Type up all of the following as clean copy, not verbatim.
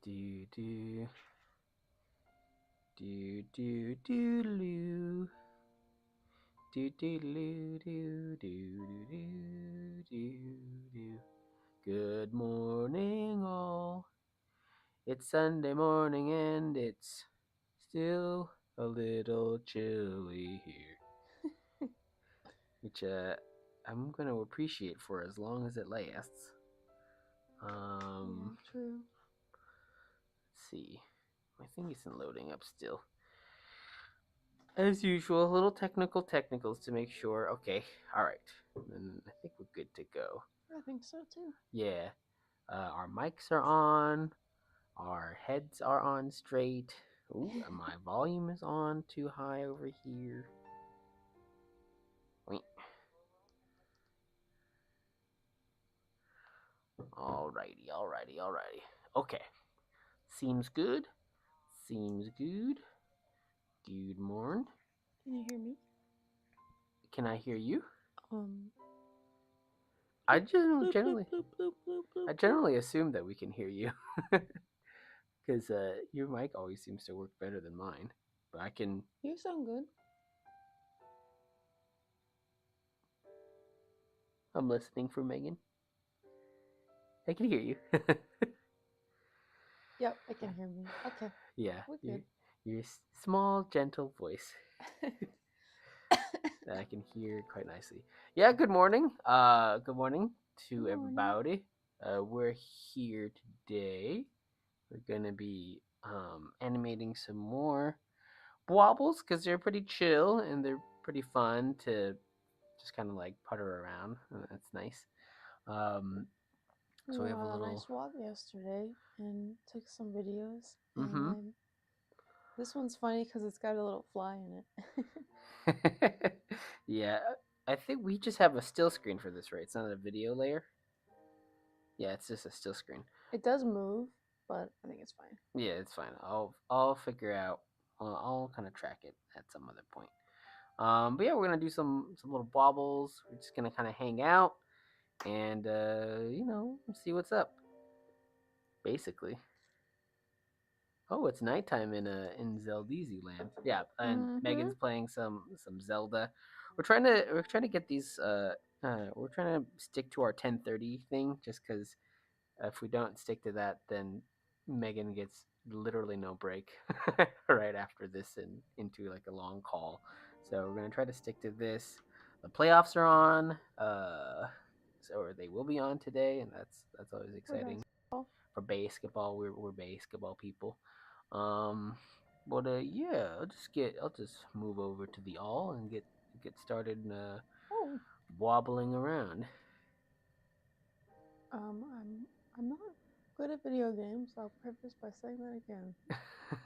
Do do do do do do do do do do do do do. Good morning, all. It's Sunday morning and it's still a little chilly here, which I'm gonna appreciate for as long as it lasts. True. Let's see. My thing isn't loading up still. As usual, little technicals to make sure. Okay, all right. Then I think we're good to go. I think so too. Yeah, our mics are on. Our heads are on straight. Ooh, and my volume is on too high over here. Wait. Alrighty. Okay. Seems good. Seems good. Good morning. Can you hear me? Can I hear you? Um. I just Bloop, bloop, generally, bloop, bloop, bloop, bloop, I bloop. generally assume that we can hear you, because your mic always seems to work better than mine. But I can. You sound good. I'm listening for Megan. I can hear you. Yep, I can hear me. Okay, Yeah, we're good. your small, gentle voice that I can hear quite nicely. Yeah. Good morning. Good morning to Good morning. everybody. We're here today. We're gonna be animating some more wobbles because they're pretty chill and they're pretty fun to just kind of like putter around. And that's nice. Um, We so we went have a on a little. nice walk yesterday and took some videos. Mm-hmm. And this one's funny because it's got a little fly in it. Yeah, I think we just have a still screen for this, right? It's not a video layer. Yeah, it's just a still screen. It does move, but I think it's fine. Yeah, it's fine. I'll figure out. I'll kind of track it at some other point. But yeah, we're gonna do some little bobbles. We're just gonna kind of hang out and see what's up. Basically. Oh, it's nighttime in Zeldazy land. Yeah, and Mm-hmm. Megan's playing some Zelda. We're trying to get these we're trying to stick to our 10:30 thing just cuz if we don't stick to that then Megan gets literally no break right after this and into like a long call. So we're going to try to stick to this. The playoffs are on or they will be on today and that's always For exciting. basketball. For basketball, we're basketball people. Um, but yeah, I'll just move over to the all and get started Oh, wobbling around. I'm not good at video games. I'll preface by saying that again.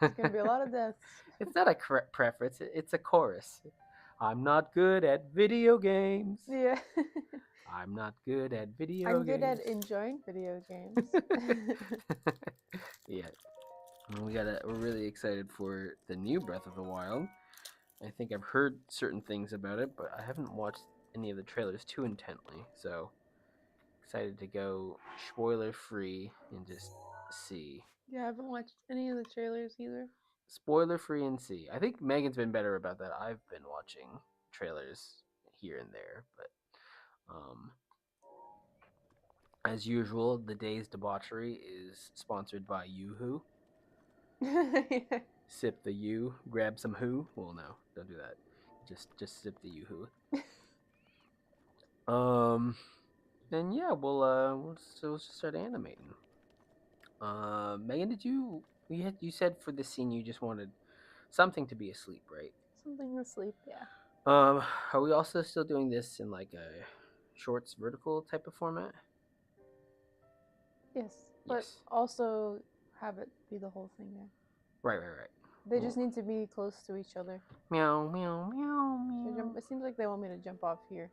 It's gonna be a lot of deaths. It's not a preference; it's a chorus. I'm not good at video games. Yeah. I'm not good at video I'm good games. at enjoying video games. Yeah, we're really excited for the new Breath of the Wild. I think I've heard certain things about it, but I haven't watched any of the trailers too intently. So excited to go spoiler free and just see. Yeah, I haven't watched any of the trailers either. Spoiler free and see. I think Megan's been better about that. I've been watching trailers here and there, but um, as usual, the day's debauchery is sponsored by YooHoo. Yeah. Sip the U, grab some who. Well, no, don't do that. Just sip the YooHoo. Then yeah, we'll just start animating. Megan, you said for this scene you just wanted something to be asleep, right? Something to sleep, yeah. Um, are we also still doing this in like a shorts vertical type of format? Yes, but Yes. also have it be the whole thing there. Right. They Well, just need to be close to each other. meow meow meow meow. It seems like they want me to jump off here.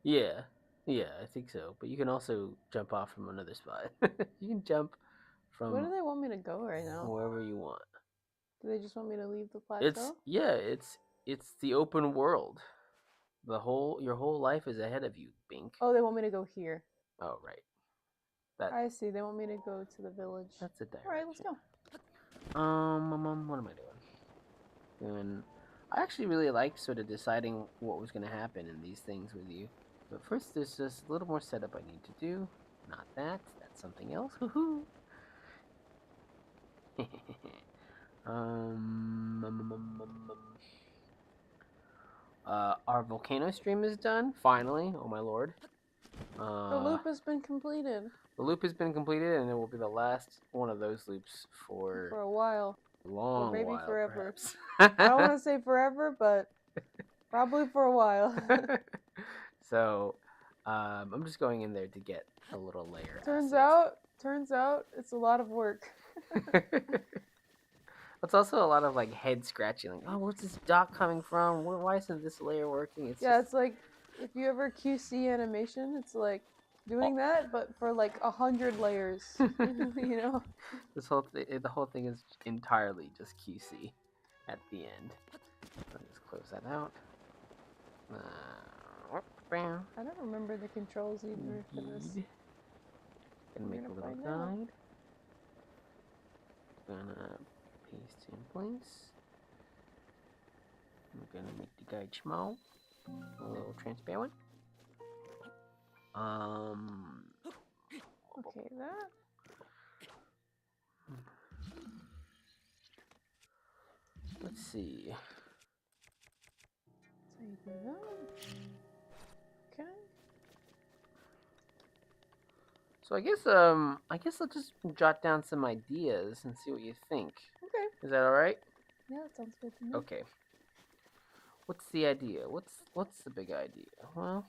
Yeah, yeah, I think so. But you can also jump off from another spot. You can jump Where do from they want me to go right now? wherever you want. Do they just want me to leave the It's plateau? yeah, it's the open world. Your whole life is ahead of you, Bink. Oh, they want me to go here. Oh right. That I see. They want me to go to the village. that's a direction. All right, let's go. What am I doing? I actually really like sort of deciding what was going to happen in these things with you. But first, there's just a little more setup I need to do. Not that. That's something else. Woohoo! Our volcano stream is done, finally. Oh my lord. The loop has been completed The loop has been completed, and it will be the last one of those loops for for a while. a long Or maybe while, forever. perhaps. I don't want to say forever, but probably for a while. So, I'm just going in there to get a little layer. turns asset. out, it's a lot of work. It's also a lot of like head scratching. Like, oh, where's this dot coming from? Why isn't this layer working? It's Yeah, just it's like if you ever QC animation, it's like doing that, but for like 100 layers. You know? the whole thing is entirely just QC at the end. Let me just close that out. I don't remember the controls either for this. Indeed. Gonna We're make a gonna little find out. guide. Gonna paste in place. I'm gonna make the guide small, a little transparent. Okay, that. Let's see. That's how you do that. Okay. So I guess I'll just jot down some ideas and see what you think. Okay. Is that all right? Yeah, that sounds good to me. Okay. What's the idea? What's the big idea? Well,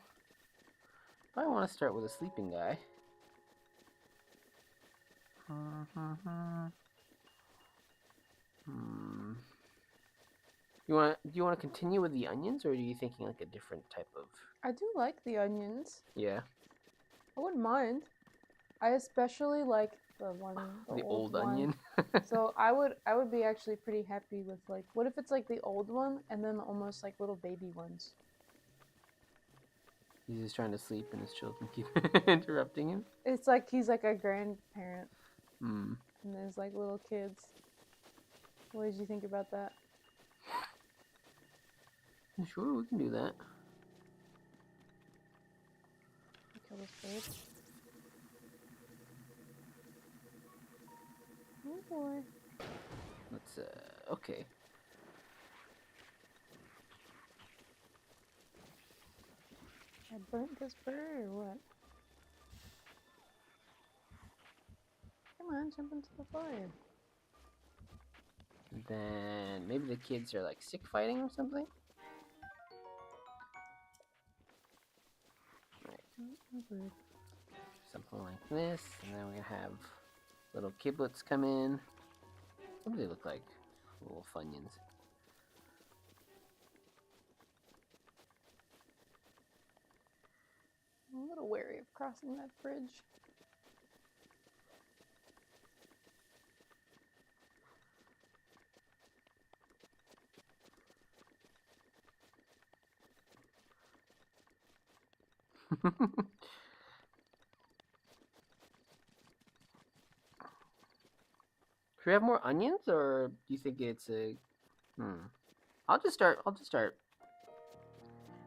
I want to start with a sleeping guy. Do you want to continue with the onions, or are you thinking like a different type of? I do like the onions. Yeah. I wouldn't mind. I especially like the old one. onion. So I would be actually pretty happy with like, what if it's like the old one and then almost like little baby ones? He's just trying to sleep, and his children keep interrupting him. It's like he's like a grandparent, Hmm. and there's like little kids. What did you think about that? Sure, we can do that. Kill this bird. Oh boy. Let's okay. I burnt this bird or what? Come on, jump into the fire. Then maybe the kids are like sick fighting or something. Right. Something like this, and then we're gonna have little kiblets come in. What do they look like? Little funyuns. I'm a little wary of crossing that bridge. Should we have more onions, or do you think it's a? I'll just start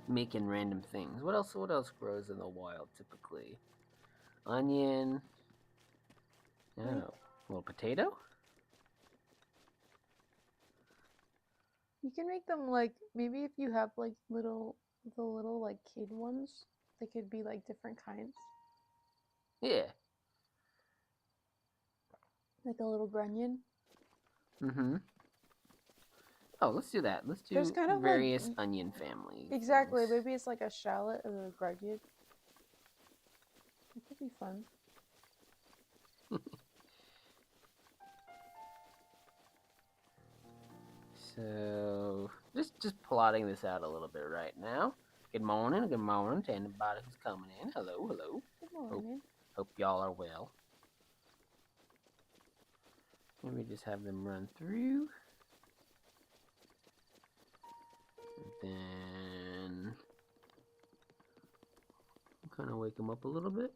making random things. What else? What else grows in the wild typically? Onion. I don't know. A little potato. You can make them like, maybe if you have like the little like kid ones, they could be like different kinds. Yeah. Like a little grunion. Mm-hmm. Oh, let's do that. Let's do There's kind of various like, onion family. exactly. Things. Maybe it's like a shallot or a grunion. It could be fun. So just plotting this out a little bit right now. Good morning to anybody who's coming in. Hello. Good morning. Hope y'all are well. Maybe just have them run through. And then kind of wake them up a little bit.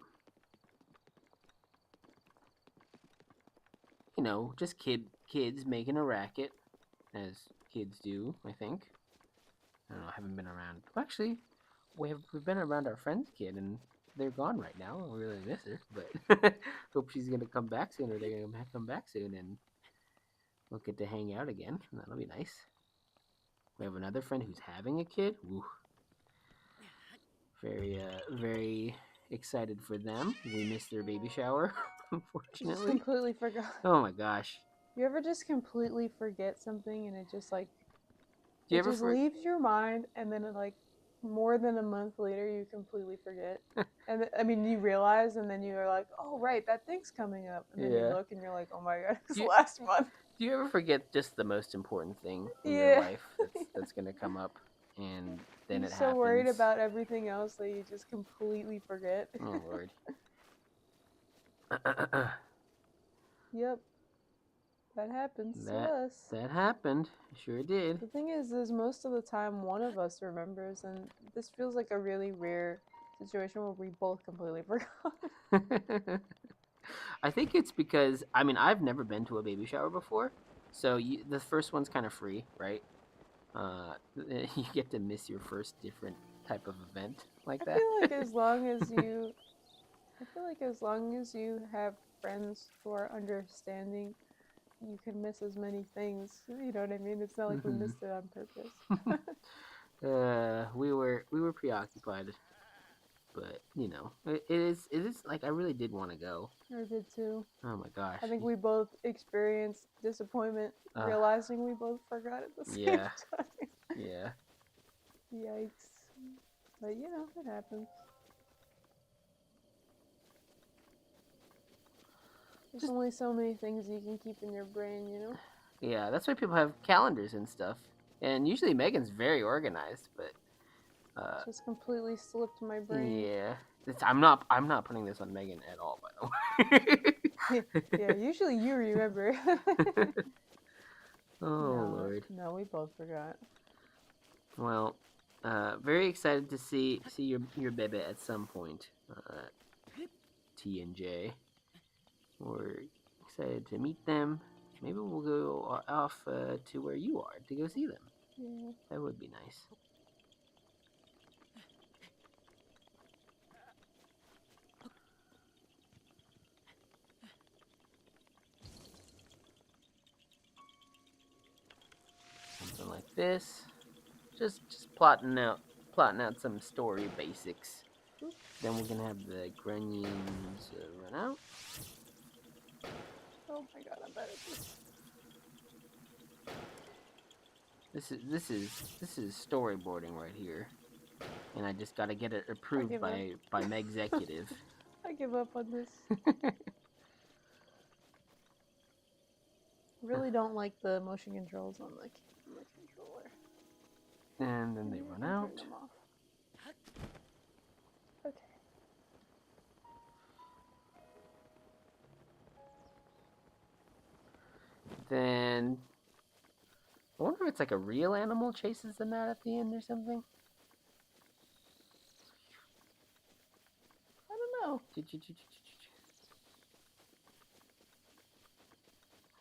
you know, just kids making a racket, as kids do. I think. I don't know. I haven't been around. Well, actually, we've been around our friend's kid, and they're gone right now. We really miss her, but hope she's gonna come back soon, or they're gonna come back soon, and we'll get to hang out again. That'll be nice. We have another friend who's having a kid. Ooh, very excited for them. We missed their baby shower, Just unfortunately. completely forgot. Oh my gosh. You ever just completely forget something and it just like Do you it ever just leaves your mind, and then it, like more than a month later you completely forget. And I mean, you realize, and then you're like, oh right, that thing's coming up, and then you Yeah. look and you're like, oh my god, it's Do you, last month. do you ever forget just the most important thing in your Yeah. life that's gonna come up, and then You're it so worried happens? about everything else that you just completely forget. Oh Lord. Yep, that happens to that us. that happened. Sure did. The thing is most of the time one of us remembers, and this feels like a really rare situation where we both completely forgot. I think it's because I mean I've never been to a baby shower before, so the first one's kind of free, right? You get to miss your first different type of event like I that. feel like as long as you I feel like as long as you have friends who are understanding, you can miss as many things. You know what I mean? It's not like we Hmm. missed it on purpose. We were preoccupied, but you know it is like I really did want to go. I did too. Oh my gosh. I think we both experienced disappointment Uh, realizing we both forgot at the same yeah, time. yeah. Yikes. But you know, it happens. There's Just only so many things you can keep in your brain, you know? yeah. That's why people have calendars and stuff. And usually Megan's very organized, but Just completely slipped my brain. yeah. I'm not putting this on Megan at all, by the way. Yeah, usually you remember. Oh No, Lord. no, we both forgot. Well, very excited to see your baby at some point. T and J. We're excited to meet them. Maybe we'll go off to where you are to go see them. Yeah. That would be nice. Something like this. Just plotting out some story basics. Oop. Then we're gonna have the grunions run out. Oh my god, I'm bad at this. This is storyboarding right here, and I just gotta get it I approved give up. by my executive. I give up on this. Really don't like the motion controls on the controller. And then they Maybe I run can turn out. them off. Okay. Then I wonder if it's like a real animal chases them out at the end or something. I don't know.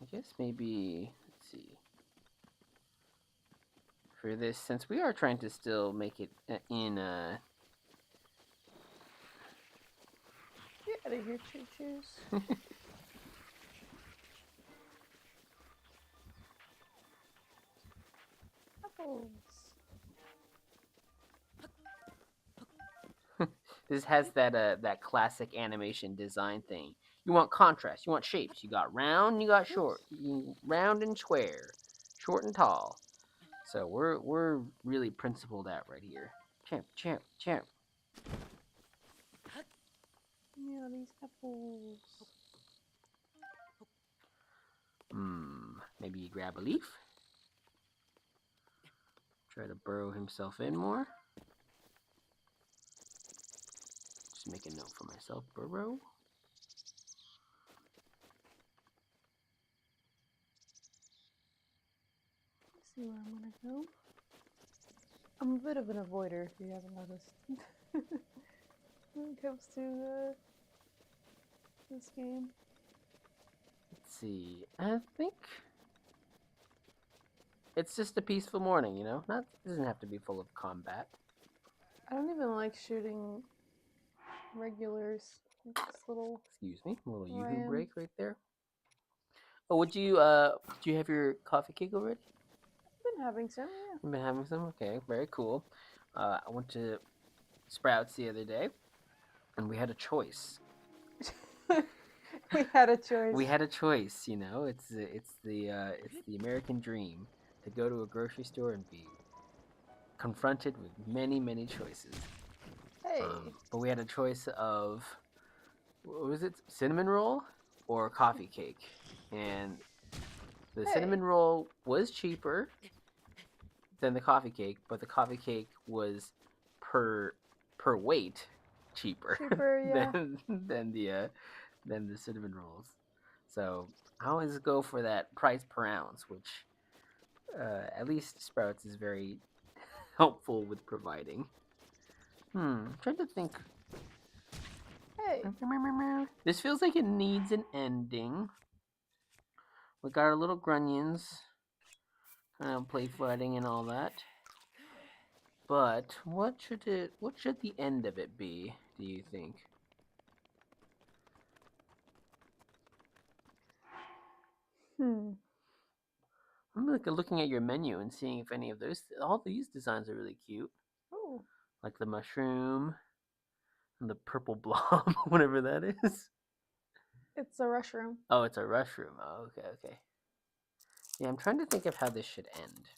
I guess maybe let's see. For this, since we are trying to still make it in Get out of here, choo-choos. Apples. this has that classic animation design thing. You want contrast, you want shapes. You got round, you got short, round and square, short and tall. So we're really principled out right here. Champ, champ, champ. Yeah, these apples. Maybe you grab a leaf. Try to burrow himself in more. Just make a note for myself, burrow. Let's see where I'm gonna go. I'm a bit of an avoider, if you haven't noticed. When it comes to this game. see. I think it's just a peaceful morning, you know? Not doesn't have to be full of combat. I don't even like shooting regulars. This little Excuse me, a little yoo-hoo ram. break right there. Oh, did you have your coffee cake already? I've been having some, You've been having some? Okay, very cool. I went to Sprouts the other day, and we had a choice. yeah. We had a choice. We had a choice, you know. It's the American dream to go to a grocery store and be confronted with many choices. Hey. But we had a choice of what was it, cinnamon roll or coffee cake, and the Hey. cinnamon roll was cheaper than the coffee cake, but the coffee cake was per weight cheaper, Cheaper, yeah. than the cinnamon rolls. So I always go for that price per ounce, which at least Sprouts is very helpful with providing. I'm trying to think. Hey. This feels like it needs an ending. We got our little grunions, kind of play fighting and all that. But what should the end of it be, do you think? I'm looking at your menu and seeing if any of those, all these designs are really cute. Oh. Like the mushroom and the purple blob, whatever that is. It's a mushroom. Oh, it's a mushroom. Oh, okay. Yeah, I'm trying to think of how this should end.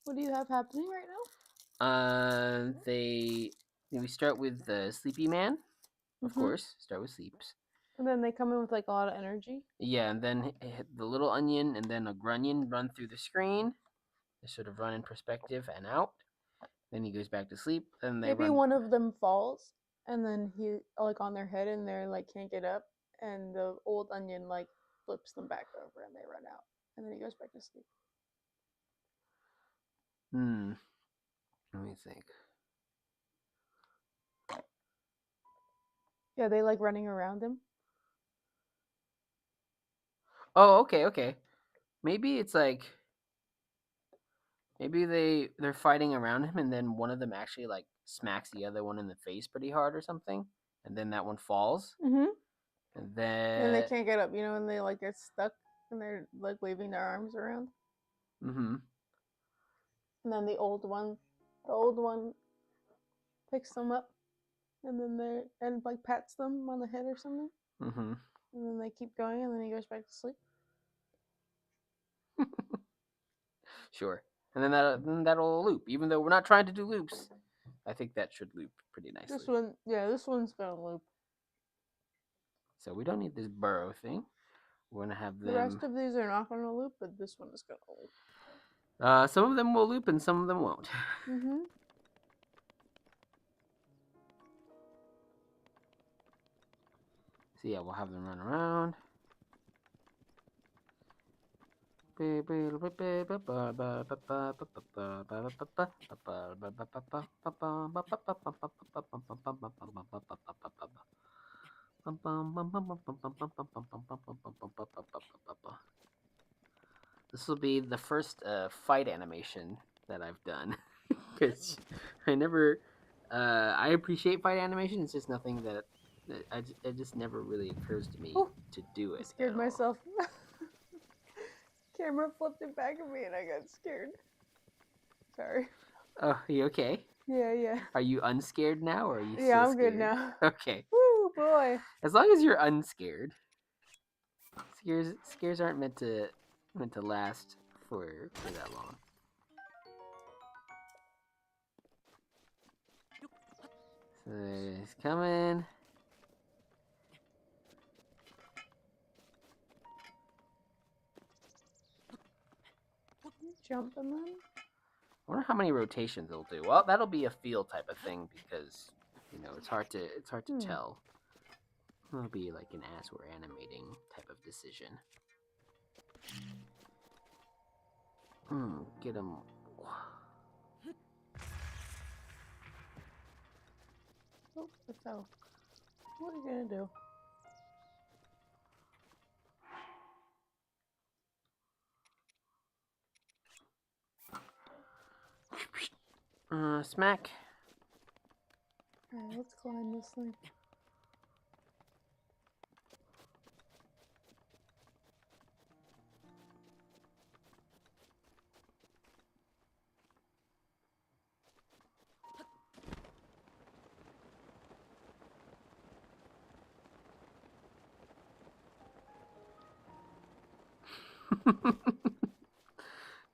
What do you have happening right now? We start with the Sleepy Man, of course. Start with Sleeps. And then they come in with like a lot of energy. Yeah, and then the little onion and then a grunion run through the screen. They sort of run in perspective and out. Then he goes back to sleep. Then they Maybe run. one of them falls, and then he like on their head, and they're like can't get up, and the old onion like flips them back over, and they run out, and then he goes back to sleep. Let me think. Yeah, they like running around him. Oh, okay. Maybe it's like maybe they're fighting around him, and then one of them actually like smacks the other one in the face pretty hard or something, and then that one falls, And and then they then can't get up, and they like get stuck, and they're like waving their arms around. And then the old one picks them up, and then like pats them on the head or something. And then they keep going, and then he goes back to sleep. Sure. And then that'll loop. Even though we're not trying to do loops, I think that should loop pretty nicely. This one's gonna loop. So we don't need this burrow thing. We're gonna have them. The rest of these are not gonna loop, but this one is gonna loop. Some of them will loop and some of them won't. So yeah, we'll have them run around. This will be the first fight animation that I've done because I never. I appreciate fight animation. It's just nothing that it just never really occurs to me to do it. I scared myself. Camera flipped it back at me, and I got scared. Sorry. Oh, are you okay? Yeah. Are you unscared now, or are you? Yeah, I'm scared? good now. Okay. Woo, boy. As long as you're unscared. Scares aren't meant to last for that long. So he's coming. Jumping them. I wonder how many rotations it'll do. Well, that'll be a feel type of thing because it's hard to tell. It'll be like an as we're animating type of decision. Get him. Oh, it fell. What are you gonna do? Smack. Alright, let's climb this thing.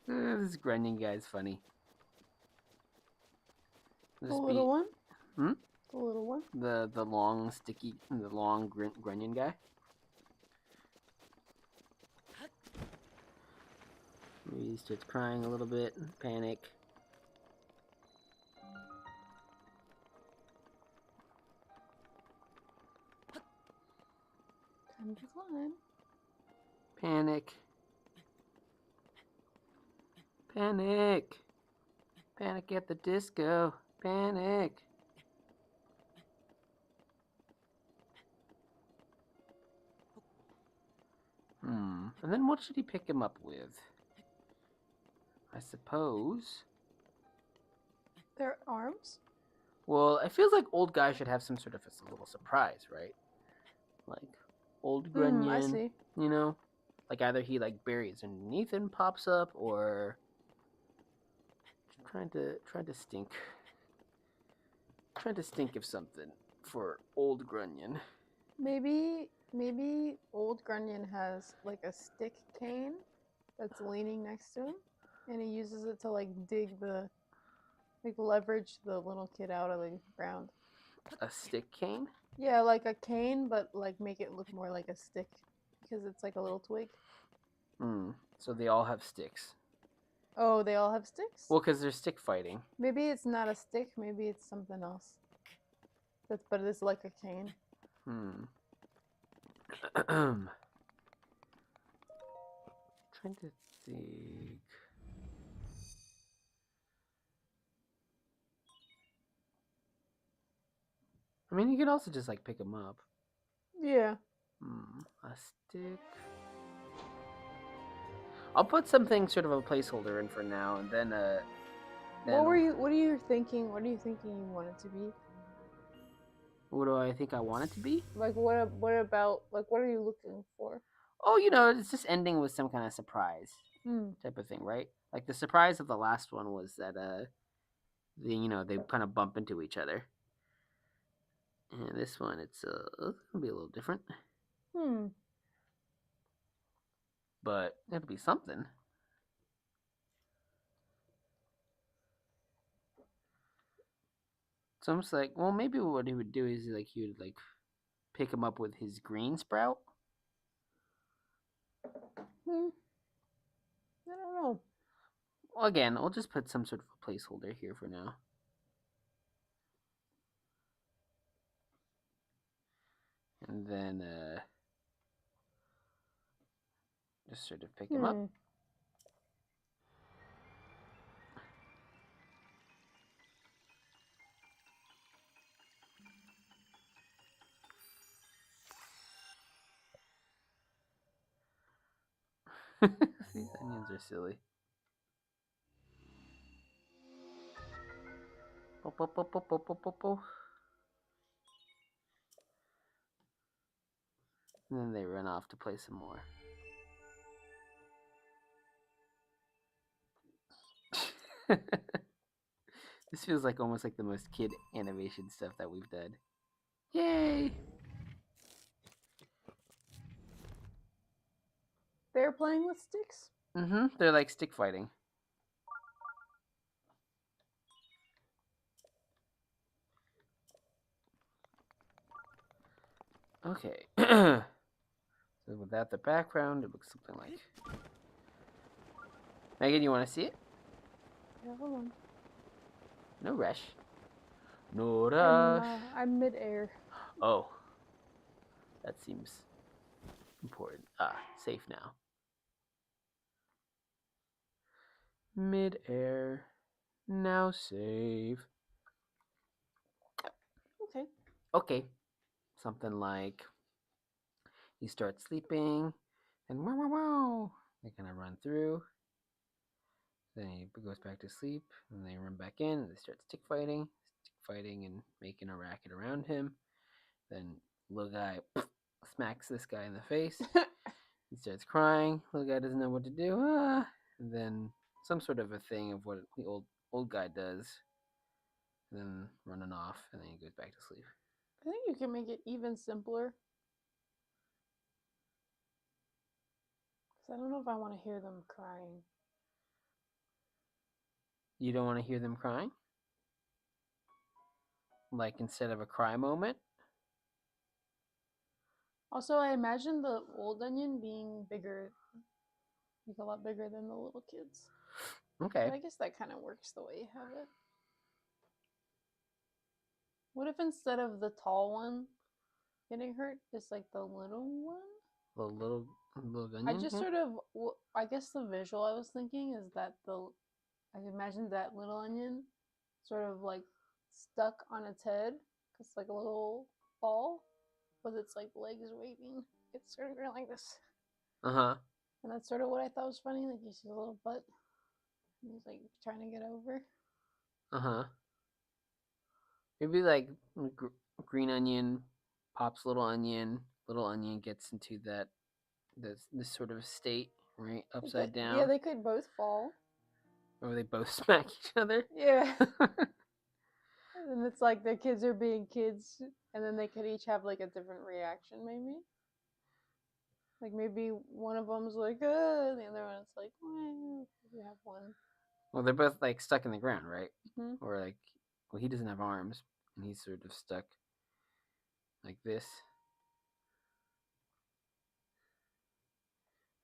This grunting guy's funny. The little one? Hmm? The little one? The long grunion guy. Maybe he starts crying a little bit, panic. Time to climb. Panic. Panic. Panic at the disco. Panic. And then what should he pick him up with? I suppose. Their arms? Well, it feels like old guy should have some sort of a little surprise, right? Like old grunion. I see. You know, like either he like buries underneath and pops up, or trying to stink of something for old grunion. Maybe old Grunion has like a stick cane that's leaning next to him, and he uses it to like dig the, like leverage the little kid out of the ground. A stick cane? Yeah, like a cane, but like make it look more like a stick because it's like a little twig. So they all have sticks. Oh, they all have sticks? Well, because they're stick fighting. Maybe it's not a stick, maybe it's something else. But it's like a cane. Trying to think. I mean, you could also just like pick them up. Yeah. A stick. I'll put something sort of a placeholder in for now, and then What are you thinking? What are you thinking you want it to be? What do I think I want it to be? Like what about, like what are you looking for? Oh, it's just ending with some kind of surprise type of thing, right? Like the surprise of the last one was that they kind of bump into each other. And this one, it's gonna be a little different. But it'll be something. So I'm just like, well, maybe what he would do is like he would like pick him up with his green sprout. I don't know. Well, again, I'll just put some sort of a placeholder here for now. And then just sort of pick him up. These onions are silly. And then they run off to play some more. This feels like almost like the most kid animation stuff that we've done. Yay! They're playing with sticks? They're like stick fighting. Okay. So without the background, it looks something like. Megan, you want to see it? Yeah, hold on. No rush. No rush. I'm mid-air. Oh. That seems important. Safe now. Mid-air. Now save. Okay. Okay. Something like you start sleeping and wow wow wow. They're gonna run through. Then he goes back to sleep, and they run back in, and they start stick fighting and making a racket around him. Then little guy smacks this guy in the face. He starts crying. Little guy doesn't know what to do. And then some sort of a thing of what the old guy does. And then running off, and then he goes back to sleep. I think you can make it even simpler. Because I don't know if I want to hear them crying. You don't want to hear them crying? Like instead of a cry moment? Also, I imagine the old onion being bigger, like a lot bigger than the little kids. Okay. But I guess that kind of works the way you have it. What if instead of the tall one getting hurt, it's like the little one? The little onion? I just sort of, I guess the visual I was thinking is that I imagine that little onion sort of like stuck on its head, because like a little ball, with its like legs waving. It's sort of going like this. Uh-huh. And that's sort of what I thought was funny. Like you see a little butt, and he's like trying to get over. Uh-huh. Maybe like green onion pops little onion gets into this sort of state, right? Upside down. Yeah, they could both fall. Or they both smack each other. Yeah. And it's like the kids are being kids, and then they could each have like a different reaction, maybe. Like maybe one of them's like, and the other one's like, you have one. Well, they're both like stuck in the ground, right? Mm-hmm. Or like, well, he doesn't have arms, and he's sort of stuck like this.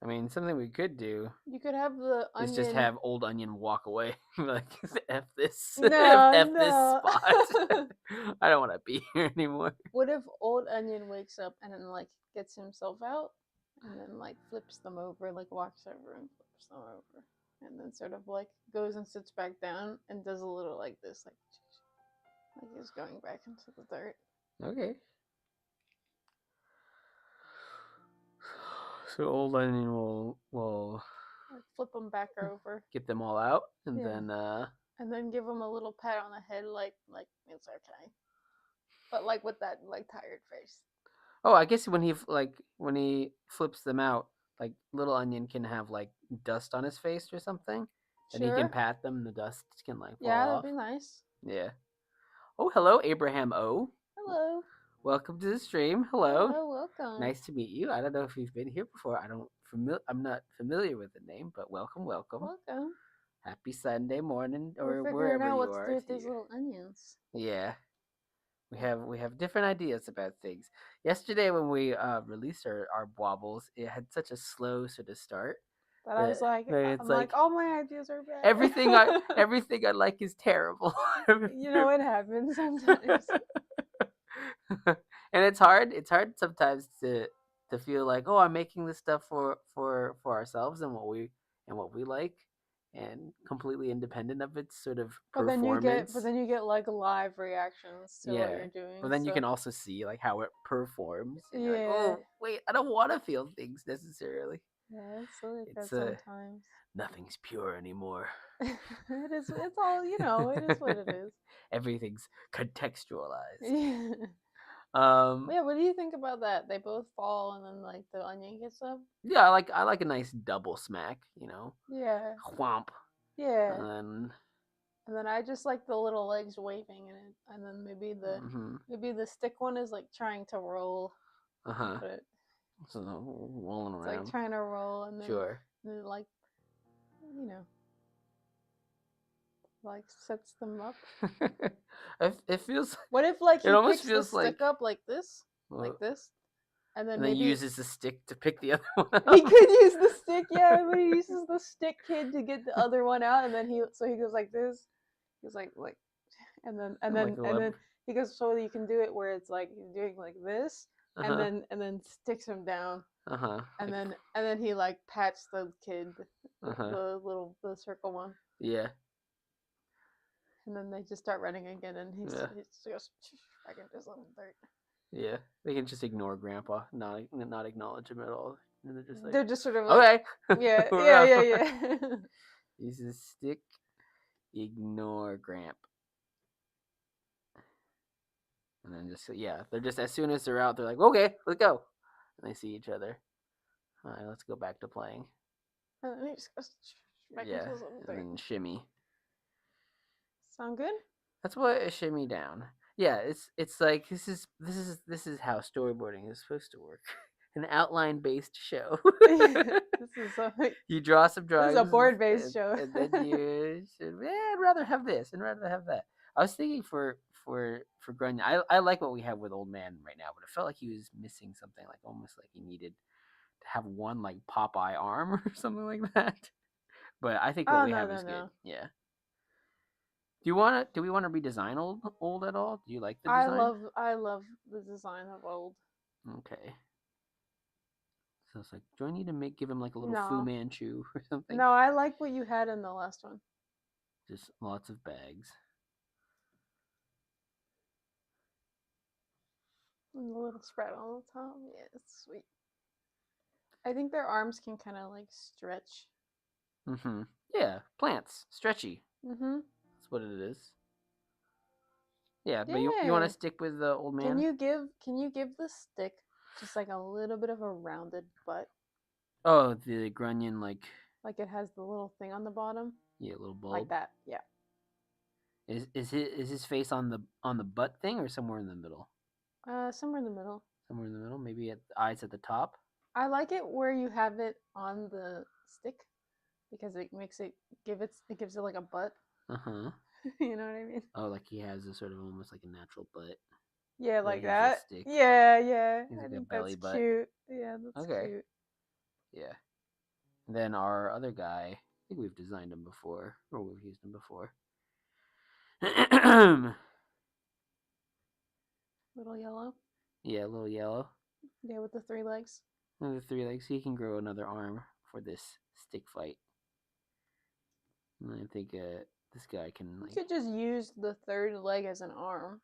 I mean, something we could do. You could have the onion. Is just have old onion walk away, like f this, no, f no. this spot. I don't want to be here anymore. What if old onion wakes up and then like gets himself out, and then like flips them over, like walks over and flips them over, and then sort of like goes and sits back down and does a little like this, like he's going back into the dirt. Okay. So old onion will like flip them back over, get them all out, and yeah. then give them a little pat on the head, like it's okay, but like with that like tired face. Oh, I guess when he flips them out, like little onion can have like dust on his face or something, and he can pat them. And the dust can like fall off. That'd be nice. Yeah. Oh, hello, Abraham O. Hello. Welcome to the stream. Hello. Hello, welcome. Nice to meet you. I don't know if you've been here before. I'm not familiar with the name, but welcome. Welcome. Happy Sunday morning, or We're figuring wherever out you what are. to do with these little onions. Yeah. We have different ideas about things. Yesterday when we released our BWOBBLES, it had such a slow sort of start. But I was like, I'm like, all my ideas are bad. Everything I like is terrible. You know, it happens sometimes. And it's hard sometimes to feel like, oh, I'm making this stuff for ourselves and what we like, and completely independent of its sort of performance. But then you get like live reactions to what you're doing. But then you can also see like how it performs. And you're like, oh wait, I don't want to feel things necessarily. Yeah, it's like that sometimes. Nothing's pure anymore. It is. It's all, you know. It is what it is. Everything's contextualized. Yeah. What do you think about that? They both fall, and then like the onion gets up. Yeah, I like a nice double smack. You know. Yeah. Whomp. Yeah. And then I just like the little legs waving in it, and then maybe the stick one is like trying to roll. So rolling around. It's like trying to roll, and then sure. And then, like, you know, like sets them up. It feels. What if like he almost picks the stick up like this, and then maybe uses the stick to pick the other one out? He could use the stick, yeah, but he uses the stick kid to get the other one out, and then he goes like this. He's like, and then he goes, so you can do it where it's like he's doing like this, and then sticks him down. And then he like pats the kid, the circle one. Yeah. And then they just start running again, and he just goes back into his little dirt. Yeah, they can just ignore Grandpa, not acknowledge him at all, and they're just like, they're just sort of like, okay. Yeah. Use the stick. Ignore Gramp. And then just, yeah, they're just, as soon as they're out, they're like, okay, let's go. And they see each other. All right, let's go back to playing. And then he just goes back Yeah, into something. and then shimmy. Sound good? That's what a shimmy down. Yeah, it's like this is how storyboarding is supposed to work. An outline based show. This is something. You draw some This is a drawings, board-based show. and then you should. I'd rather have this, and rather have that. I was thinking for Grunya. I like what we have with Old Man right now, but it felt like he was missing something, like almost like he needed to have one like Popeye arm or something like that. But I think what Oh we no have no is good. no! Yeah. Do we want to redesign old at all? Do you like the I design? love the design of old. Okay. So it's like, do I need to give him like a little Fu No, Manchu or something? no, I like what you had in the last one. Just lots of bags. And the little spread on the top. Yeah, it's sweet. I think their arms can kind of like stretch. Mm-hmm. Yeah, plants, stretchy. Mm-hmm. That's what it is. Yeah, but you want to Yeah. stick with the Old Man? Can you give the stick just like a little bit of a rounded butt? Oh, the Grunion, Like it has the little thing on the bottom. Yeah, little bulb. Like that. Yeah. Is his face on the butt thing or somewhere in the middle? Somewhere in the middle. Somewhere in the middle. Maybe at the eyes at the top. I like it where you have it on the stick because it makes it gives it like a butt. Uh-huh. You know what I mean? Oh, like he has a sort of almost like a natural butt. Yeah, like he's that. a stick. Yeah, yeah. He's I like a think belly that's butt. cute. Yeah, that's Okay. cute. Yeah. And then our other guy, I think we've designed him before, or we've used him before. Little yellow. Yeah, a little yellow. Yeah, with the 3 legs. Another 3 legs. He can grow another arm for this stick fight. And I think this guy can You could just use the 3rd leg as an arm,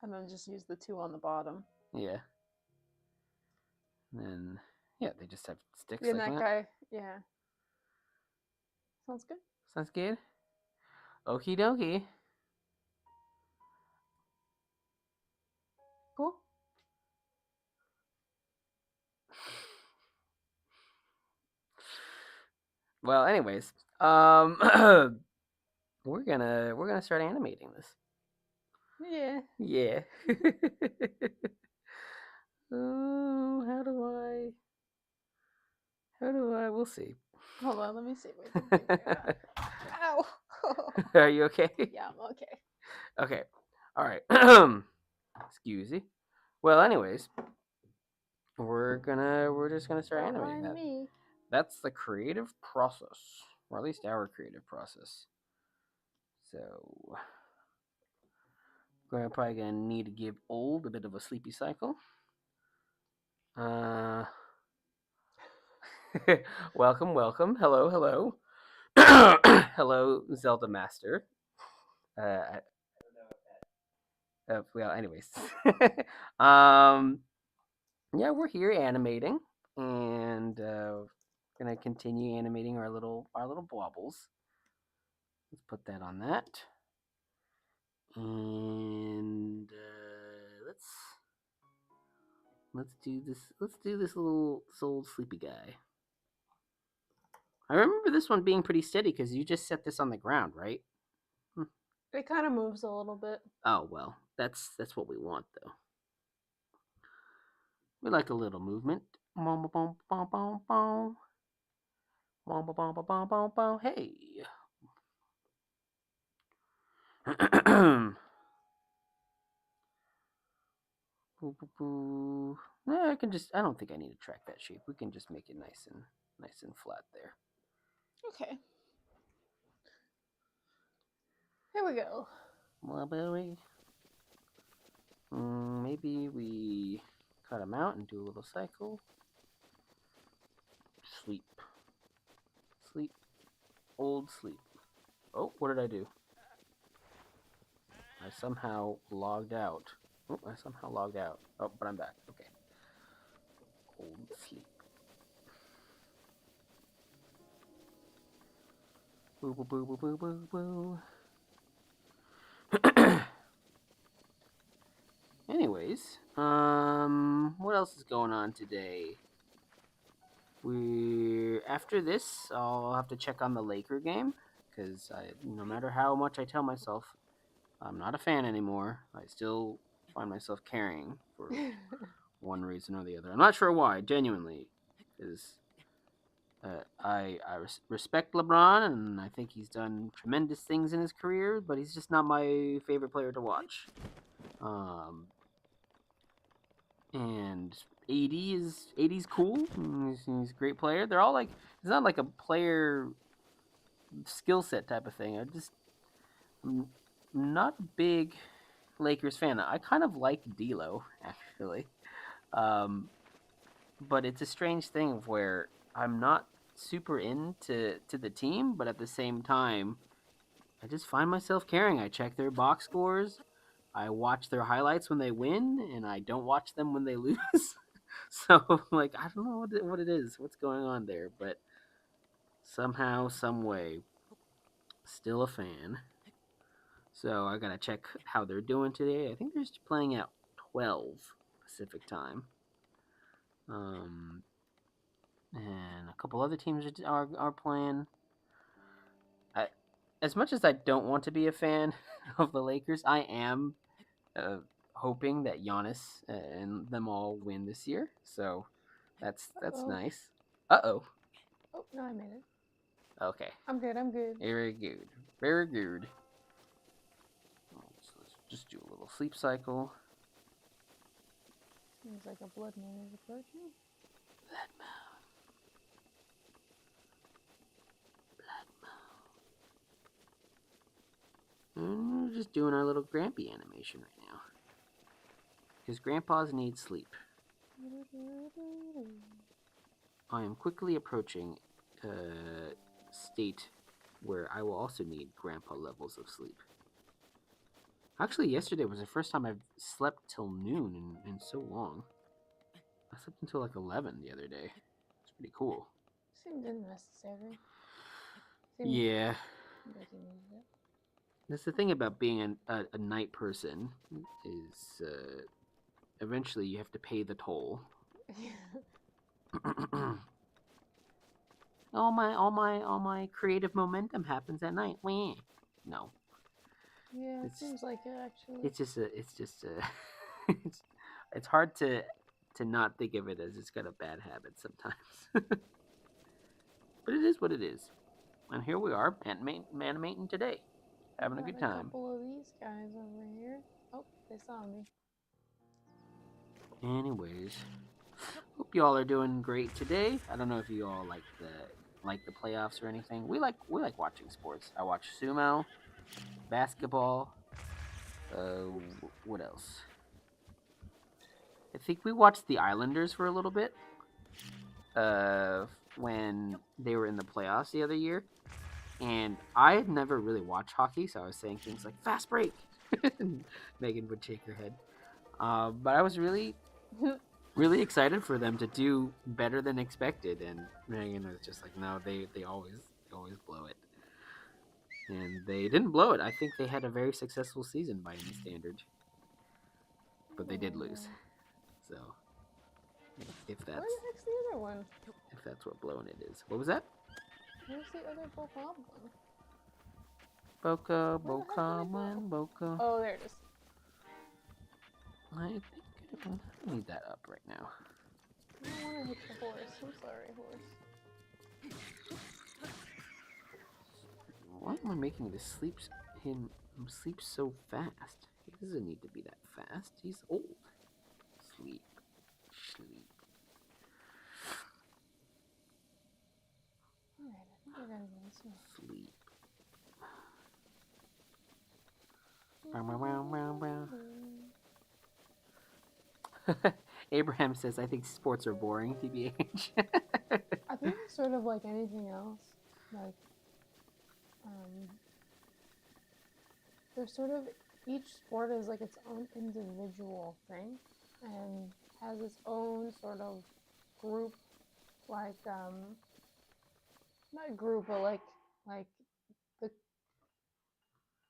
and then just use the 2 on the bottom. Yeah. And then yeah, they just have sticks And like that guy, yeah. Sounds good. Sounds good. Okie dokie. Cool. Well, anyways, we're gonna start animating this. Yeah. Yeah. Oh, how do I? We'll see. Hold on, let me see. Wait. Ow. Are you okay? Yeah, I'm okay. Okay. All right. Excuse me. Well, anyways, we're just gonna start Don't animating mind that. me. That's the creative process, or at least our creative process. So we're probably gonna need to give Old a bit of a sleepy cycle. Welcome. Hello. Hello, Zelda Master. Well, anyways, yeah, we're here animating, and gonna continue animating our little baubles. Let's put that on that, and let's do this. Let's do this old sleepy guy. I remember this one being pretty steady because you just set this on the ground, right? It kind of moves a little bit. Oh well, that's what we want though. We like a little movement. Hey. Yeah, I can just. I don't think I need to track that shape. We can just make it nice and flat there. Okay. Here we go. Maybe we cut them out and do a little cycle. Sleep. Old sleep. Oh, what did I do? I somehow logged out. Oh, Oh, but I'm back. Okay. Old sleep. Boo boo boo boo boo boo boo. Anyways, what else is going on today? We after this, I'll have to check on the Laker game because no matter how much I tell myself I'm not a fan anymore, I still find myself caring for one reason or the other. I'm not sure why, genuinely, because I respect LeBron and I think he's done tremendous things in his career, but he's just not my favorite player to watch. Um, and AD's cool. He's a great player. They're all like it's not like a player skill set type of thing. I'm not a big Lakers fan. I kind of like D'Lo actually, um, but it's a strange thing of where I'm not super into the team, but at the same time, I just find myself caring. I check their box scores. I watch their highlights when they win, and I don't watch them when they lose. So, like, I don't know what it is, what's going on there, but somehow, some way, still a fan. So I gotta check how they're doing today. I think they're just playing at 12 Pacific time. Um, and a couple other teams are playing. I, as much as I don't want to be a fan of the Lakers, I am hoping that Giannis and them all win this year. So that's Uh-oh. nice. Uh-oh. Oh, no, I made it. Okay. I'm good, I'm good. Very good. Very good. So let's just do a little sleep cycle. Seems like a blood moon is approaching. Blood moon. And we're just doing our little Grampy animation right now. Because grandpas need sleep. I am quickly approaching a state where I will also need grandpa levels of sleep. Actually, yesterday was the first time I've slept till noon in so long. I slept until like 11 the other day. It's pretty cool. Seems unnecessary. Yeah. Like you needed it. That's the thing about being a night person is eventually you have to pay the toll. all my creative momentum happens at night. No. Yeah, it It's seems like it actually. it's it's hard to not think of it as it's got a bad habit sometimes. But it is what it is. And here we are, animating today, having a good A time. couple of these guys over here. Oh, they saw me. Anyways, hope you all are doing great today. I don't know if you all like the playoffs or anything. We like watching sports. I watch sumo, basketball. What else? I think we watched the Islanders for a little bit. When they were in the playoffs the other year, and I had never really watched hockey, so I was saying things like "fast break." Megan would shake her head. But I was really, really excited for them to do better than expected, and Megan was just like, "No, they always blow it," and they didn't blow it. I think they had a very successful season by any standard, but they did lose. So, if Where that's the heck's the other one? if that's what blowing it is, what was that? Where's the other BWOBBLE one? Boca, Where the heck did it go? Boca. Oh, there it is. I think I need that up right now. I don't want to hit the horse. I'm sorry, horse. Why am I making him sleep so fast? He doesn't need to be that fast. He's old. Sleep. Alright, I think I gotta go this way. Sleep. Bow. Abraham says, I think sports are boring, TBH. I think it's sort of like anything else. Like, there's sort of each sport is like its own individual thing and has its own sort of group, like not group, but like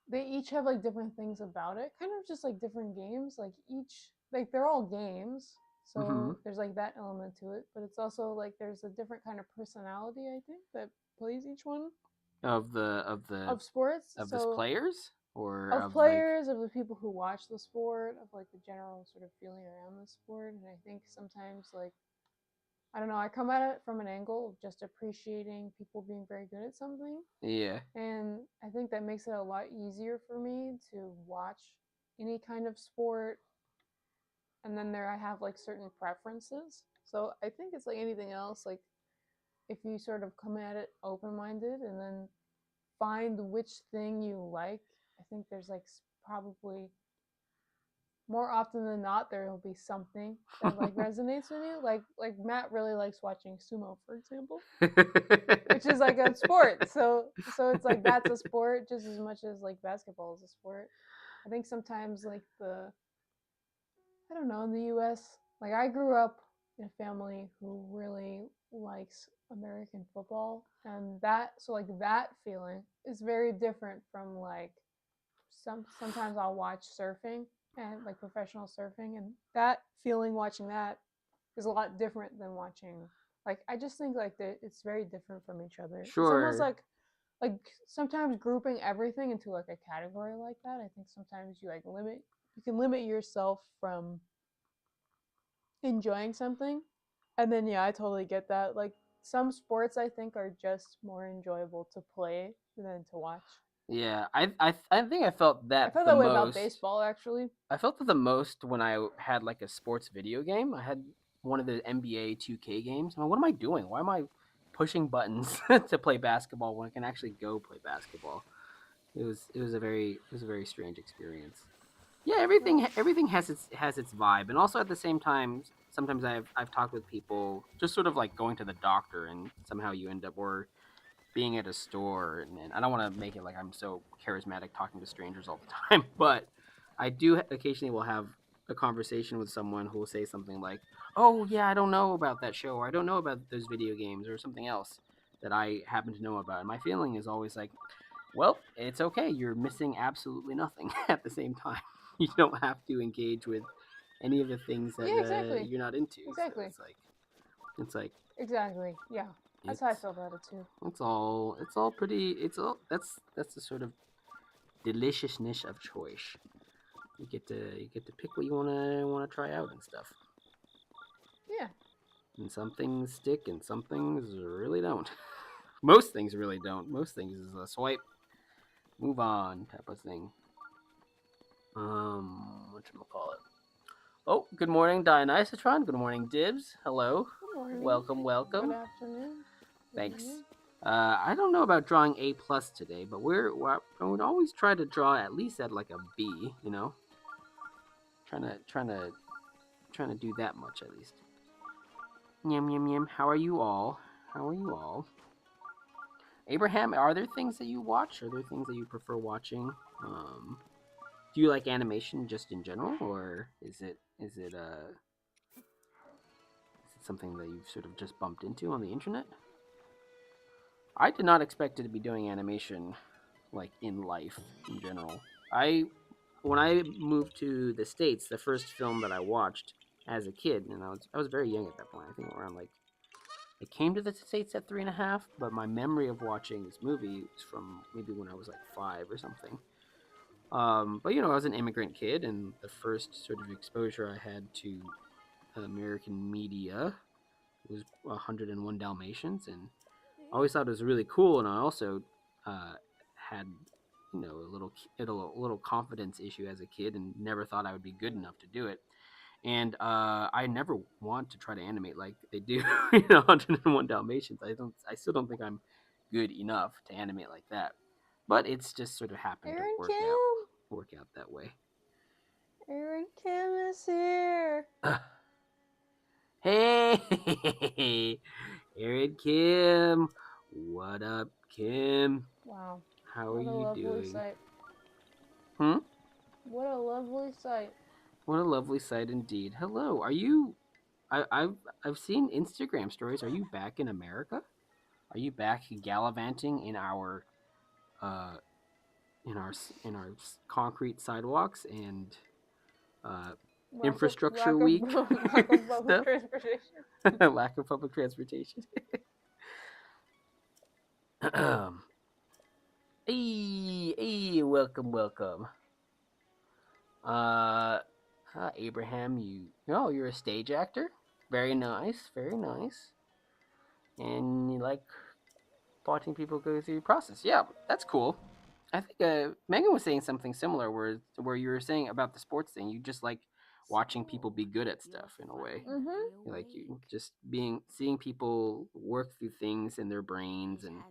they each have like different things about it, kind of just like different games. Like each, like they're all games, Mm-hmm. so there's like that element to it. But it's also like there's a different kind of personality, I think, that plays each one Of the of sports. of this So players or of of like. players, of the people who watch the sport, of like the general sort of feeling around the sport. And I think sometimes like I don't know, I come at it from an angle of just appreciating people being very good at something. Yeah. And I think that makes it a lot easier for me to watch any kind of sport. And then there I have like certain preferences. So I think it's like anything else. Like if you sort of come at it open minded and then find which thing you like, I think there's like probably more often than not there will be something that like resonates with you. Like Matt really likes watching sumo, for example, which is like a sport. So it's like that's a sport just as much as like basketball is a sport. I think sometimes like the I don't know in the U.S. like I grew up in a family who really likes American football, and that so like that feeling is very different from like sometimes I'll watch surfing and like professional surfing, and that feeling watching that is a lot different than watching like I just think like that it's very different from each other. It's almost Sure. like sometimes grouping everything into like a category like that. I think sometimes you can limit yourself from enjoying something. And then yeah, I totally get that. Like some sports I think are just more enjoyable to play than to watch. Yeah. I think I felt I that felt the that way about most. baseball actually. I felt that the most when I had like a sports video game. I had one of the NBA 2K games. I'm like, what am I doing? Why am I pushing buttons to play basketball when I can actually go play basketball? It was a very strange experience. Yeah, Yeah. everything has its vibe, and also at the same time, sometimes I've talked with people just sort of like going to the doctor, and somehow you end up or being at a store, and I don't want to make it like I'm so charismatic talking to strangers all the time, but I do occasionally will have a conversation with someone who will say something like, "Oh yeah, I don't know about that show, or I don't know about those video games, or something else that I happen to know about." And my feeling is always like, well, it's okay. You're missing absolutely nothing at the same time. You don't have to engage with any of the things that Yeah, exactly. you're not into. So Exactly. it's like Exactly. Yeah. That's how I it's feel about it too. it's all pretty. That's the sort of deliciousness of choice. You get to pick what you wanna try out and stuff. Yeah. And some things stick, and some things really don't. Most things really don't. Most things is a swipe, move on type of thing. What should we call it? Oh, good morning, Dionysotron. Good morning, Dibs. Hello. Good morning. Welcome, Good welcome. afternoon. Good Thanks. evening. I don't know about drawing A plus today, but I would always try to draw at least at like a B. Trying to do that much at least. Yum yum yum. How are you all? How are you all? Abraham, are there things that you watch? Are there things that you prefer watching? Do you like animation just in general, or is it something that you've sort of just bumped into on the internet? I did not expect it to be doing animation like in life in general. I When I moved to the States, the first film that I watched as a kid, and I was very young at that point. I think around like I came to the States at 3.5, but my memory of watching this movie is from maybe when I was like 5 or something. But I was an immigrant kid, and the first sort of exposure I had to American media was 101 Dalmatians, and I always thought it was really cool. And I also had a little confidence issue as a kid, and never thought I would be good enough to do it. And I never want to try to animate like they do in 101 Dalmatians. I still don't think I'm good enough to animate like that. But it's just sort of happened to Aaron work out Kim. work out that way. Aaron Kim is here. Hey, Aaron Kim. What up, Kim? Wow. How are What a you lovely doing? sight. Hmm? What a lovely sight. What a lovely sight indeed. Hello. Are you I've seen Instagram stories. Are you back in America? Are you back gallivanting in our uh in our concrete sidewalks and Lack infrastructure of week lack of public stuff. transportation. Lack of public transportation. Hey, welcome, welcome. Uh, Abraham, you're a stage actor. Very nice, very nice. And you like watching people go through the process. Yeah, that's cool. I think Megan was saying something similar, where you were saying about the sports thing. You just like watching people be good at stuff in a way. Like you just seeing people work through things in their brains and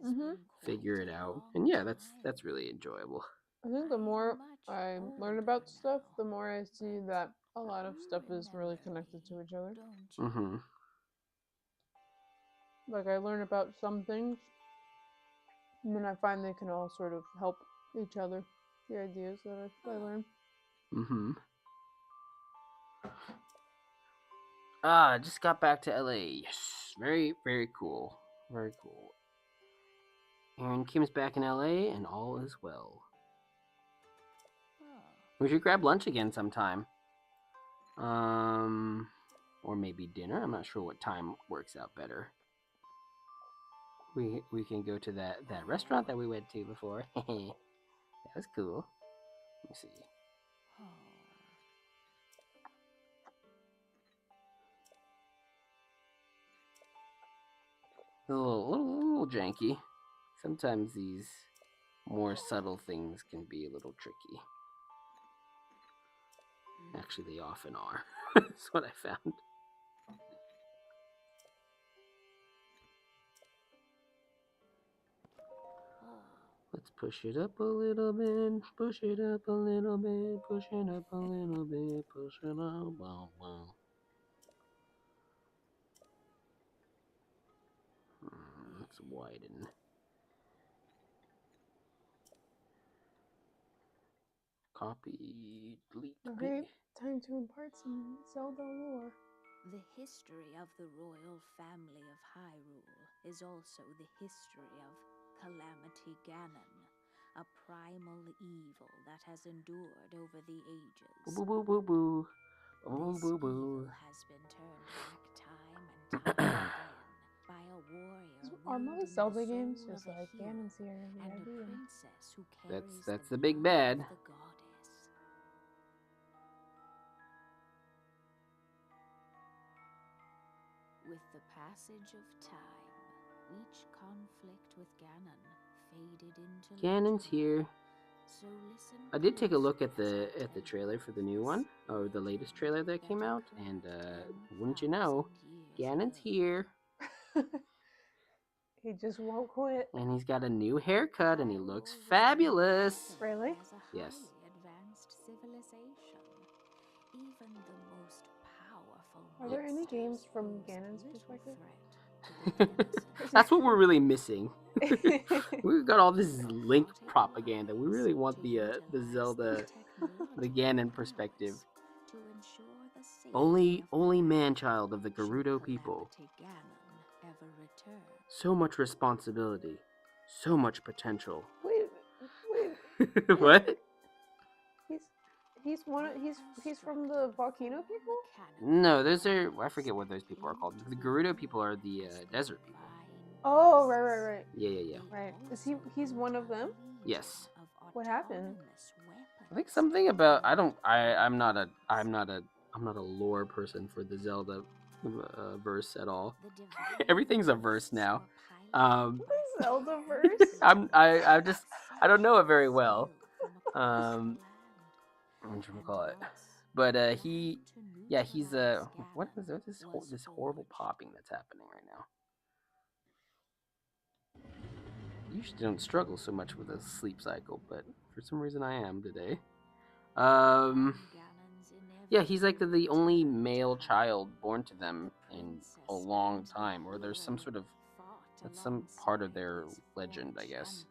figure it out. And yeah, that's really enjoyable. I think the more I learn about stuff, the more I see that a lot of stuff is really connected to each other. Mm-hmm. Like I learn about some things, and then I find they can all sort of help each other. The ideas that I learn. Mm-hmm. Just got back to LA. Yes. Very, very cool. Very cool. And Kim's back in LA and all is well. We should grab lunch again sometime. Or maybe dinner. I'm not sure what time works out better. We can go to that restaurant that we went to before. That was cool. Let me see. A little janky. Sometimes these more subtle things can be a little tricky. Actually, they often are. That's what I found. Let's push it up a little bit, push it up a little bit, push it up a little bit, push it up. Wow, wow. Let's widen. Copy, delete. Okay, time to impart some Zelda lore. The history of the royal family of Hyrule is also the history of Calamity Ganon, a primal evil that has endured over the ages. Boo boo boo boo. This Boo boo evil boo. has been turned back time and time again by a warrior Are wielding most Zelda games the soul just of a like hero Ganon's here in the and a idea? princess who carries That's the the big blood bad. of the goddess. With the passage of time, each conflict with Ganon faded into Ganon's legend. here. So listen I did take a look at closely the as I tell trailer you for the new this one, or the latest trailer that came that out, occurred and wouldn't you know, 10,000 Ganon's years here, He just won't quit. and he's got a new haircut, and he looks Hyrule was fabulous. then Really? as a Yes. highly advanced civilization. Even the most powerful Are there any monsters games from pose Ganon's little perspective? threat to the innocent. That's what we're really missing. We've got all this Link propaganda. We really want the Zelda, the Ganon perspective. To ensure the safety Only of man-child of the should Gerudo people. Calamity Ganon ever return. So much responsibility, so much potential. Wait. What? He's he's from the volcano people. No, those are, I forget what those people are called. The Gerudo people are the desert people. Oh, right. Yeah. Right. He's one of them? Yes. What happened? I think something about I'm not a lore person for the Zelda verse at all. Everything's a verse now. The Zelda verse? I don't know it very well. What you call it? But he's what is this horrible popping that's happening right now? Usually don't struggle so much with a sleep cycle, but for some reason I am today. Yeah, he's like the only male child born to them in a long time, or there's some sort of, that's some part of their legend, I guess.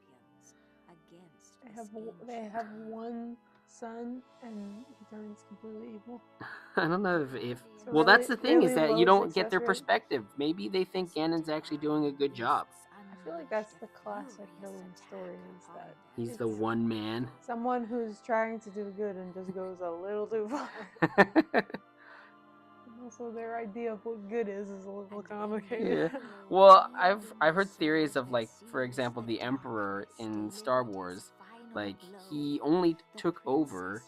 They have one son, and he turns completely evil. I don't know if So well, that's the thing, really is that low you don't get success their rate. perspective. Maybe they think Ganon's actually doing a good job. I feel like that's the classic villain story, is that He's the it's one man. someone who's trying to do good and just goes a little too far. And also, their idea of what good is a little complicated. Yeah. Well, I've heard theories of, like, for example, the Emperor in Star Wars, like, he only took over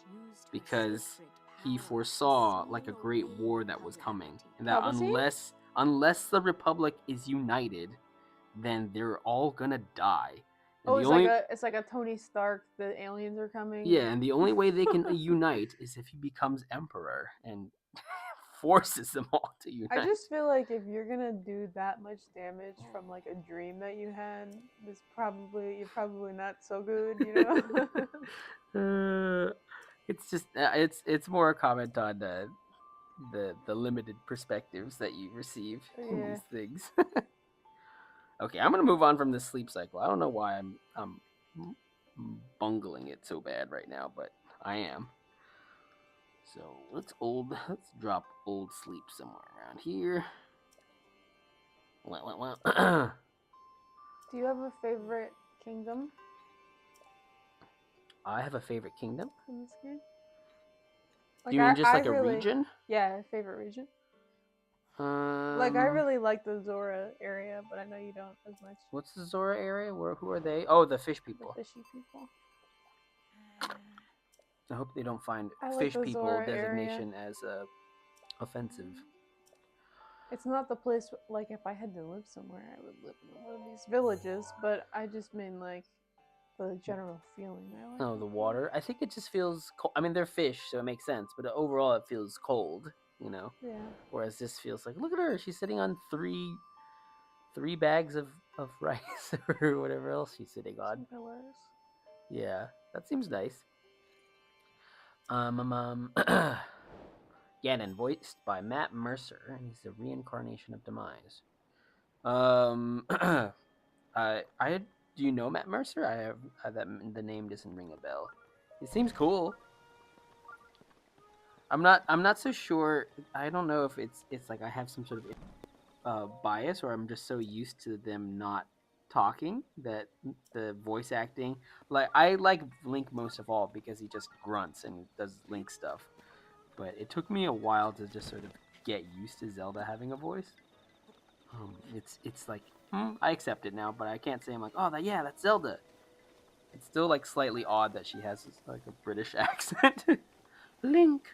because he foresaw, like, a great war that was coming, and that Palpatine? unless the Republic is united, then they're all gonna die. And Oh, the only it's like a Tony Stark. The aliens are coming. yeah, and the only way they can unite is if he becomes Emperor and forces them all to unite. I just feel like if you're gonna do that much damage from like a dream that you had, you're probably not so good, you know. It's just it's more a comment on the limited perspectives that you receive in Yeah. these things. Okay, I'm gonna move on from this sleep cycle. I don't know why I'm bungling it so bad right now, but I am. So let's drop old sleep somewhere around here. Do you have a favorite kingdom I have a favorite kingdom. in this game? Do you mean just like a really, region? Yeah, favorite region. Like, I really like the Zora area, but I know you don't as much. What's the Zora area? Who are they? Oh, the fish people. The fishy people. I hope they don't find like fish the people Zora designation as offensive. It's not the place, like, if I had to live somewhere, I would live in one of these villages, but I just mean, like, the general feeling. I like Oh, the water. I think it just feels cold. I mean, they're fish, so it makes sense, but overall it feels cold, you know? Yeah. Whereas this feels like, look at her, she's sitting on three bags of rice or whatever else she's sitting on. Some pillars. Yeah, that seems nice. Ganon, voiced by Matt Mercer, and he's the reincarnation of Demise. Do you know Matt Mercer? I have that the name doesn't ring a bell. It seems cool. I'm not so sure. I don't know if it's like I have some sort of bias, or I'm just so used to them not talking that the voice acting, like, I like Link most of all because he just grunts and does Link stuff. But it took me a while to just sort of get used to Zelda having a voice. It's like I accept it now, but I can't say I'm like, oh, that's Zelda. It's still like slightly odd that she has like a British accent. Link,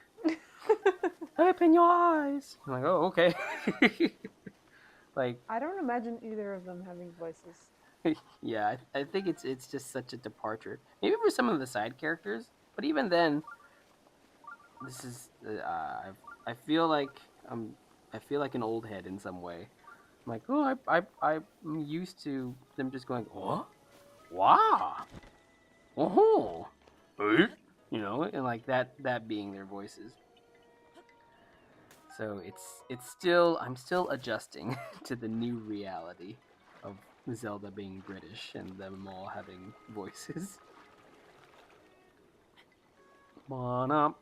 open your eyes. I'm like, oh, okay. Like, I don't imagine either of them having voices. yeah, I think it's just such a departure. Maybe for some of the side characters, but even then, this is I feel like an old head in some way. I'm like, oh, I'm used to them just going, oh, wow, oh, you know, and like that being their voices. So I'm still adjusting to the new reality of Zelda being British and them all having voices. Wanna,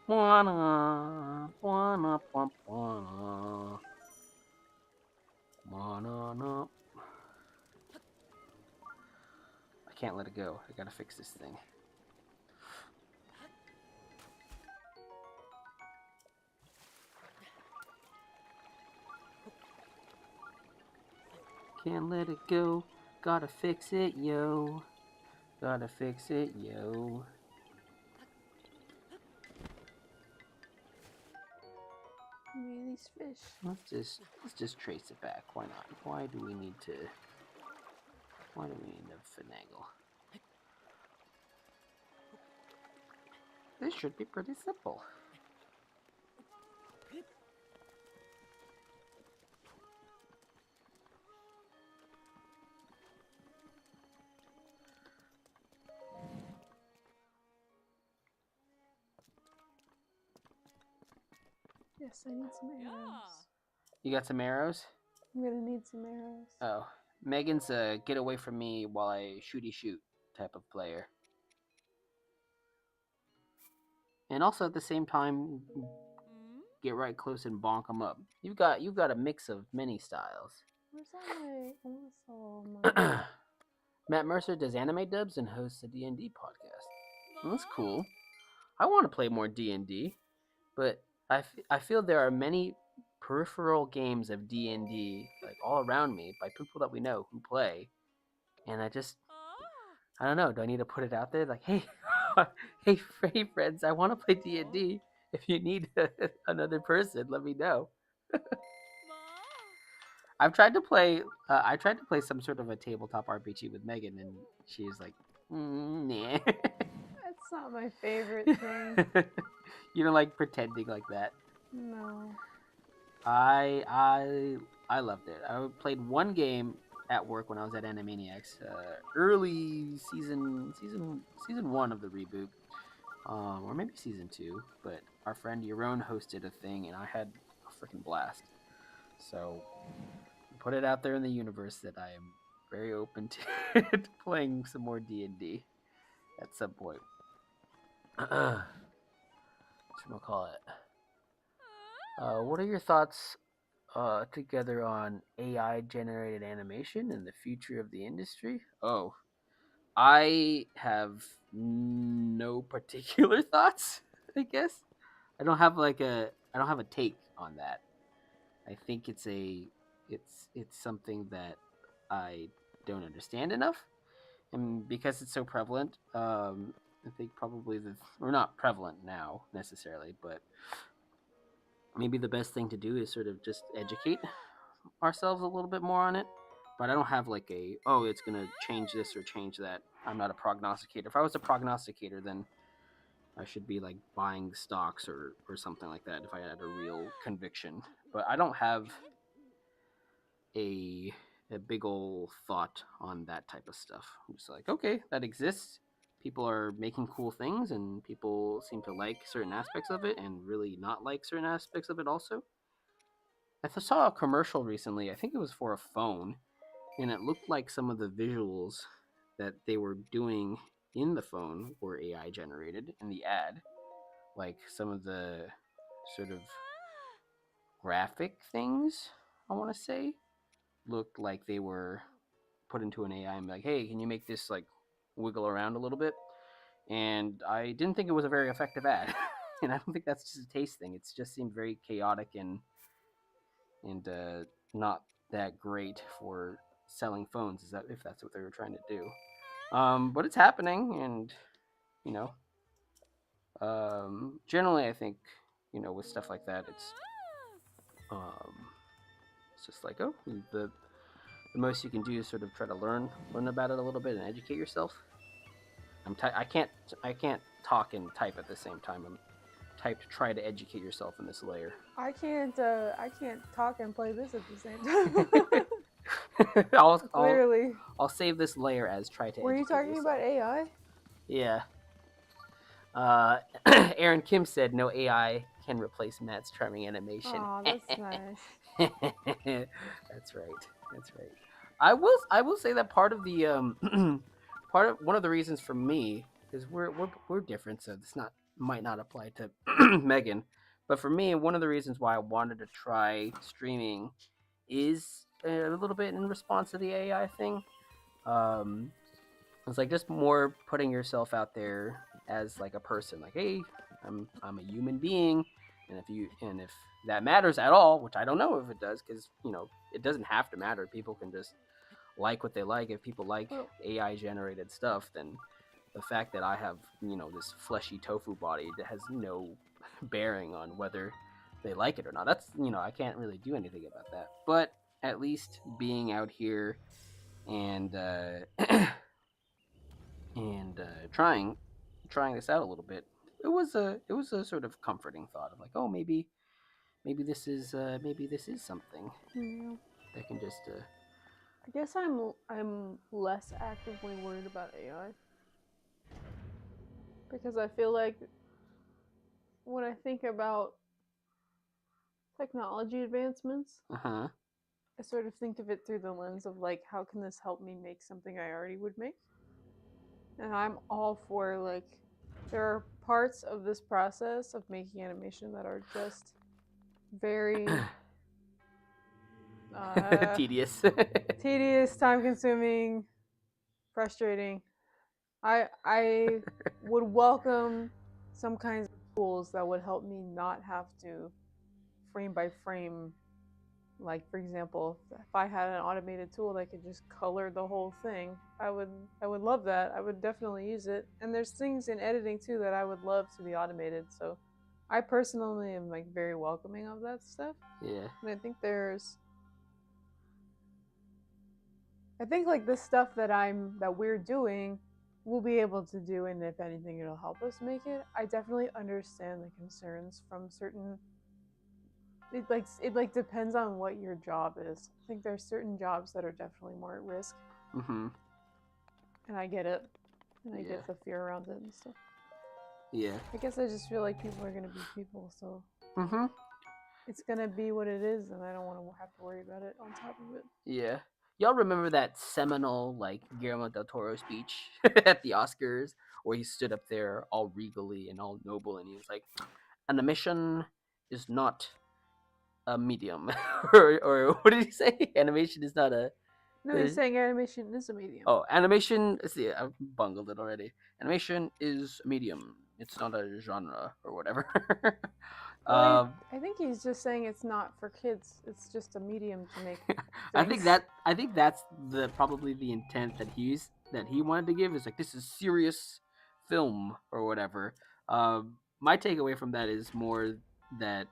wanna, wanna, wanna, wanna, wanna. I can't let it go. I gotta fix this thing. Can't let it go. Gotta fix it, yo. Gotta fix it, yo. These fish. Let's just trace it back. Why not? Why do we need to finagle? This should be pretty simple. Yes, I need some arrows. You got some arrows? I'm gonna need some arrows. Oh, Megan's a get away from me while I shooty shoot type of player. And also at the same time, get right close and bonk them up. You've got a mix of many styles. Where's all my... Matt Mercer does anime dubs and hosts a D&D podcast. Well, that's cool. I want to play more D&D, but I feel there are many peripheral games of D&D like all around me by people that we know who play, and I don't know. Do I need to put it out there like, hey, hey, friends, I want to play D&D. If you need another person, let me know. I've tried to play. I tried to play some sort of a tabletop RPG with Megan, and she's like, "Nah." That's not my favorite thing. You don't like pretending like that. No. I loved it. I played one game at work when I was at Animaniacs, early season one of the reboot, or maybe season two. But our friend Yaron hosted a thing, and I had a freaking blast. So put it out there in the universe that I am very open to, to playing some more D&D at some point. Whatchamacallit? What are your thoughts together on AI generated animation and the future of the industry? Oh, I have no particular thoughts, I guess. I don't have a take on that. I think it's something that I don't understand enough, and because it's so prevalent, I think probably or not prevalent now necessarily, but maybe the best thing to do is sort of just educate ourselves a little bit more on it. But I don't have like it's gonna change this or change that. I'm not a prognosticator. If I was a prognosticator, then I should be like buying stocks or something like that if I had a real conviction. But I don't have a big old thought on that type of stuff. I'm just like, okay, that exists. People are making cool things, and people seem to like certain aspects of it, and really not like certain aspects of it. Also, I saw a commercial recently. I think it was for a phone, and it looked like some of the visuals that they were doing in the phone were AI generated in the ad. Like some of the sort of graphic things, I want to say, looked like they were put into an AI and be like, hey, can you make this like wiggle around a little bit? And I didn't think it was a very effective ad. And I don't think that's just a taste thing. It just seemed very chaotic and not that great for selling phones. Is that if that's what they were trying to do? But it's happening, and you know, generally, I think with stuff like that, um, it's just like the most you can do is sort of try to learn about it a little bit and educate yourself. I can't talk and type at the same time. I'm type to try to educate yourself in this layer. I can't talk and play this at the same time. Clearly. I'll save this layer as try to. Were you talking yourself. about AI? Yeah. Aaron Kim said no AI can replace Matt's charming animation. Oh, that's nice. That's right. That's right. I will say that part of the one of the reasons for me is we're different, so this might not apply to Megan, but for me, one of the reasons why I wanted to try streaming is a little bit in response to the AI thing. It's like just more putting yourself out there as like a person, like, hey, I'm a human being, and if that matters at all, which I don't know if it does, because it doesn't have to matter. People can just like what they like. If people like AI generated stuff, then the fact that I have this fleshy tofu body that has no bearing on whether they like it or not. That's I can't really do anything about that. But at least being out here and trying this out a little bit, it was a sort of comforting thought of like, oh, maybe this is something that can just. I guess I'm less actively worried about AI because I feel like when I think about technology advancements, I sort of think of it through the lens of like, how can this help me make something I already would make? And I'm all for like, there are parts of this process of making animation that are just very Tedious. Tedious, time-consuming, frustrating. I would welcome some kinds of tools that would help me not have to frame by frame. Like, for example, if I had an automated tool that could just color the whole thing, I would love that. I would definitely use it. And there's things in editing too that I would love to be automated. So I personally am like very welcoming of that stuff. Yeah. And I think like the stuff that we're doing, we'll be able to do, and if anything, it'll help us make it. I definitely understand the concerns from certain. It depends on what your job is. I think there's certain jobs that are definitely more at risk. Mm-hmm. And I get it, and I get the fear around it and stuff. Yeah. I guess I just feel like people are gonna be people, so Mm-hmm. it's gonna be what it is, and I don't want to have to worry about it on top of it. Yeah. Y'all remember that seminal, like, Guillermo del Toro speech at the Oscars, where he stood up there all regally and all noble, and he was like, "Animation is not a medium," or what did he say? Animation is not a. No, he's saying animation is a medium. Oh, animation. See, I bungled it already. Animation is a medium. It's not a genre or whatever. Well, I think he's just saying it's not for kids. It's just a medium to make. I think that's probably the intent that he wanted to give, is like, this is serious film or whatever. My takeaway from that is more that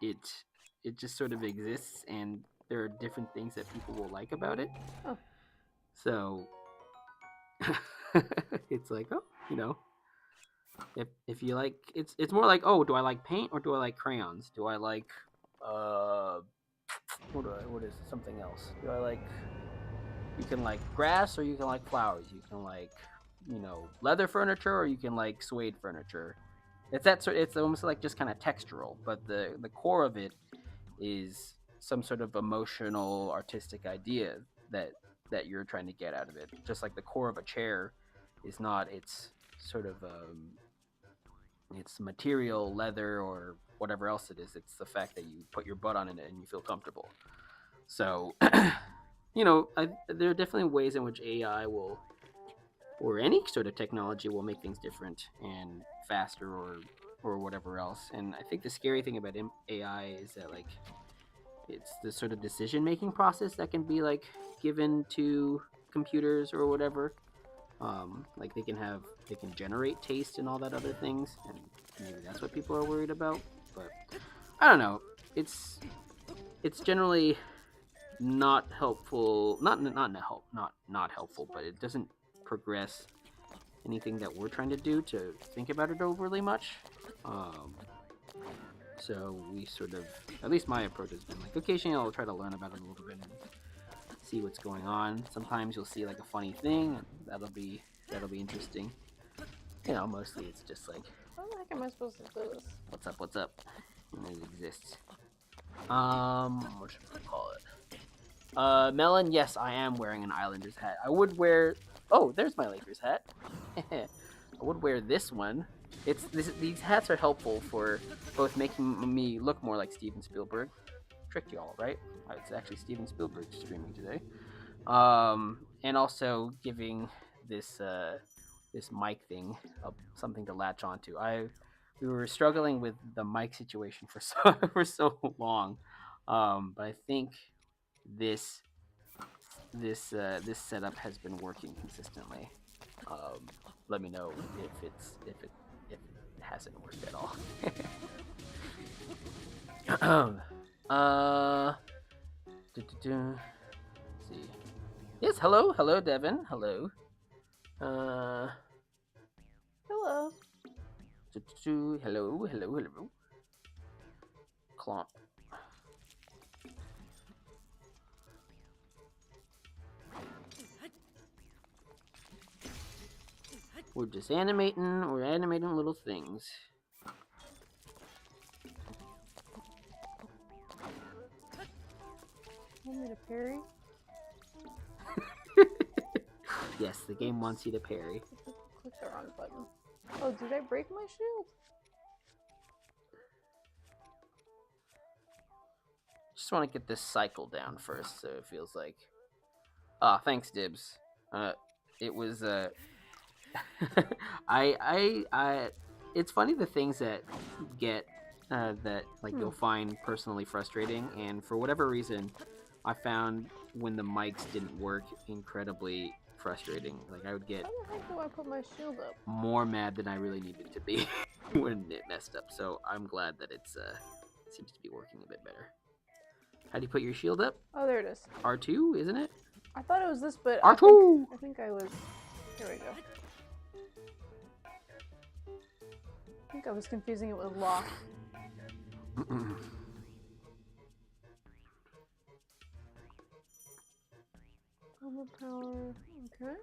it just sort of exists, and there are different things that people will like about it. Oh. So it's like, oh, if you like, it's more like, oh, do I like paint or do I like crayons? Do I like what is something else? Do I like, you can like grass or you can like flowers. You can like, leather furniture or you can like suede furniture. It's almost like just kind of textural, but the core of it is some sort of emotional, artistic idea that you're trying to get out of it. Just like the core of a chair is not its sort of it's material, leather, or whatever else it is. It's the fact that you put your butt on it and you feel comfortable. So, there are definitely ways in which AI will, or any sort of technology, will make things different and faster, or whatever else. And I think the scary thing about AI is that, like, it's the sort of decision-making process that can be, like, given to computers or whatever. Like, they can generate taste and all that other things, and maybe that's what people are worried about. But I don't know. It's generally not helpful. Not helpful, but it doesn't progress anything that we're trying to do to think about it overly much. So we sort of, at least my approach has been like, occasionally I'll try to learn about it a little bit and see what's going on. Sometimes you'll see like a funny thing, and that'll be interesting. Mostly it's just like, how the heck am I supposed to do this? What's up? And it exists. What should we call it? Melon, yes, I am wearing an Islanders hat. I would wear, oh, there's my Lakers hat. I would wear this one. These hats are helpful for both making me look more like Steven Spielberg. Tricked y'all, right? It's actually Steven Spielberg streaming today. And also giving this mic thing something to latch onto. We were struggling with the mic situation for so long, but I think this setup has been working consistently. Let me know if it hasn't worked at all. Let's see. Yes, hello, Devin. Hello. Hello. Hello. Clomp. We're just animating. We're animating little things. Want me to parry? Yes, the game wants you to parry. Click the wrong button. Oh, did I break my shield? just want to get this cycle down first, so it feels like. Ah, thanks, Dibs. It was I. It's funny the things that get that like you'll find personally frustrating, and for whatever reason, I found when the mics didn't work incredibly frustrating. Like I would get How the heck do I put my shield up? more mad than I really needed to be when it messed up. So I'm glad that it's seems to be working a bit better. How do you put your shield up? Oh, there it is. R2, isn't it? I thought it was this, but R2! I think I was. Here we go. I think I was confusing it with lock. Overpower. Okay.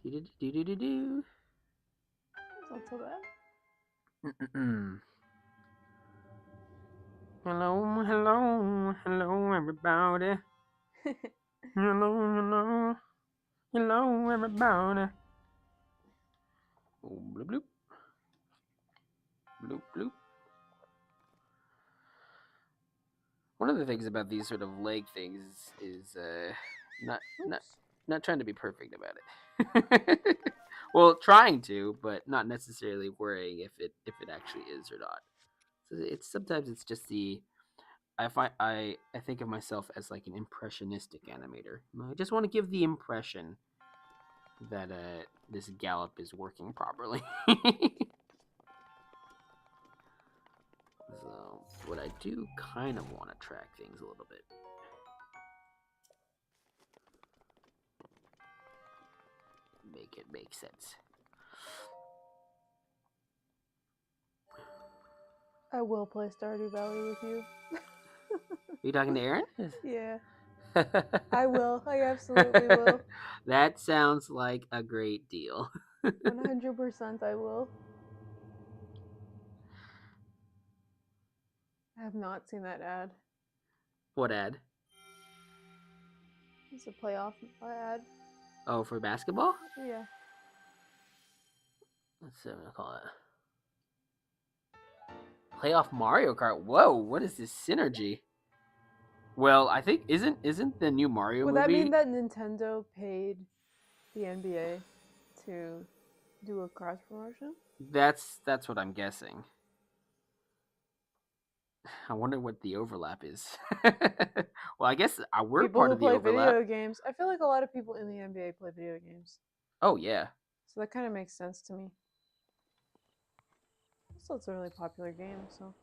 Do-do-do-do-do-do. That's not so bad. Hello, hello, hello, everybody. Hello, hello, hello, everybody. Oh, bloop, bloop. Bloop, bloop. One of the things about these sort of leg things is not trying to be perfect about it. Well, trying to, but not necessarily worrying if it actually is or not. So it's sometimes it's just the I think of myself as like an impressionistic animator. I just want to give the impression that this gallop is working properly. So, what I do kind of want to track things a little bit. Make it make sense. I will play Stardew Valley with you. Are you talking to Aaron? Yeah. I will. I absolutely will. That sounds like a great deal. 100% I will. I have not seen that ad. What ad? It's a playoff ad. Oh, for basketball? Yeah. Let's see what I'm gonna call it. Playoff Mario Kart. Whoa, what is this synergy? Well, I think isn't the new Mario Would movie? that mean that Nintendo paid the NBA to do a cross promotion? That's what I'm guessing. I wonder what the overlap is. Well, I guess we're People part who of the play overlap. video games. I feel like a lot of people in the NBA play video games. Oh yeah. So that kind of makes sense to me. Also, it's a really popular game, so.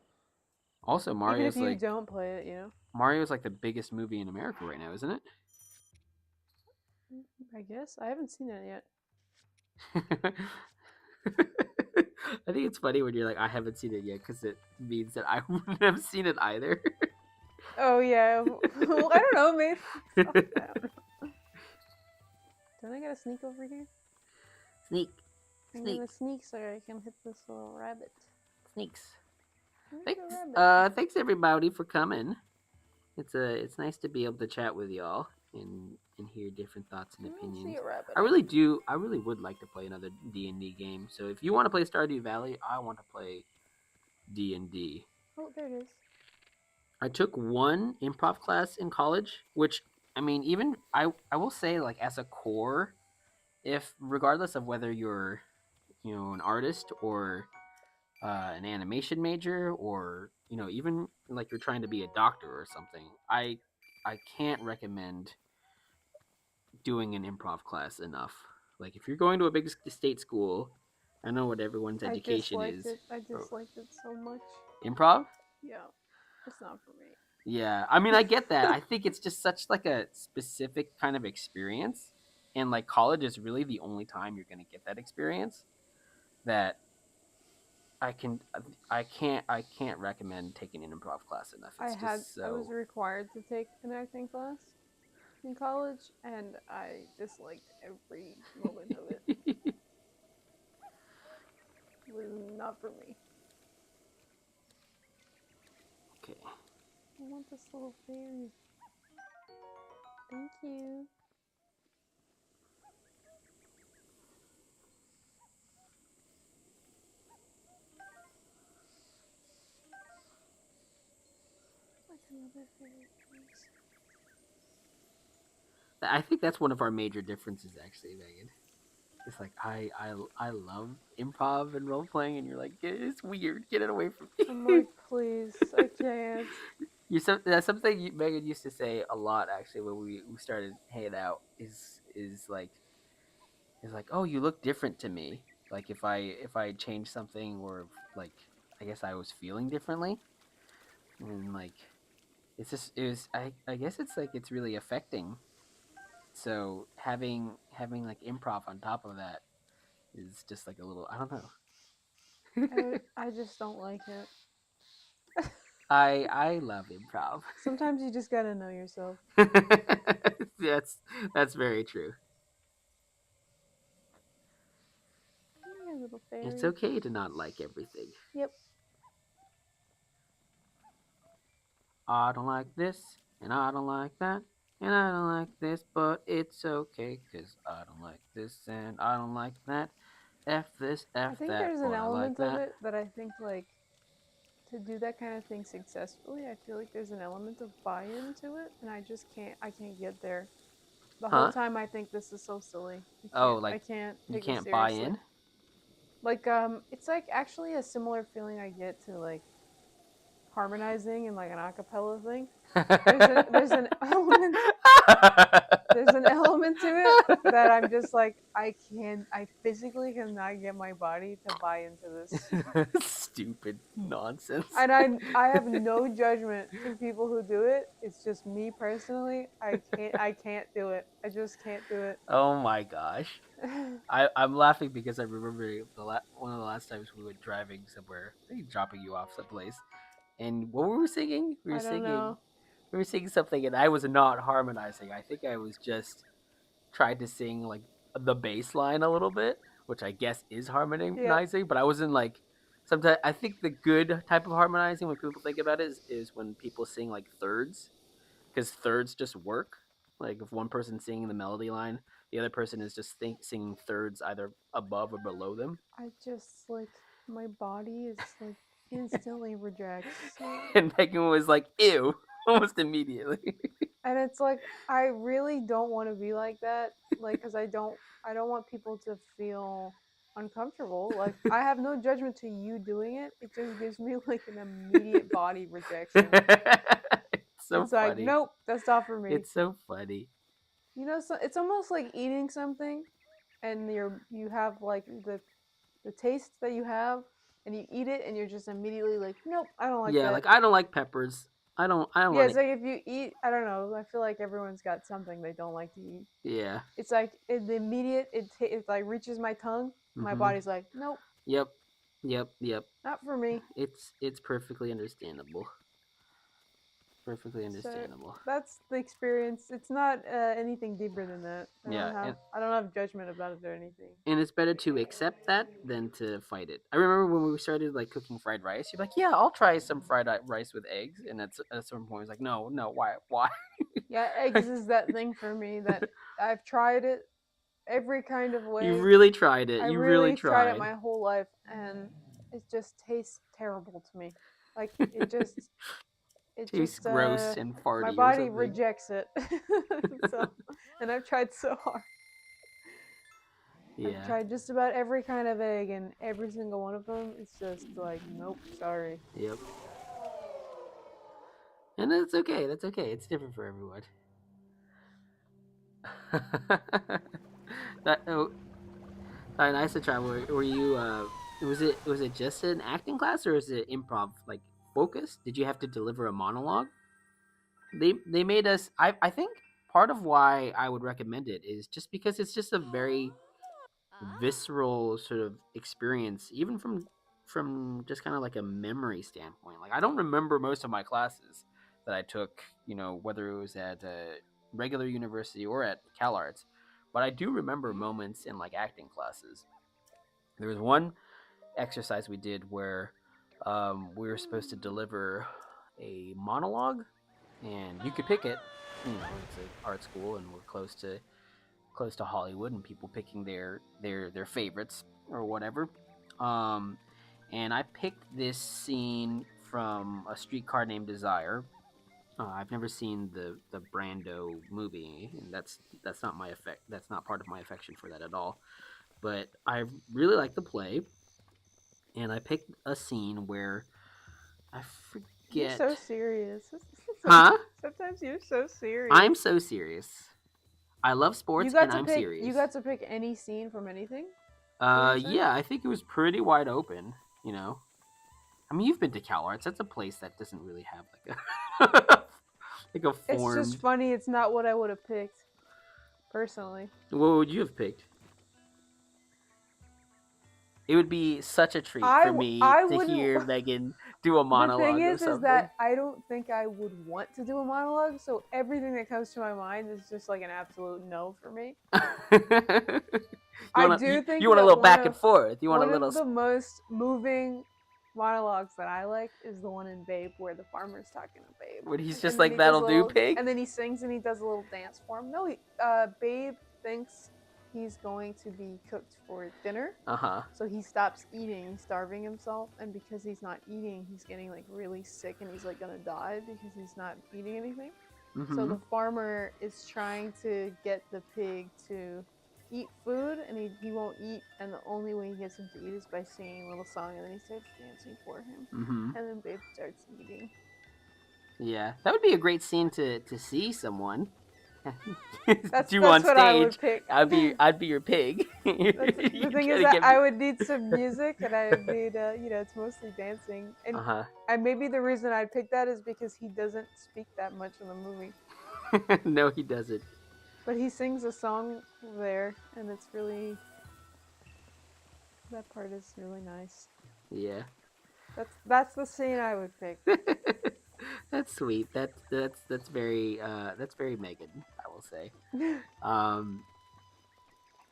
Also, Even Mario's if you like don't play it, you know? Mario's like the biggest movie in America right now, isn't it? I guess. I haven't seen it yet. I think it's funny when you're like, I haven't seen it yet, because it means that I wouldn't have seen it either. Oh, yeah. Well, I don't know, maybe. Don't I gotta sneak over here? Sneak. I'm Sneak. gonna sneak so I can hit this little rabbit. Sneaks. Where's the rabbit? Thanks everybody for coming. It's nice to be able to chat with y'all and hear different thoughts and I don't opinions. see a rabbit. I really would like to play another D&D game. So if you want to play Stardew Valley, I want to play D&D. Oh, there it is. I took one improv class in college, which I mean, even I will say, like, as a core, if regardless of whether you're an artist or an animation major, or even like you're trying to be a doctor or something, I can't recommend doing an improv class enough. Like, if you're going to a big state school, I know what everyone's education is. I disliked it so much. Improv? Yeah, it's not for me. Yeah, I mean, I get that. I think it's just such like a specific kind of experience, and like college is really the only time you're going to get that experience. That I can't recommend taking an improv class enough. It's I was required to take an acting class in college, and I disliked every moment of it. It was not for me. Okay. I want this little fairy. Thank you. Two other fairy things. I think that's one of our major differences, actually, Megan. It's like I love improv and role playing, and you're like, it's weird. Get it away from I'm me. like, please, I can't. That's something Megan used to say a lot, actually, when we started hanging out. Is like, oh, you look different to me. Like if I change something, or if, like, I guess I was feeling differently, and like I guess it's like it's really affecting. So having like improv on top of that is just like a little, I don't know. I just don't like it. I love improv. Sometimes you just gotta know yourself. That's very true. Yeah, little fairy. It's okay to not like everything. Yep. I don't like this, and I don't like that, and I don't like this, but it's okay, cause I don't like this, and I don't like that. F this, I F think that, there's an but I like element of that. it that I think like to do that kind of thing successfully, I feel like there's an element of buy-in to it, and I can't get there. The whole Huh? time I think this is so silly. Oh, I like can't you take this can't buy seriously. in? Like it's like actually a similar feeling I get to like harmonizing in like an acapella thing. There's an element there's an element to it that I'm just like I physically cannot get my body to buy into this. Stupid nonsense. And I have no judgment to people who do it. It's just me personally. I can't do it. I just can't do it. Oh my gosh. I'm laughing because I remember one of the last times we went driving somewhere, maybe dropping you off someplace, and what were we singing? I don't know. We were singing something, and I was not harmonizing. I think I was just tried to sing like the bass line a little bit, which I guess is Yep. harmonizing, but I wasn't like. Sometimes I think the good type of harmonizing, when people think about it, is when people sing like thirds, because thirds just work. Like if one person's singing the melody line, the other person is just singing thirds either above or below them. I just like my body is like instantly rejects it. And Megan was like, "Ew," almost immediately. And it's like I really don't want to be like that, like because I don't want people to feel uncomfortable. Like I have no judgment to you doing it. It just gives me like an immediate body rejection. It's so It's like funny. nope, that's not for me. It's so funny. You know, so it's almost like eating something, and you have like the taste that you have, and you eat it, and you're just immediately like, nope, I don't like Yeah, that. like I don't like peppers. I don't Yeah, want it's it. like if you eat, I don't know. I feel like everyone's got something they don't like to eat. Yeah. It's like the immediate it like reaches my tongue, my Mhm. body's like, nope, Yep. Yep. Yep. not for me. It's perfectly understandable. Perfectly So understandable. that's the experience. It's not anything deeper than that. Yeah, I don't have judgment about it or anything. and it's better to accept that than to fight it. I remember when we started like cooking fried rice, you're like, "Yeah, I'll try some fried rice with eggs," and at some point, it's like, "No, no, why?" Yeah, eggs is that thing for me that I've tried it every kind of You way. really tried it. I You really really tried it tried. my whole life, and it just tastes terrible to me. Like it Tastes just gross and my farty or body something. rejects it. So, and I've tried so hard. I've Yeah. tried just about every kind of egg, and every single one of them is just like, nope, sorry. Yep. And that's okay. That's okay. It's different for everyone. that oh, nice to try. Were you? Was it just an acting class, or is it improv like focused? Did you have to deliver a monologue? They made us. I think part of why I would recommend it is just because it's just a very visceral sort of experience, even from just kind of like a memory standpoint. Like I don't remember most of my classes that I took, whether it was at a regular university or at CalArts, but I do remember moments in like acting classes. There was one exercise we did where we were supposed to deliver a monologue, and you could pick it. It's an art school, and we're close to Hollywood, and people picking their favorites or whatever. Um, and I picked this scene from A Streetcar Named Desire, I've never seen the Brando movie, and that's not my effect. That's not part of my affection for that at all. But I really like the play, and I picked a scene where I You're forget. so serious. Huh? Sometimes you're so serious. I'm so serious. I love sports, and I'm You serious. got to pick any scene from anything. Yeah, I think it was pretty wide open. You know, I mean, you've been to Cal Arts. That's a place that doesn't really have like a like a It's formed. just funny. It's not what I would have picked, personally. What would you have picked? It would be such a treat I for w- me I to wouldn't. hear Megan do a The thing monologue of is something. that I don't think I would want to do a monologue. So everything that comes to my mind is just like an absolute no for me. I do think you want a that little back and forth. You want a one little. of the most moving monologues that I like is the one in Babe where the farmer's talking to Babe. When he's And just then like, he does "That'll a do, little- pig." And then he sings and he does a little dance for him. No, Babe thinks he's going to be cooked for dinner. Uh-huh. So he stops eating, he's starving himself, and because he's not eating, he's getting like really sick and he's like gonna die because he's not eating anything. Mm-hmm. So the farmer is trying to get the pig to eat food and he won't eat, and the only way he gets him to eat is by singing a little song, and then he starts dancing for him. Mm-hmm. And then Babe starts eating. Yeah, that would be a great scene to see someone That's do on what stage. I would pick. I'd be your pig. The thing is that I would need some music, and I would need it's mostly dancing. And maybe the reason I'd pick that is because he doesn't speak that much in the movie. No, he doesn't. But he sings a song there, and it's really, that part is really nice. Yeah. That's the scene I would pick. That's sweet. That's very Megan, I will say.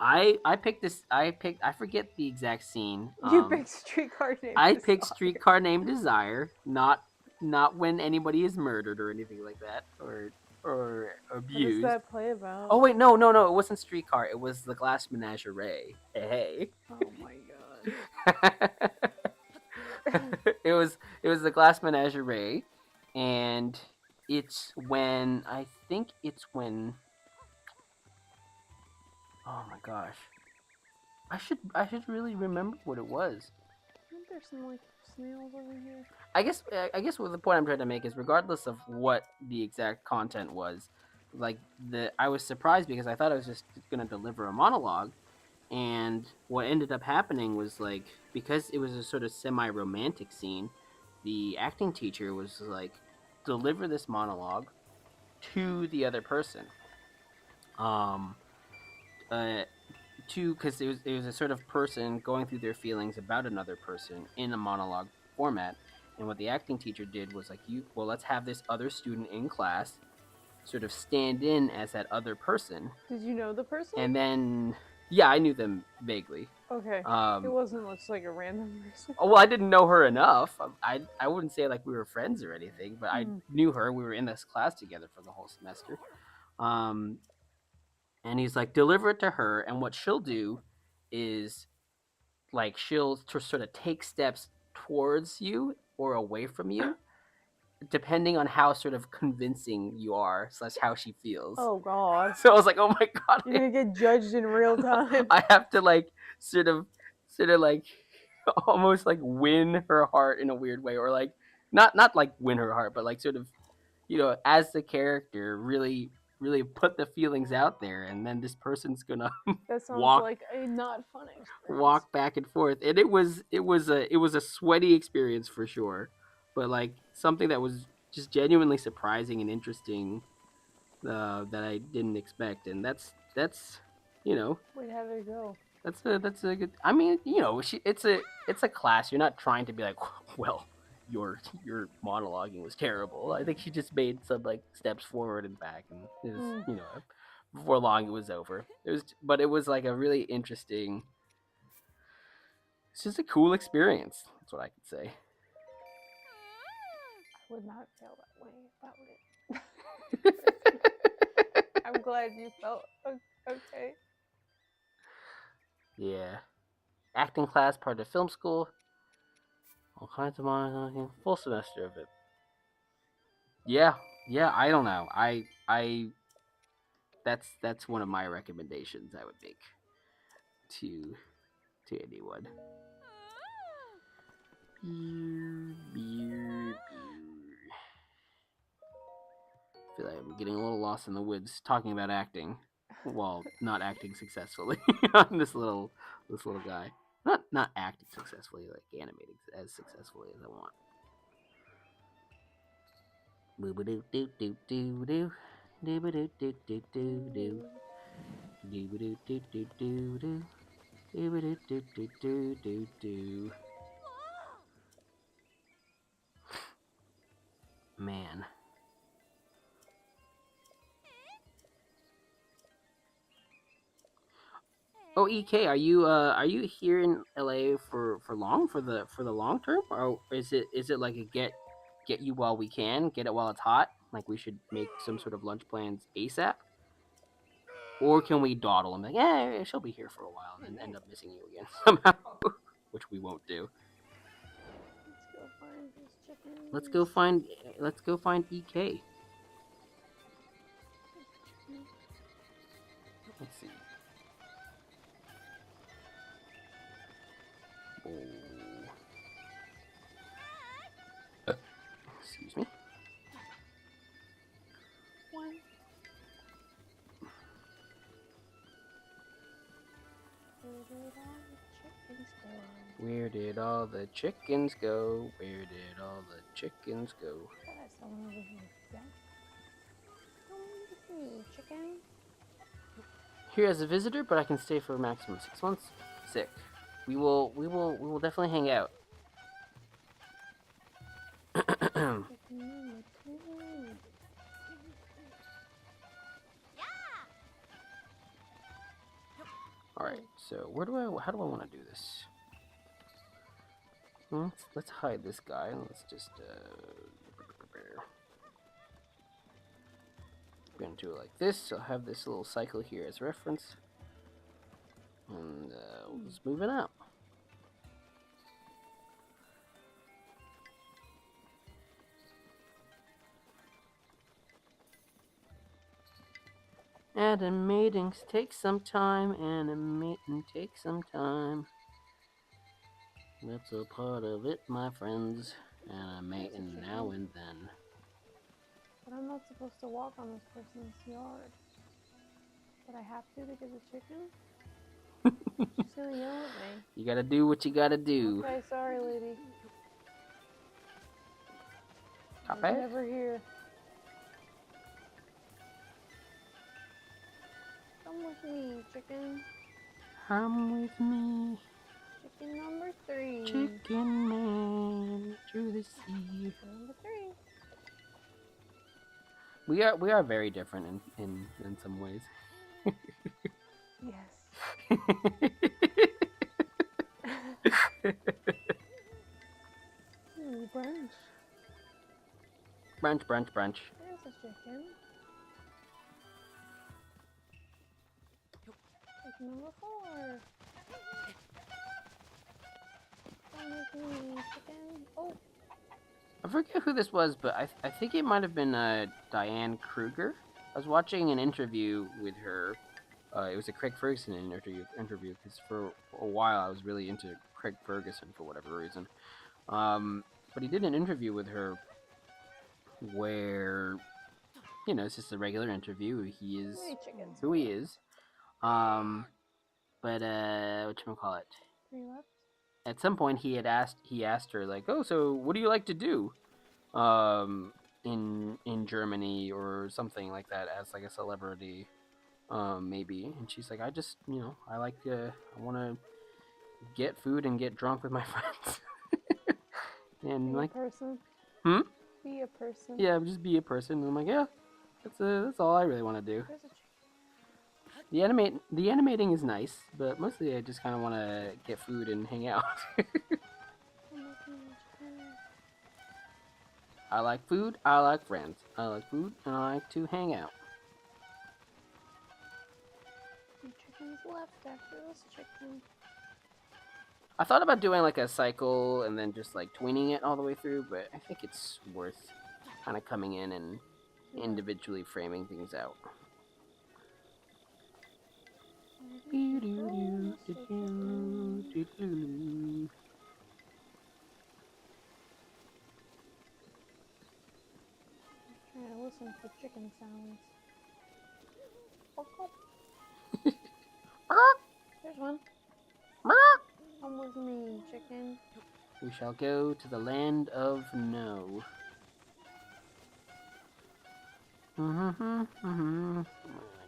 I picked this. I forget the exact scene. You picked Streetcar Named I Desire. picked Streetcar Named Desire, not when anybody is murdered or anything like that, or abused. What does that play about? Oh wait, no, it wasn't Streetcar. It was the Glass Menagerie. Hey. Oh my god. it was the Glass Menagerie, and it's when oh my gosh, I should really remember what it was. Aren't there some like snails over here? I guess what the point I'm trying to make is, regardless of what the exact content was, like I was surprised because I thought I was just gonna deliver a monologue, and what ended up happening was, like, because it was a sort of semi-romantic scene, the acting teacher was like, deliver this monologue to the other person. Because it was a sort of person going through their feelings about another person in a monologue format. And what the acting teacher did was like, let's have this other student in class sort of stand in as that other person. Did you know the person? And then, yeah, I knew them vaguely. Okay. It wasn't just like a random person. Oh, well, I didn't know her enough. I wouldn't say like we were friends or anything, but I knew her. We were in this class together for the whole semester. And he's like, deliver it to her, and what she'll do is, like, she'll sort of take steps towards you or away from you, depending on how sort of convincing you are / how she feels. Oh god. So I was like, oh my god, you're gonna get judged in real time. I have to like sort of like almost like win her heart in a weird way, or like not like win her heart, but like sort of, as the character really put the feelings out there, and then this person's gonna that sounds like a not fun experience. Walk back and forth, and it was a sweaty experience for sure, but like something that was just genuinely surprising and interesting, that I didn't expect. And that's Wait, how did it go? That's a good. I mean, it's a class. You're not trying to be like, well, your monologuing was terrible. I think she just made some like steps forward and back, and it was, before long it was over. But it was like a really interesting. It's just a cool experience. That's what I could say. I would not feel that way about it. I'm glad you felt okay. Yeah. Acting class, part of film school. All kinds of monologuing. Full semester of it. Yeah. Yeah, I don't know. That's one of my recommendations I would make to anyone. I feel like I'm getting a little lost in the woods talking about acting, while not acting successfully on this little guy. Not acting successfully, like animating as successfully as I want. Boo ba doo doo doo doo doo. Doo ba doo doo doo doo doo. Doo ba doo doo doo doo doo. Doo ba doo doo doo doo doo doo. Man. Oh, EK, are you here in LA for long for the long term, or is it like a get you while we can, get it while it's hot? Like we should make some sort of lunch plans ASAP, or can we dawdle and be like, yeah, she'll be here for a while, and then end up missing you again somehow, which we won't do. Let's go find these chickens. Let's go find EK. Let's see. Oh. Excuse me. One. Where did all the chickens go? Where did all the chickens go? Where did all the chickens go? I thought I saw one over here. Yeah. Come with me, chicken. Here as a visitor, but I can stay for a maximum 6 months. Sick. We will definitely hang out. All right. So how do I want to do this? Let's hide this guy. Let's just we're gonna do it like this. So I'll have this little cycle here as reference, and we'll just move it out. Animating takes some time. Animating takes some time. That's a part of it, my friends. Animating now and then. But I'm not supposed to walk on this person's yard. But I have to get the chicken? She's gonna yell at me. You gotta do what you gotta do. Okay, sorry, lady. Copy? Never here. Come with me, chicken. Come with me. Chicken number 3. Chicken man through the sea. Number 3. We are very different in some ways. Yes. Brunch. Brunch. There's a chicken. Chicken number 4. Come with me, chicken. Oh. I forget who this was, but I think it might have been Diane Kruger. I was watching an interview with her. It was a Craig Ferguson interview because for a while I was really into Craig Ferguson for whatever reason. But he did an interview with her where, you know, it's just a regular interview. He is who he is. But whatchamacallit? 3 left. At some point he asked her like, oh, so what do you like to do in Germany or something like that as like a celebrity, maybe. And she's like, I just, you know, I want to get food and get drunk with my friends. And Be like, a person. Be a person. Yeah, just be a person. And I'm like, yeah, that's all I really want to do. There's a chicken. The animating is nice, but mostly I just kind of want to get food and hang out. I like food, I like friends. I like food, and I like to hang out. 2 chickens left after this chicken. I thought about doing like a cycle and then just like tweening it all the way through, but I think it's worth kind of coming in and individually framing things out. Trying to listen for chicken sounds. There's one. Come with me, chicken. We shall go to the land of no. What am I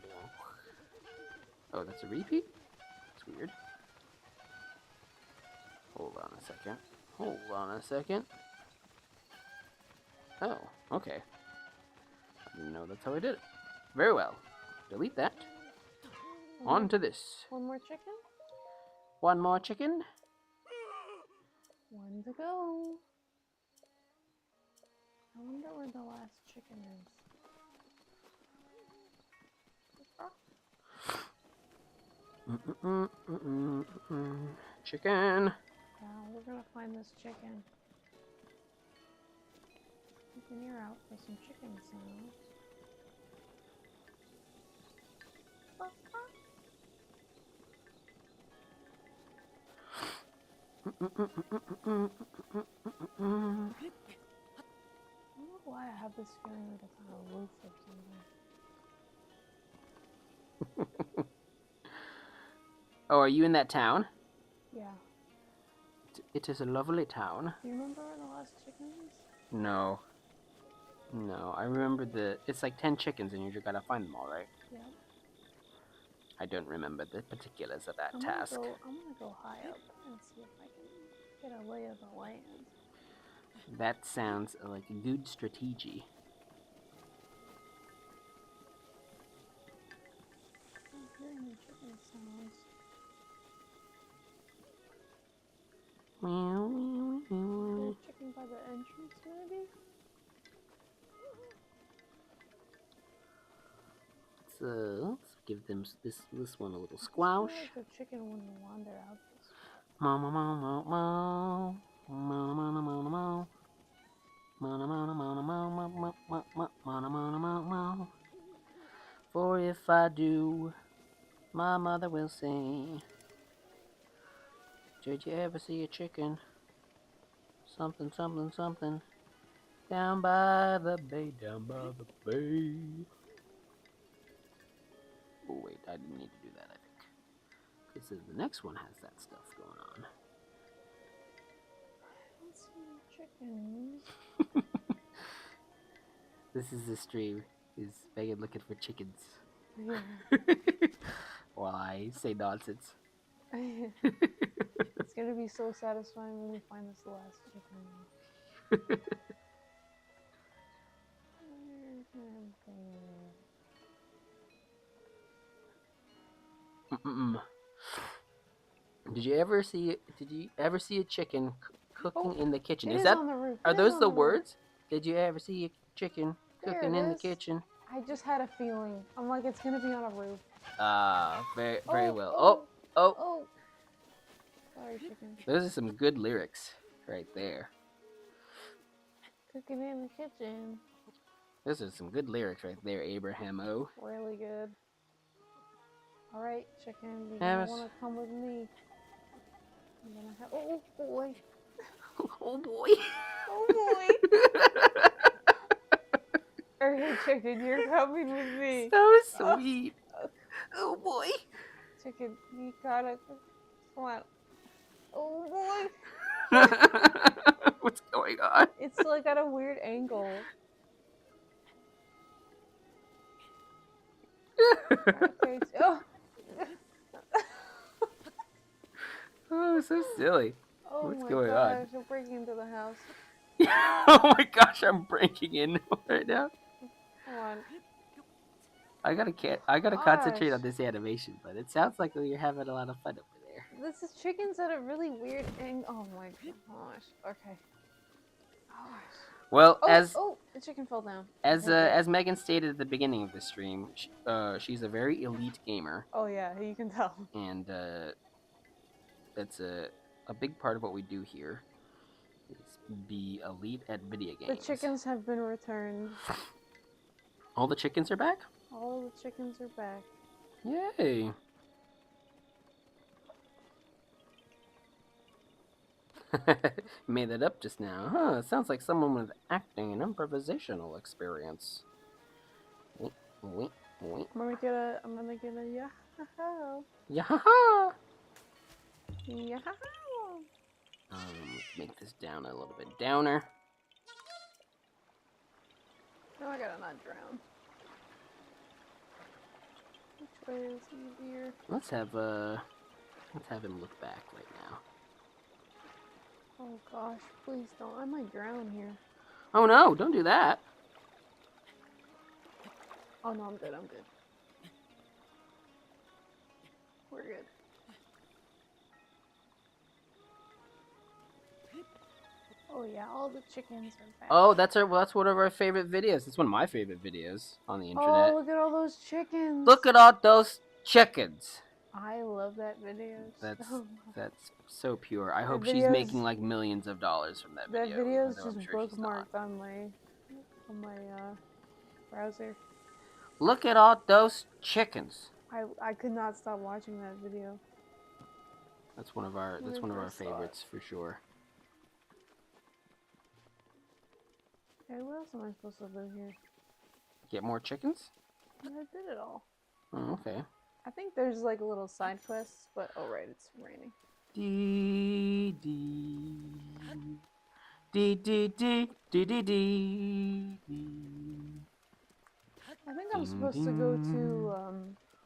doing? Oh, that's a repeat? That's weird. Hold on a second. Hold on a second. Oh, okay. I didn't know that's how I did it. Very well. Delete that. On to this. One more chicken? One more chicken. One to go. I wonder where the last chicken is. Chicken. Yeah, we're gonna find this chicken. Keep an ear out for some chicken sounds. I don't know why I have this feeling like it's on a roof or something. Oh, are you in that town? Yeah. It is a lovely town. Do you remember where the last chicken is? No. No, I remember it's like 10 chickens and you just gotta find them all, right? Yeah. I don't remember the particulars of that task. I'm gonna go high up and see if I can get a lay of the land. That sounds like a good strategy. I don't hear any chicken sounds. Is there a chicken by the entrance, maybe? Let's give them this one a little squash. I feel like the chicken wouldn't wander out this way. For if I do, my mother will say, did you ever see a chicken? Something, something, something. Down by the bay, down by the bay. Oh wait, I didn't need to do that, I think. Because the next one has that stuff going on. I don't see any chickens. This is the stream. Is Megan looking for chickens? Yeah. While I say nonsense. It's gonna be so satisfying when we find this last chicken. Did you ever see a chicken cooking in the kitchen? Is that on the roof. Are those the words? Did you ever see a chicken cooking in the kitchen? I just had a feeling. I'm like, it's gonna be on a roof. Very well. Oh. Sorry, chicken. Those are some good lyrics right there. Cooking in the kitchen. Those are some good lyrics right there, Abraham O. Really good. Alright, chicken, you're gonna wanna come with me. I'm gonna have. Oh boy. Oh boy. Oh boy. Alright, chicken, you're coming with me. So sweet. Oh boy. Chicken, you gotta come on. Oh boy. What's going on? It's like at a weird angle. Okay. Oh, so silly. Oh What's my going gosh, on? you're breaking into the house. Oh my gosh, I'm breaking in right now. Come on. I gotta concentrate on this animation, but it sounds like you're having a lot of fun over there. This is chickens at a really weird angle. Oh my gosh. Okay. Gosh. Well, the chicken fell down. as Megan stated at the beginning of the stream, she's a very elite gamer. Oh yeah, you can tell. And that's a big part of what we do here. Is be elite at video games. The chickens have been returned. All the chickens are back? All the chickens are back. Yay. Made that up just now. Huh, sounds like someone with acting and improvisational experience. Wait, wait, wait. I'm gonna get a yeah-ha-ha. Yahaha! Yeah-ha-ha. Let's make this down a little bit downer. Now I gotta not drown. Which way is easier? Let's have him look back right now. Oh gosh, please don't. I might drown here. Oh no, don't do that. Oh no, I'm good, I'm good. We're good. Oh yeah, all the chickens are back. Oh, that's one of our favorite videos. It's one of my favorite videos on the internet. Oh, look at all those chickens. Look at all those chickens. I love that video. That's so pure. I hope she's video's- making like millions of dollars from that video. That video's although I'm just sure she's not. bookmarked on my browser. Look at all those chickens. I could not stop watching that video. That's one of our favorites for sure. Okay, what else am I supposed to do here? Get more chickens? I did it all. Oh, okay. I think there's like a little side quest, but oh right, it's raining. Dee dee dee dee dee dee dee dee. I think I'm supposed to go to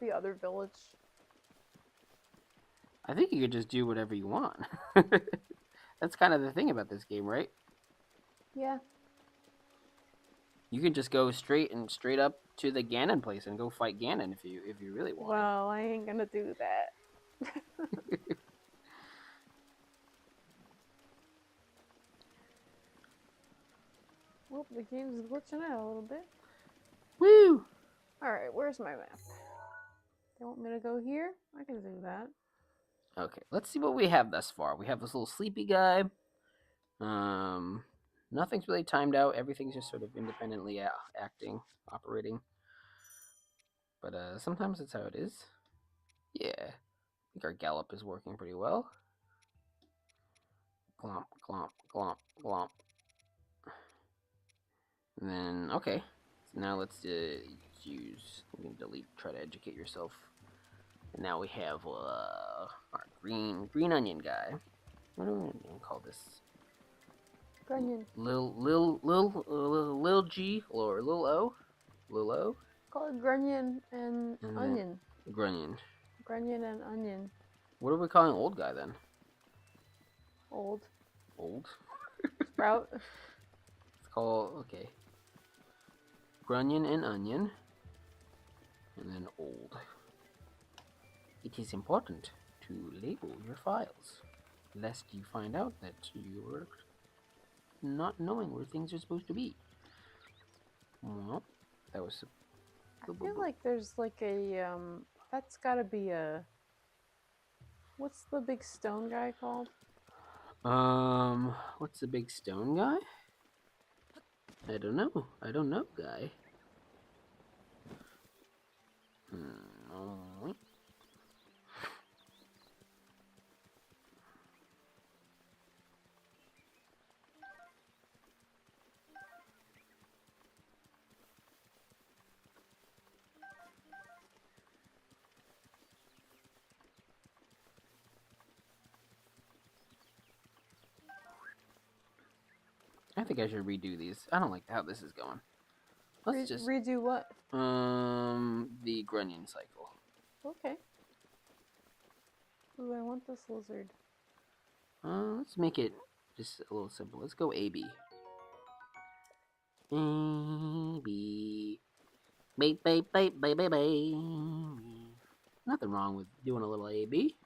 the other village. I think you could just do whatever you want. That's kind of the thing about this game, right? Yeah. You can just go straight up to the Ganon place and go fight Ganon if you really want. Well, I ain't gonna do that. Well, the game's glitching out a little bit. Woo! Alright, where's my map? They want me to go here? I can do that. Okay, let's see what we have thus far. We have this little sleepy guy. Nothing's really timed out. Everything's just sort of independently acting, operating. But sometimes that's how it is. Yeah, I think our gallop is working pretty well. Glomp, glomp, glomp, glomp. And then, okay. So now let's use, you can delete, try to educate yourself. And now we have our green onion guy. What do we call this? Grunion. Lil G or Lil O? Lil O? Call it Grunion and Onion. Grunion. Grunion and Onion. What are we calling old guy then? Old. Old? Sprout. It's called, okay. Grunion and Onion. And then old. It is important to label your files, lest you find out that you're not knowing where things are supposed to be. Well, that was... I feel like there's like a, that's gotta be a... What's the big stone guy called? What's the big stone guy? I don't know. I don't know, guy. I think I should redo these. I don't like how this is going. Let's just redo what? The Grunion cycle. Okay. Ooh, I want this lizard. Let's make it just a little simple. Let's go AB. AB. Bait, bait, bait, bait, bait, bait. Nothing wrong with doing a little AB.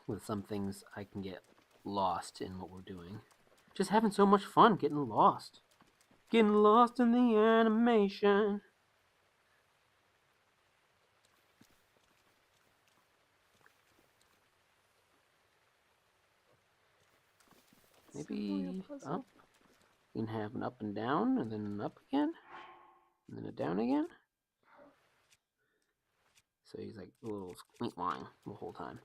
With some things, I can get lost in what we're doing. Just having so much fun getting lost. Getting lost in the animation. Maybe up. You can have an up and down, and then an up again, and then a down again. So he's like a little squint line the whole time.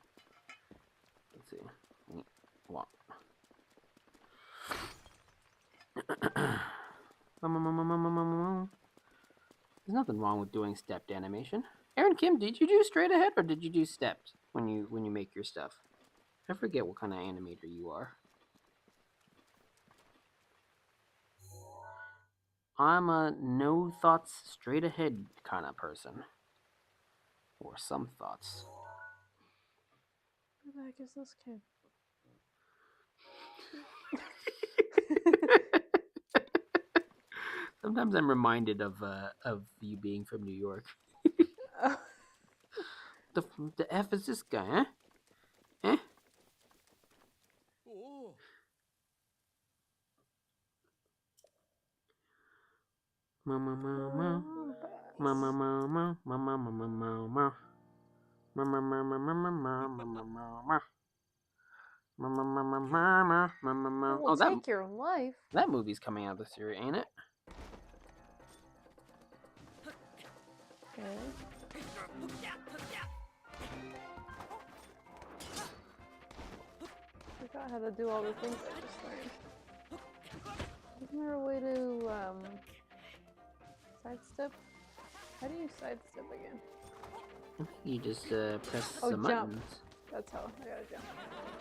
Let's see. Walk. There's nothing wrong with doing stepped animation. Aaron Kim, did you do straight ahead or did you do stepped when you make your stuff? I forget what kind of animator you are. I'm a no thoughts straight ahead kind of person. Or some thoughts. Who the heck is this kid? Sometimes I'm reminded of you being from New York. The F is this guy, huh? Eh? Oh. Mama, mama, mama, mama, mama, mama, mama, mama, mama, mama, mama, mama. Will take your life. That movie's coming out this year, ain't it? Okay. I forgot how to do all the things I just learned. Isn't there a way to sidestep? How do you sidestep again? I think you just press Oh, some jump. buttons. That's how I gotta jump.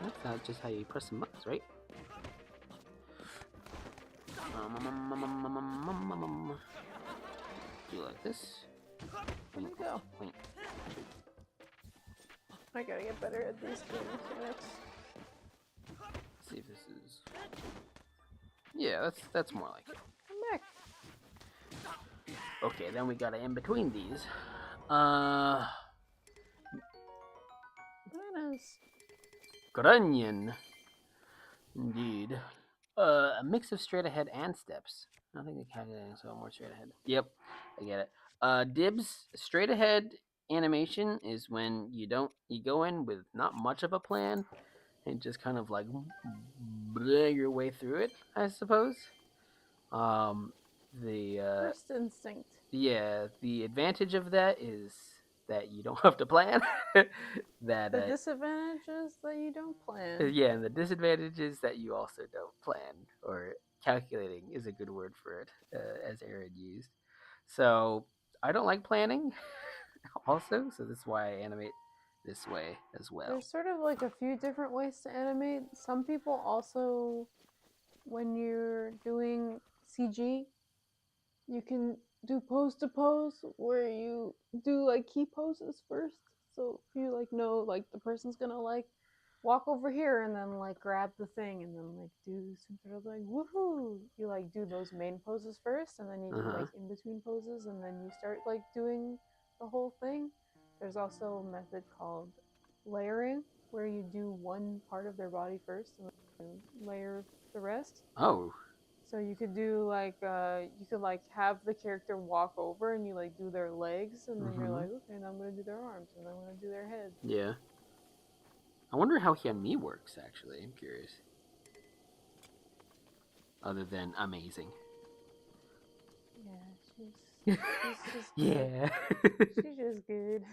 That's not just how you press some buttons, right? Do you like this? Where'd it go? Wink. I gotta get better at these game mechanics. Let's see if this is. Yeah, that's more like it. Come back. Okay, then we gotta in between these. Bananas. Grunion. Indeed. A mix of straight ahead and steps. I don't think they calculating so more straight ahead. Yep, I get it. Dibs straight ahead animation is when you go in with not much of a plan and just kind of like bleh your way through it, I suppose. First instinct. Yeah, the advantage of that is that you don't have to plan. The disadvantage is that you don't plan. Yeah, and the disadvantage is that you also don't plan, or calculating is a good word for it, as Aaron used. So I don't like planning, also, so this is why I animate this way as well. There's sort of like a few different ways to animate. Some people also, when you're doing CG, you can do pose to pose where you do like key poses first. So you like know like the person's gonna like walk over here and then like grab the thing and then like do some sort of like woohoo. You like do those main poses first and then you do like in between poses and then you start like doing the whole thing. There's also a method called layering where you do one part of their body first and then you layer the rest. Oh. So you could do like you could like have the character walk over and you like do their legs and then you're like, okay, now I'm gonna do their arms and then I'm gonna do their head. Yeah. I wonder how Hyunmi works actually. I'm curious. Other than amazing. Yeah, she's just yeah. she's just good.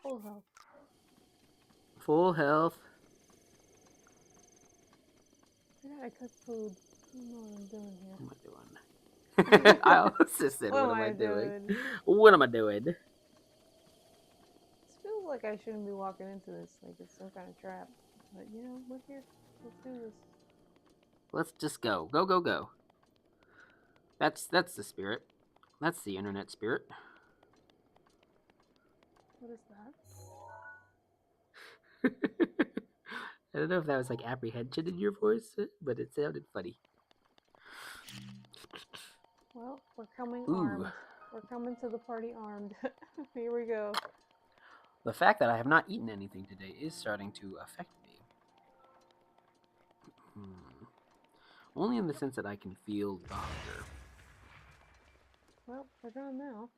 Full health. Full health. I gotta cook food. I don't know what I'm doing here. What am I doing? I also said, what am I doing? What am I doing? This feels like I shouldn't be walking into this. Like it's some kind of trap. But you know, we're here. Let's do this. Let's just go. Go, go, go. That's the spirit. That's the internet spirit. What is that? I don't know if that was like apprehension in your voice, but it sounded funny. Well, we're coming armed. We're coming to the party armed. Here we go. The fact that I have not eaten anything today is starting to affect me. Only in the sense that I can feel the hunger. Well, we're done now.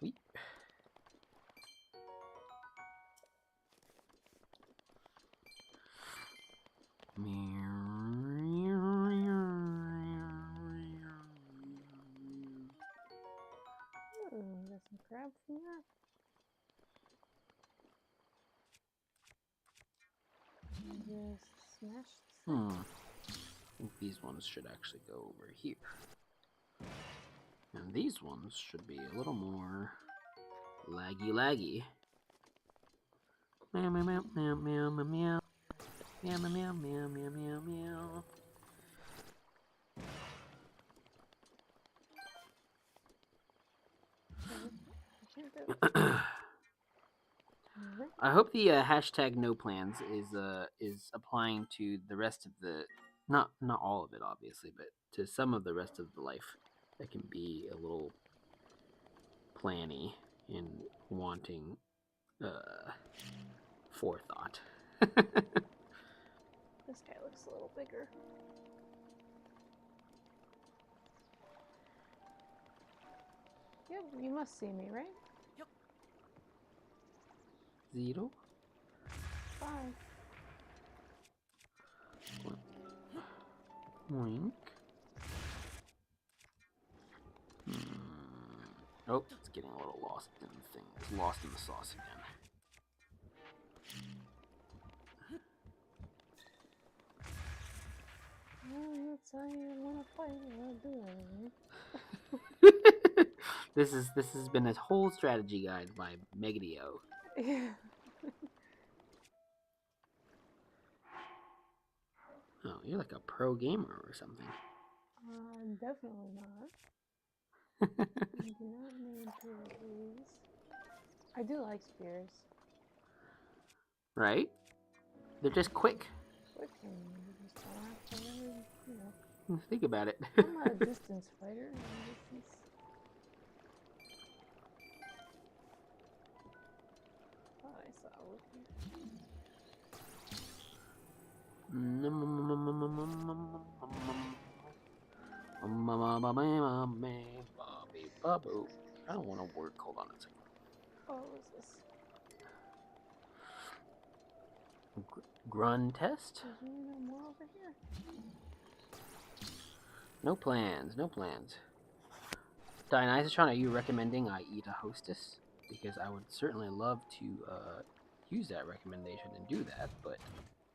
Weep. just smash I think these ones should actually go over here. And these ones should be a little more laggy. Meow meow meow meow meow meow meow. Meow meow meow meow meow meow. I hope the hashtag no plans is applying to the rest of the not all of it obviously, but to some of the rest of the life that can be a little planny and wanting forethought. This guy looks a little bigger. Yep, you must see me, right? Yep. 0. 5. Wink. Oh, it's getting a little lost in the thing. It's lost in the sauce again. That's how you wanna fight. Do This has been a whole strategy guide by Megadio. Yeah. Oh, you're like a pro gamer or something. Definitely not. Do not name please. I do like spears. Right? They're just quick. Quick and you just don't have to really, you know. Think about it. I'm not a distance fighter. Thought I saw with you. I don't want to work. Hold on a second. Oh, what is this? Grun test? There's really no more over here. No plans. Dionysus, are you recommending I eat a hostess? Because I would certainly love to use that recommendation and do that, but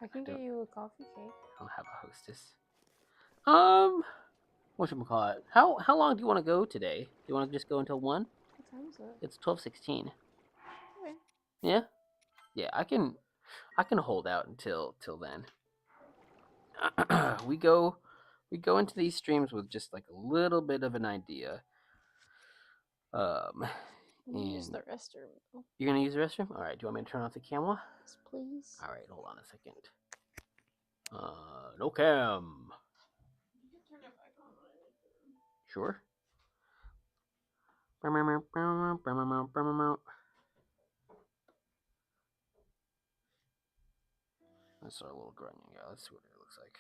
I can get you a coffee cake. I don't have a hostess. Whatchamacallit? How long do you want to go today? Do you want to just go until 1? What time is it? It's 12:16. Okay. Yeah? Yeah, I can hold out until then. we go into these streams with just like a little bit of an idea. Use the restroom. You're gonna use the restroom? All right. Do you want me to turn off the camera? Yes, please. All right. Hold on a second. No cam. You can turn it back on when I leave the room. Sure. That's our little grunting guy. Let's see what it looks like.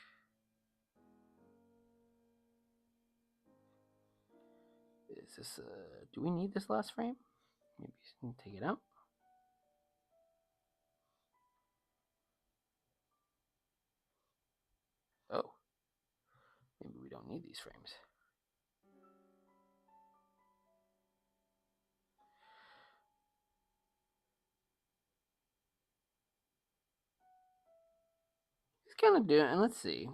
Is this do we need this last frame? Maybe take it out. Oh. Maybe we don't need these frames. He's kind of doing, and let's see.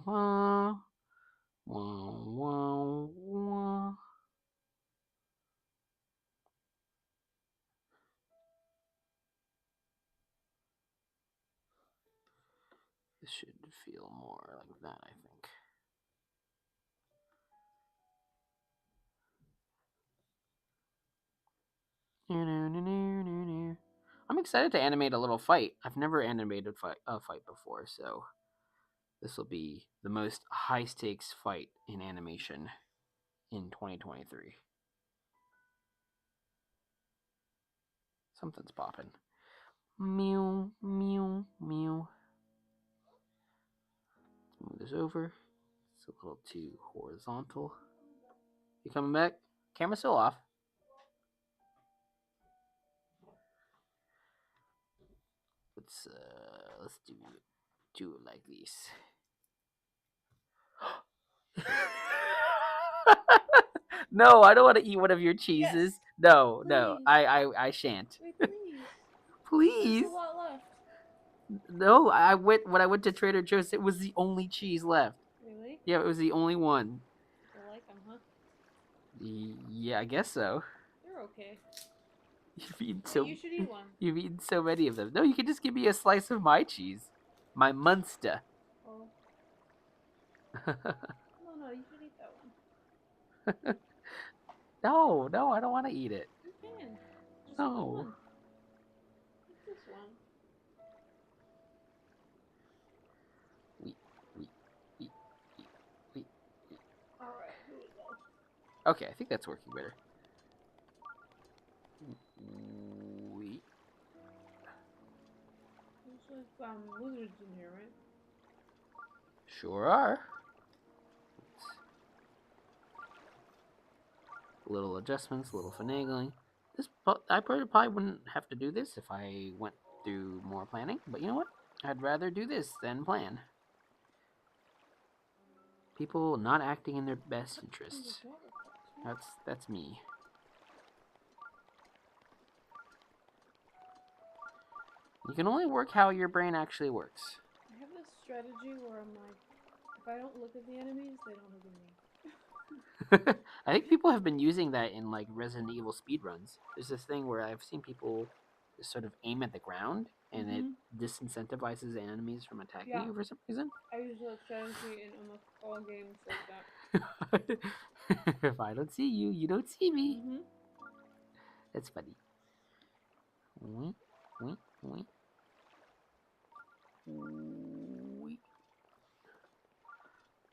This should feel more like that, I think. I'm excited to animate a little fight. I've never animated a fight before, so this will be the most high stakes fight in animation in 2023. Something's popping. Mew, mew, mew. Move this over. It's a little too horizontal. You coming back? Camera's still off. Let's do it like this. No, I don't want to eat one of your cheeses. Yes, no, please. No, I shan't. Wait, please. Please. There's a lot left. No, I went when I went to Trader Joe's. It was the only cheese left. Really? Yeah, it was the only one. You like them, huh? Yeah, I guess so. They're okay. You've eaten Hey, so you should eat one. you've eaten so many of them. No, you can just give me a slice of my cheese, my Munster. Oh. No, you should eat that one. No, I don't want to eat it. You can. Just eat No. one. Eat this one. Wait, wait, wait, wait. Alright, here we go. Okay, I think that's working better. Wait. There's like lizards in here, right? Sure are. Little adjustments, little finagling. I probably wouldn't have to do this if I went through more planning, but you know what? I'd rather do this than plan. People not acting in their best interests. That's me. You can only work how your brain actually works. I have this strategy where I'm like, if I don't look at the enemies, they don't look at me. I think people have been using that in like Resident Evil speedruns. There's this thing where I've seen people just sort of aim at the ground and it disincentivizes enemies from attacking you for some reason. I use that strategy in almost all games like that. If I don't see you, you don't see me. Mm-hmm. That's funny. Wink, wink, wink. Wink.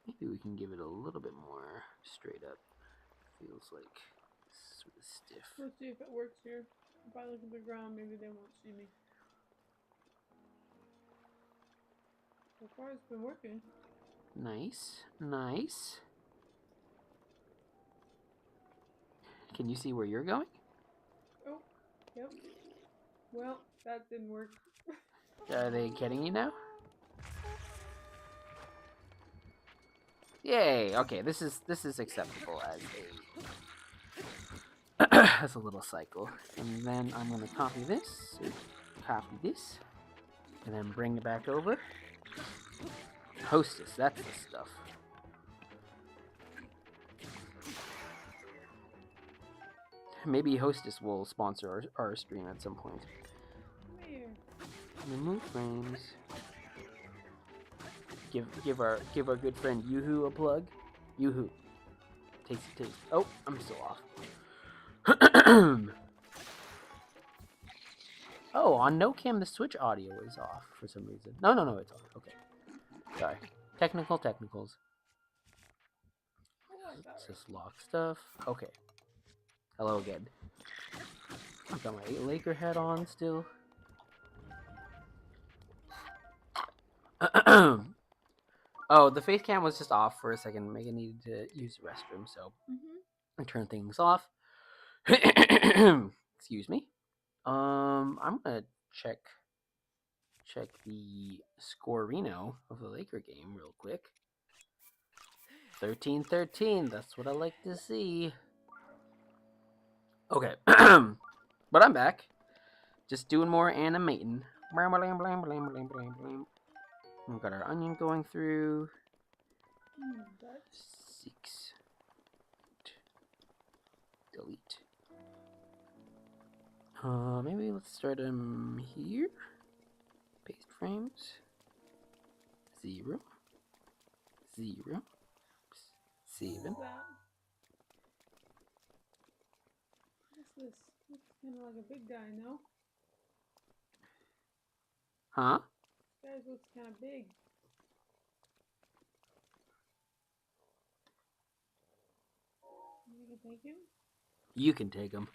Maybe we can give it a little bit more straight up. Feels like sort of stiff. Let's see if it works here. If I look at the ground, maybe they won't see me. So far, it's been working. Nice, nice. Can you see where you're going? Oh, yep. Well, that didn't work. Are they getting you now? Yay! Okay, this is acceptable as a as a little cycle. And then I'm gonna copy this, and then bring it back over. Hostess, that's the stuff. Maybe Hostess will sponsor our stream at some point. Come here. Remove frames. Give our good friend Yoo-Hoo a plug. Yoo-Hoo. Taste. Oh, I'm still off. Oh, on no cam the Switch audio is off for some reason. No, it's on. Okay. Sorry. Technicals. Let's just lock stuff. Okay. Hello again. I've got my Laker hat on still. Oh, the face cam was just off for a second. Megan needed to use the restroom, so I turned things off. Excuse me. I'm gonna check the scorino of the Laker game real quick. 13-13. That's what I like to see. Okay, but I'm back. Just doing more animating. We've got our onion going through. 6. Delete. Maybe let's start them here. Paste frames. 0. 0. 7. What's this? Looks kind of like a big guy, no? Huh? This guy looks kind of big. You can take him? You can take them.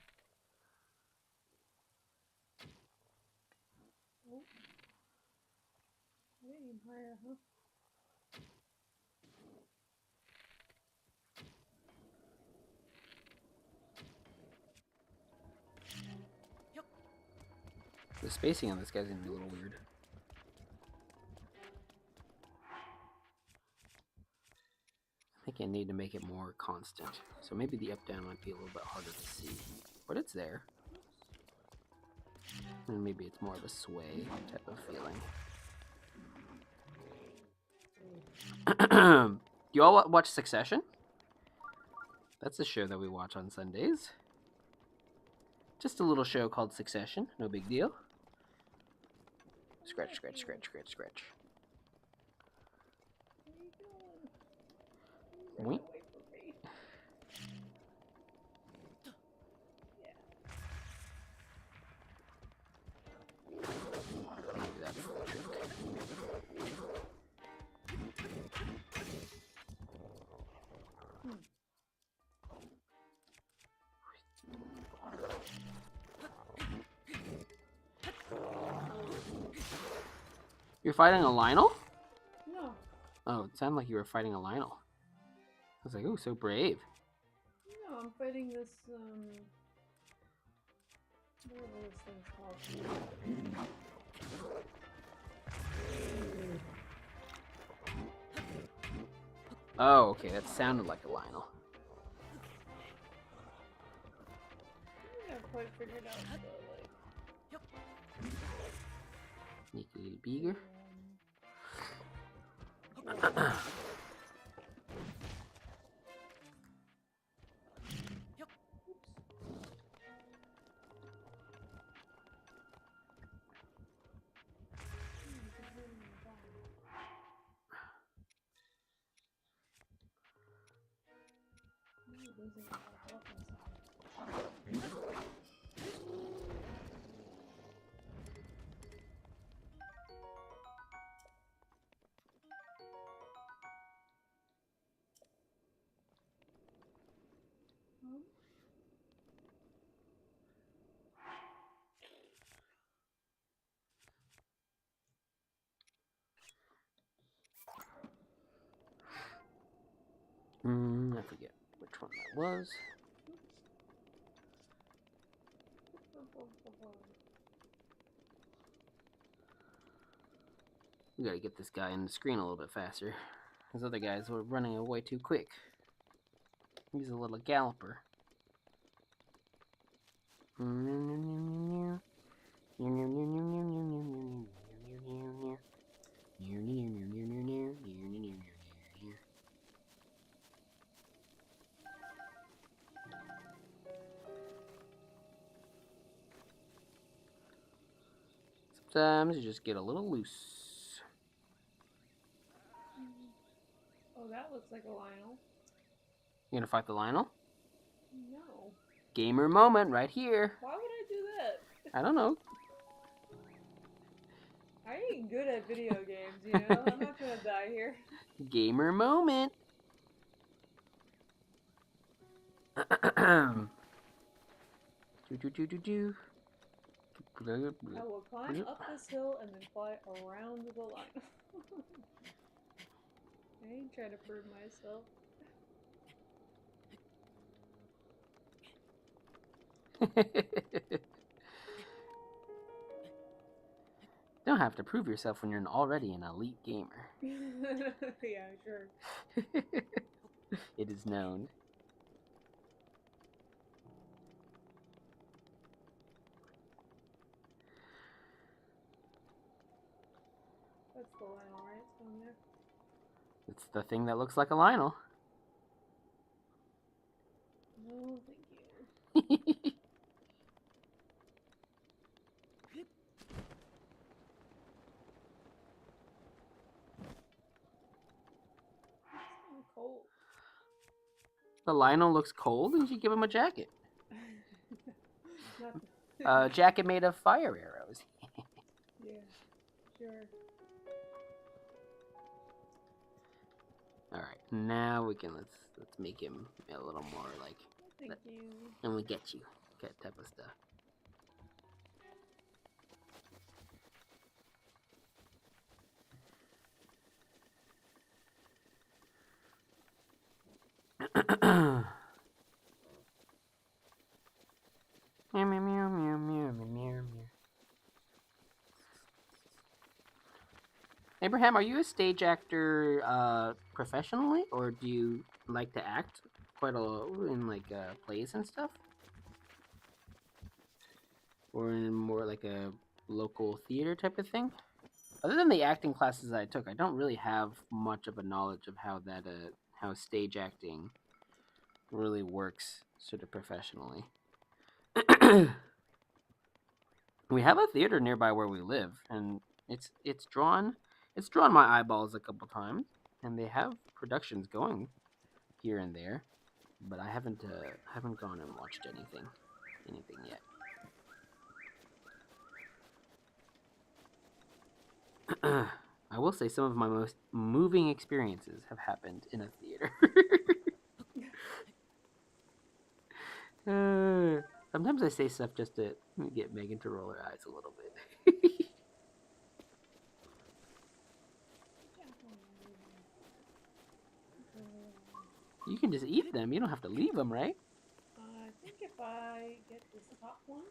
Oh. I aim higher, huh? The spacing on this guy's gonna be a little weird. I think I need to make it more constant. So maybe the up-down might be a little bit harder to see. But it's there. And maybe it's more of a sway type of feeling. Do you all watch Succession? That's a show that we watch on Sundays. Just a little show called Succession. No big deal. Scratch, scratch, scratch, scratch, scratch. Wink. Maybe that's the trick. You're fighting a Lionel? No. Oh, it sounded like you were fighting a Lionel. I was like, oh, so brave. No, I'm fighting this, whatever this thing's called. Oh, okay, that sounded like a Lionel. I haven't quite figured out the, Make it a little bigger. I forget which one that was. We gotta get this guy in the screen a little bit faster. Those other guys were running away too quick. He's a little galloper. Sometimes you just get a little loose. Oh, that looks like a Lionel. You gonna fight the Lionel? No. Gamer moment right here. Why would I do that? I don't know. I ain't good at video games, you know? I'm not gonna die here. Gamer moment. Do. I will climb up this hill and then fly around the line. I ain't trying to prove myself. Don't have to prove yourself when you're already an elite gamer. Yeah, sure. It is known. That's the Lionel, right? It's down there. It's the thing that looks like a Lionel. No, thank you. I'm cold. The Lionel looks cold, and you give him a jacket. Not A jacket made of fire arrows. yeah, sure. All right, now we can let's make him a little more like. Thank you. And we get you, that type of stuff. Meow, meow, meow, meow, meow, meow, meow. Abraham, are you a stage actor professionally, or do you like to act quite a lot in like plays and stuff? or in more like a local theater type of thing. Other than the acting classes I took, I don't really have much of a knowledge of how how stage acting really works sort of professionally. We have a theater nearby where we live, and it's drawn my eyeballs a couple times, and they have productions going here and there, but I haven't gone and watched anything yet. I will say some of my most moving experiences have happened in a theater. Sometimes I say stuff just to get Megan to roll her eyes a little bit. You can just eat them. You don't have to leave them, right? I think if I get this top one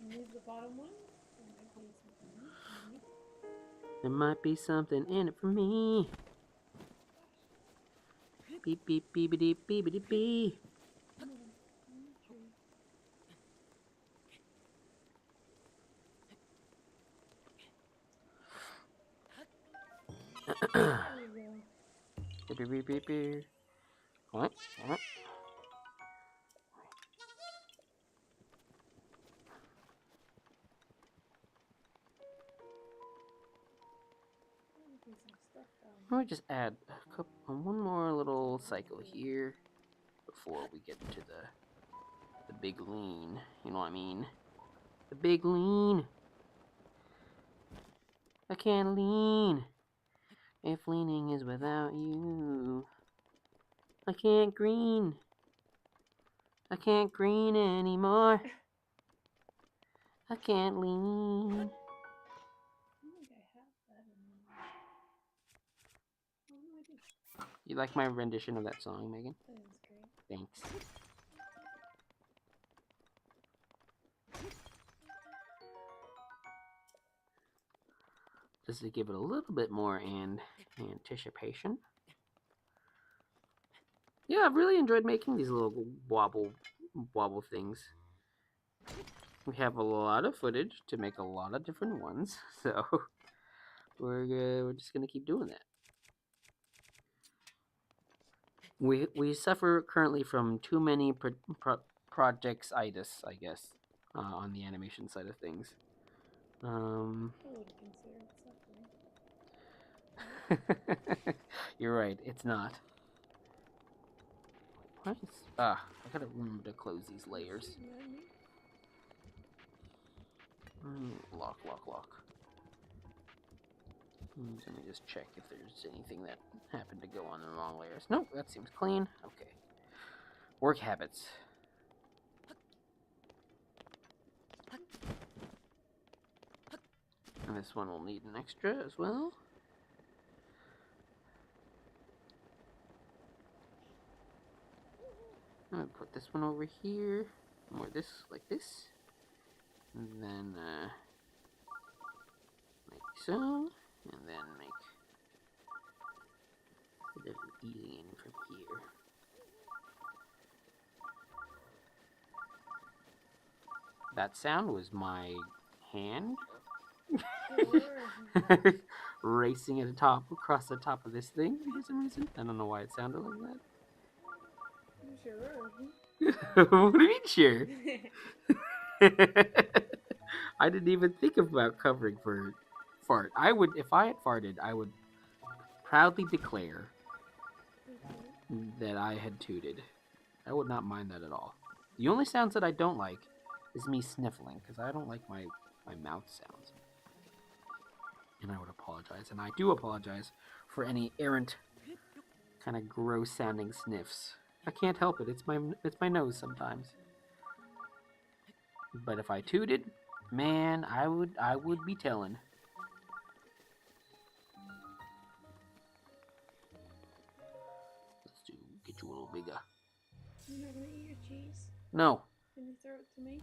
and leave the bottom one, there might be something in it for me. Beep beep beepity beepity bee. Beep beep beep beep. What? What? Let me just add one more little cycle here before we get into the big lean. You know what I mean? The big lean. I can't lean if leaning is without you. I can't green. I can't green anymore. I can't lean. You like my rendition of that song, Megan? That is great. Thanks. Just to give it a little bit more anticipation. Yeah, I've really enjoyed making these little wobble things. We have a lot of footage to make a lot of different ones, so we're just gonna keep doing that. We suffer currently from too many projects-itis, I guess, on the animation side of things. I would consider it suffering. You're right, it's not. What? I gotta remember to close these layers. Lock. Let me just check if there's anything that happened to go on the wrong layers. Nope, that seems clean. Okay. Work habits. And this one will need an extra as well. I'm gonna put this one over here. More this, like this. And then, like so. And then make a bit of an easing in from here. That sound was my hand racing at the top, across the top of this thing for some reason. I don't know why it sounded like that. Sure. What do you mean, sure? I didn't even think about covering for fart. I would, if I had farted, I would proudly declare that I had tooted. I would not mind that at all. The only sounds that I don't like is me sniffling, because I don't like my mouth sounds. And I would apologize, and I do apologize for any errant, kind of gross sounding sniffs. I can't help it. It's my nose sometimes. But if I tooted, man, I would be telling. Let's get you a little bigger. You're not gonna eat your cheese? No. Can you throw it to me?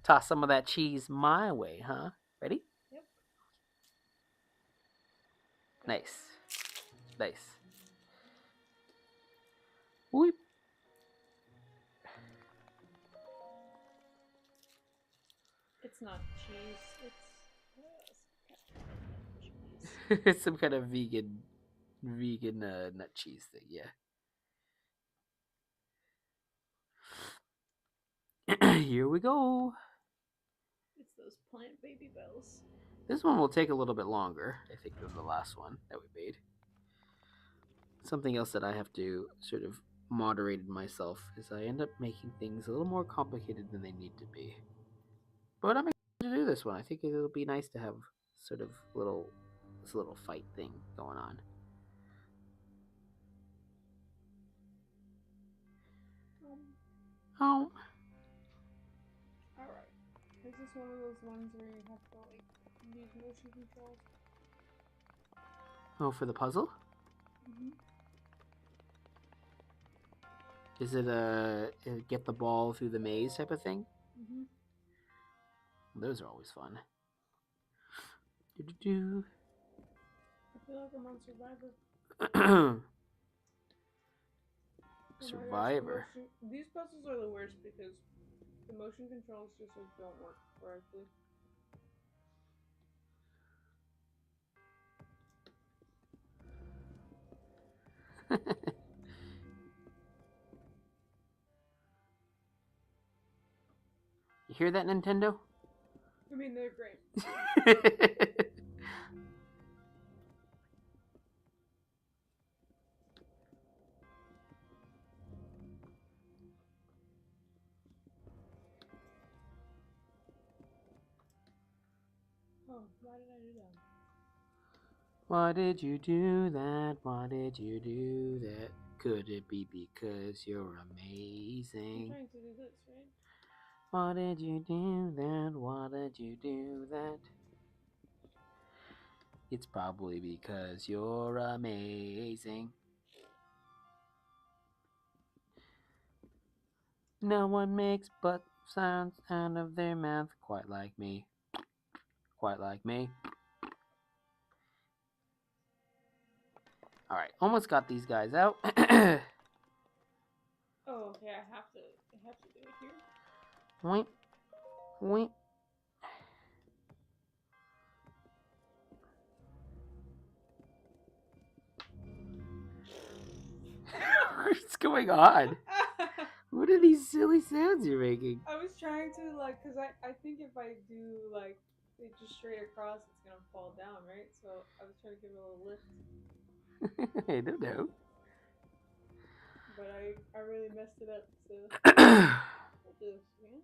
Toss some of that cheese my way, huh? Ready? Yep. Nice. Whoop. It's not cheese. It's cheese. It's some kind of vegan nut cheese thing. Yeah. Here we go. It's those plant baby bells. This one will take a little bit longer, I think, than the last one that we made. Something else that I have to sort of moderate in myself is I end up making things a little more complicated than they need to be. But I'm excited to do this one. I think it'll be nice to have sort of this little fight thing going on. Oh. Alright. Is this one of those ones where you have to like use motion controls? Oh, for the puzzle? Mm-hmm. Is it a get the ball through the maze type of thing? Mm-hmm. Those are always fun. Do-do-do. I feel like I'm on Survivor. Survivor. These puzzles are the worst because the motion controls just like, don't work correctly. You hear that, Nintendo? I mean, they're great. Oh, why did I do that? Why did you do that? Why did you do that? Could it be because you're I'm amazing? trying to do this, right? Why did you do that? Why did you do that? It's probably because you're amazing. No one makes butt sounds out of their mouth quite like me. Quite like me. Alright, almost got these guys out. Oh, okay. I have to do it here. Wait. Wait. What's going on? What are these silly sounds you're making? I was trying to like, cause I think if I do like it just straight across, it's gonna fall down, right? So I was trying to give it a little lift, I don't know. but I really messed it up. So we'll do this again.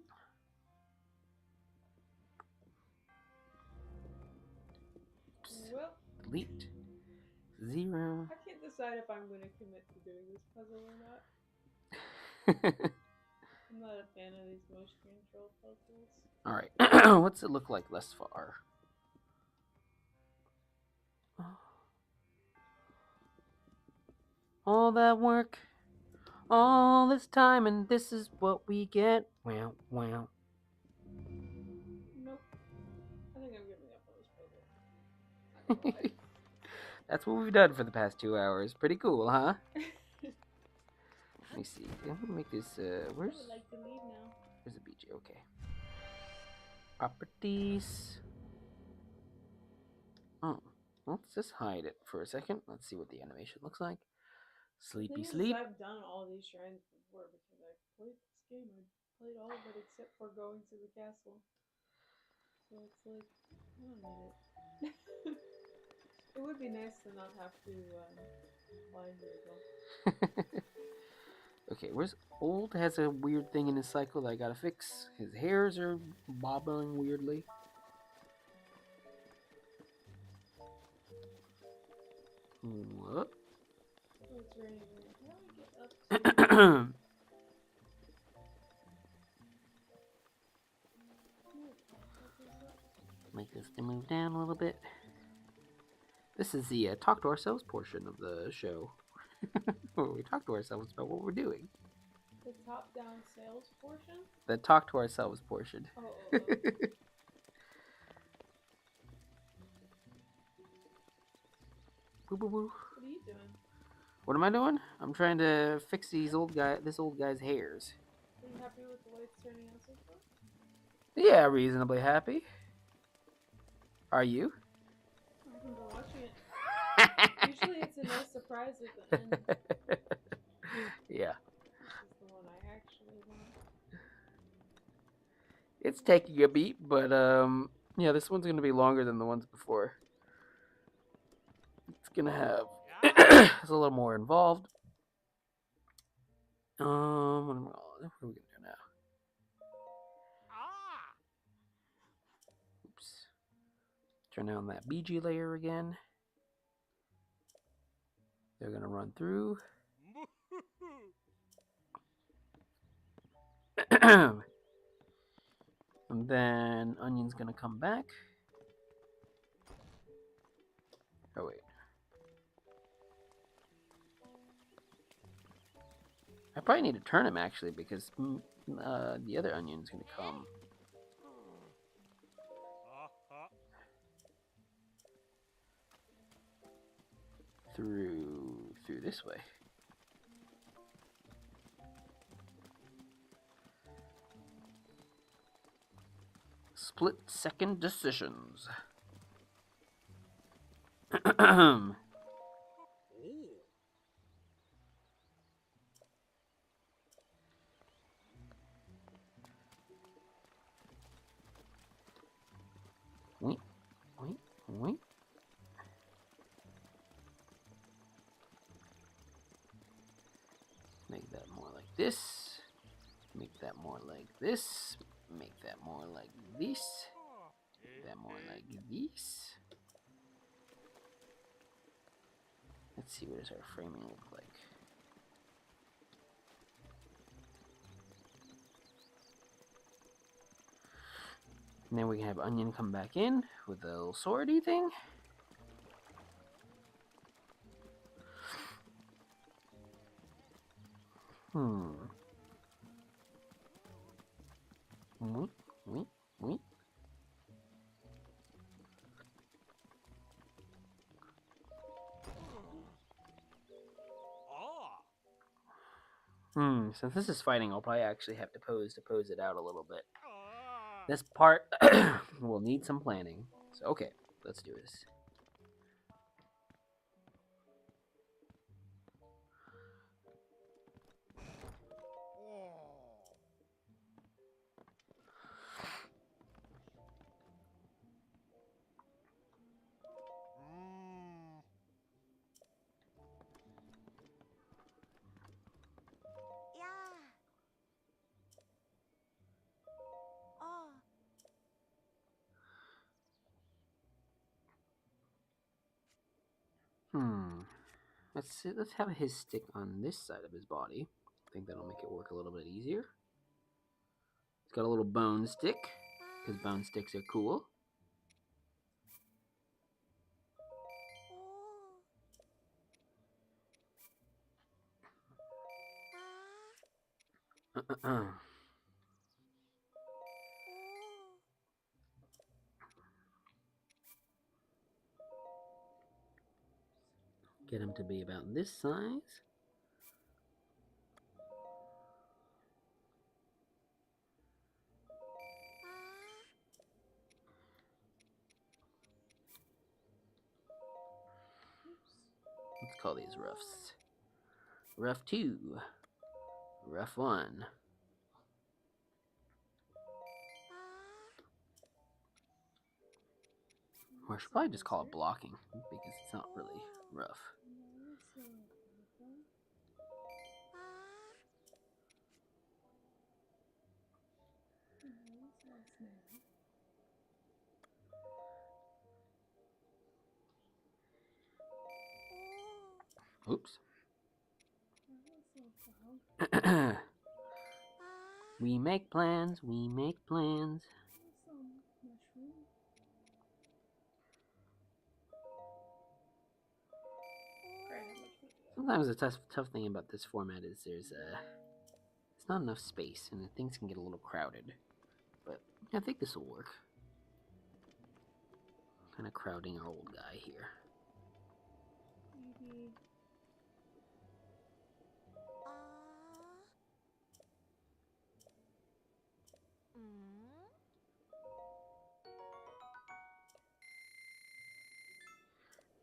Well, Delete. 0. I can't decide if I'm gonna commit to doing this puzzle or not. I'm not a fan of these motion control puzzles. Alright, what's it look like thus far? All that work, all this time, and this is what we get. Wow, wow. Nope. I think I'm giving up on this puzzle. That's what we've done for the past 2 hours. Pretty cool, huh? Let me see. I'm gonna make this. Where's? I would like to leave now. Where's the BJ? Okay. Properties. Oh, let's just hide it for a second. Let's see what the animation looks like. Sleepy sleep. I've done all these shrines before because I've played this game. I played all of it except for going to the castle. So it's like, I don't need it. It would be nice to not have to fly here though. Okay, where's Old has a weird thing in his cycle that I gotta fix. His hairs are bobbling weirdly. What? Oh, it's raining. How do I get up? Make this to move down a little bit. This is the talk to ourselves portion of the show. Where we talk to ourselves about what we're doing. The top-down sales portion? The talk to ourselves portion. Oh. Boo, boo, boo. What are you doing? What am I doing? I'm trying to fix this old guy's hairs. Are you happy with the way it's turning out so far? Yeah, reasonably happy. Are you? I haven't been watching it. Usually it's a nice surprise at the end. Yeah. This is the one I actually want. It's taking a beat, but yeah, this one's gonna be longer than the ones before. It's gonna have it's a little more involved. What are we gonna do now? Oops. Turn on that BG layer again. They're gonna run through. And then Onion's gonna come back. Oh wait. I probably need to turn him actually because the other Onion's gonna come through this way. Split-second decisions. Wait, wait, wait. Make that more like this. Make that more like this. Make that more like this. Make that more like this. Let's see, what does our framing look like? And then we can have Onion come back in with a little swordy thing. Wait, wait, wait. Since this is fighting, I'll probably actually have to pose it out a little bit. This part will need some planning. So, okay, let's do this. Let's see. Let's have his stick on this side of his body. I think that'll make it work a little bit easier. It's got a little bone stick, because bone sticks are cool. Get him to be about this size. Let's call these roughs. Rough 2. Rough 1. Or I should probably just call it blocking, because it's not really rough. Oops. We make plans, we make plans. Sometimes the tough thing about this format is there's not enough space and things can get a little crowded. But I think this will work. Kind of crowding our old guy here. Maybe.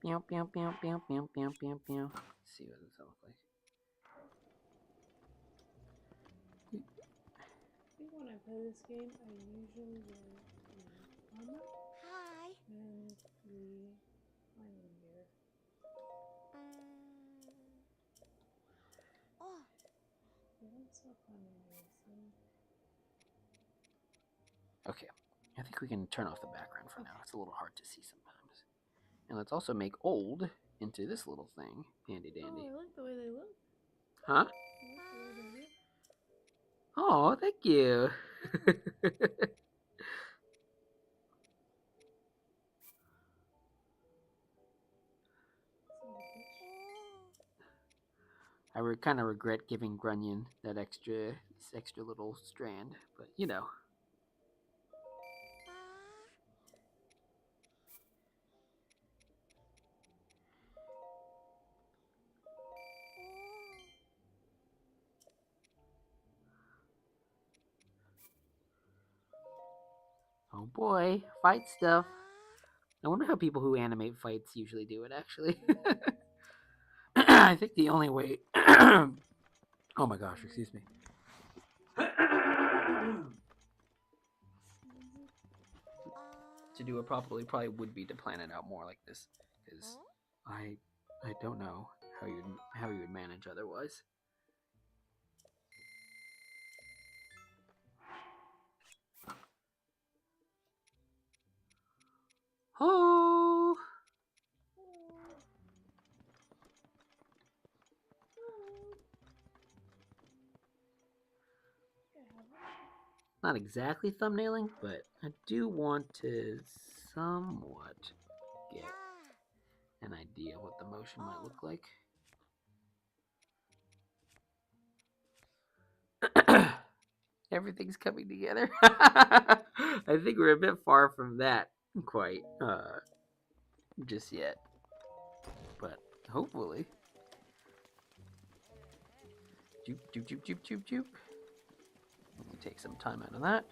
Pew, pew, pew, pew, pew, pew, pew, pew. Let's see what this looks like. I think when I play this game, I usually wear the armor. Hi. And the onion gear. Oh. They don't suck onion gear, so. Okay, I think we can turn off the background for now. It's a little hard to see sometimes. And let's also make old into this little thing. Handy dandy. Oh, I like the way they look. Huh? I like the way they look. Oh, thank you. I kind of regret giving Grunion that extra little strand, but you know. Oh boy, fight stuff. I wonder how people who animate fights usually do it, actually. I think the only way... oh my gosh, excuse me. To do it properly probably would be to plan it out more like this, because I don't know how you would manage otherwise. Oh, not exactly thumbnailing, but I do want to somewhat get an idea what the motion might look like. Everything's coming together. I think we're a bit far from that quite just yet, but hopefully. Joop, joop, joop, joop, joop, joop. Let me take some time out of that.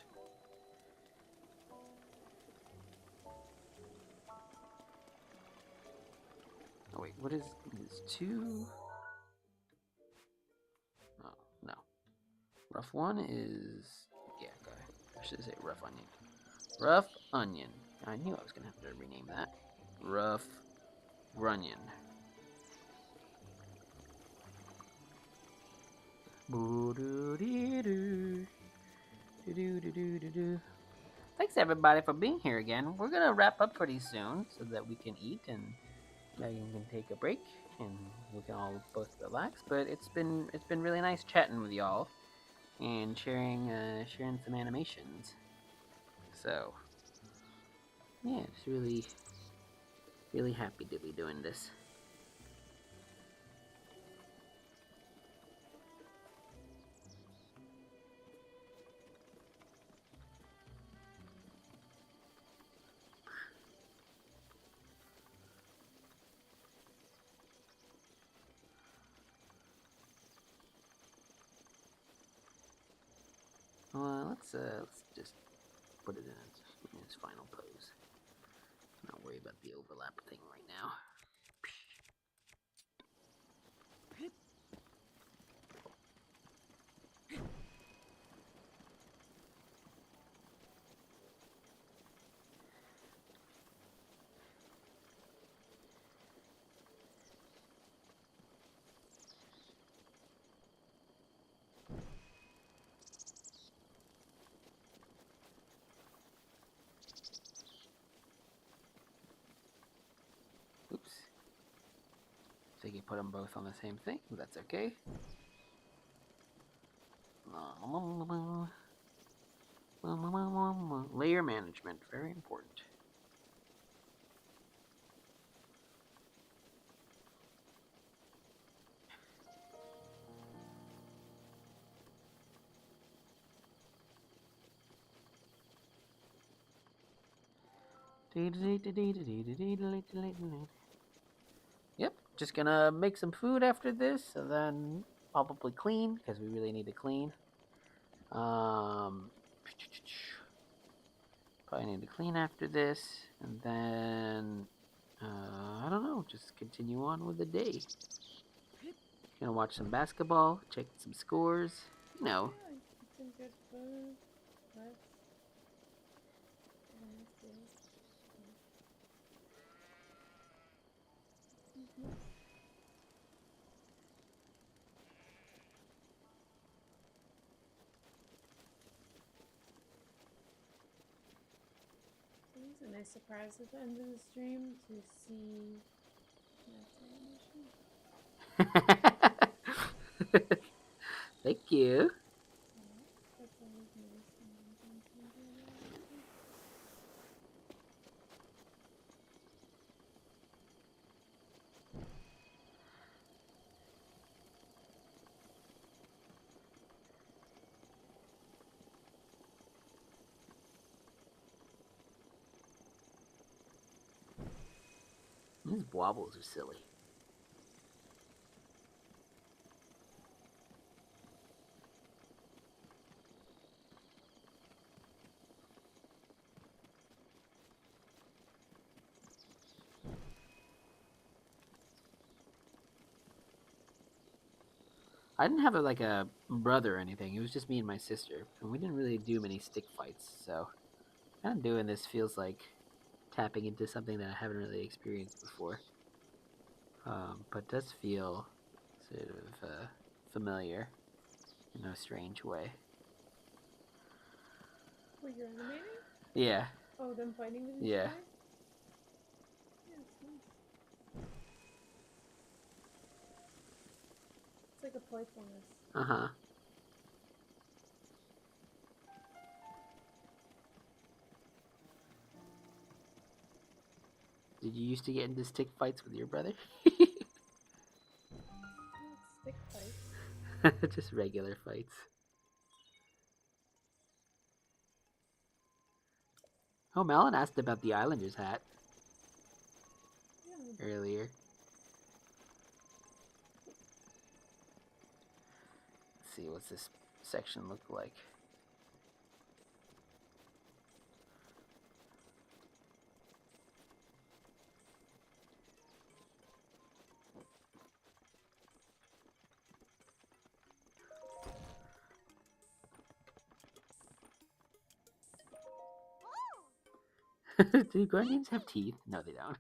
Oh wait, what is 2? Oh, no. Rough one is, yeah, okay. I should say rough onion. Rough onion. I knew I was gonna have to rename that. Rough Grunion. Thanks everybody for being here again. We're gonna wrap up pretty soon so that we can eat and Megan can take a break and we can all both relax. But it's been really nice chatting with y'all and sharing some animations. So yeah, it's really happy to be doing this. Let's just put it in its final pose. Not worry about the overlap thing right now. Oops. So you put them both on the same thing. That's okay. Layer management, very important. Yep, just gonna make some food after this, and then probably clean because we really need to clean. Probably need to clean after this, and then I don't know. Just continue on with the day. Gonna watch some basketball, check some scores. You know. Yeah, eat some good food. Rest. Have a nice day. It's a nice surprise at the end of the stream to see Matt's animation. Thank you. That's always nice. These wobbles are silly. I didn't have a brother or anything. It was just me and my sister, and we didn't really do many stick fights. So, kind of doing this feels like tapping into something that I haven't really experienced before. But does feel sort of familiar in a strange way. What, you're animating? Yeah. Oh, them fighting with each Yeah. other? Yeah, it's nice. It's like a playfulness. Uh-huh. Did you used to get into stick fights with your brother? Yeah, it's stick fights. Just regular fights. Oh, Malin asked about the Islanders hat Yeah. earlier. Let's see, what's this section look like? Do grunions have teeth? No, they don't.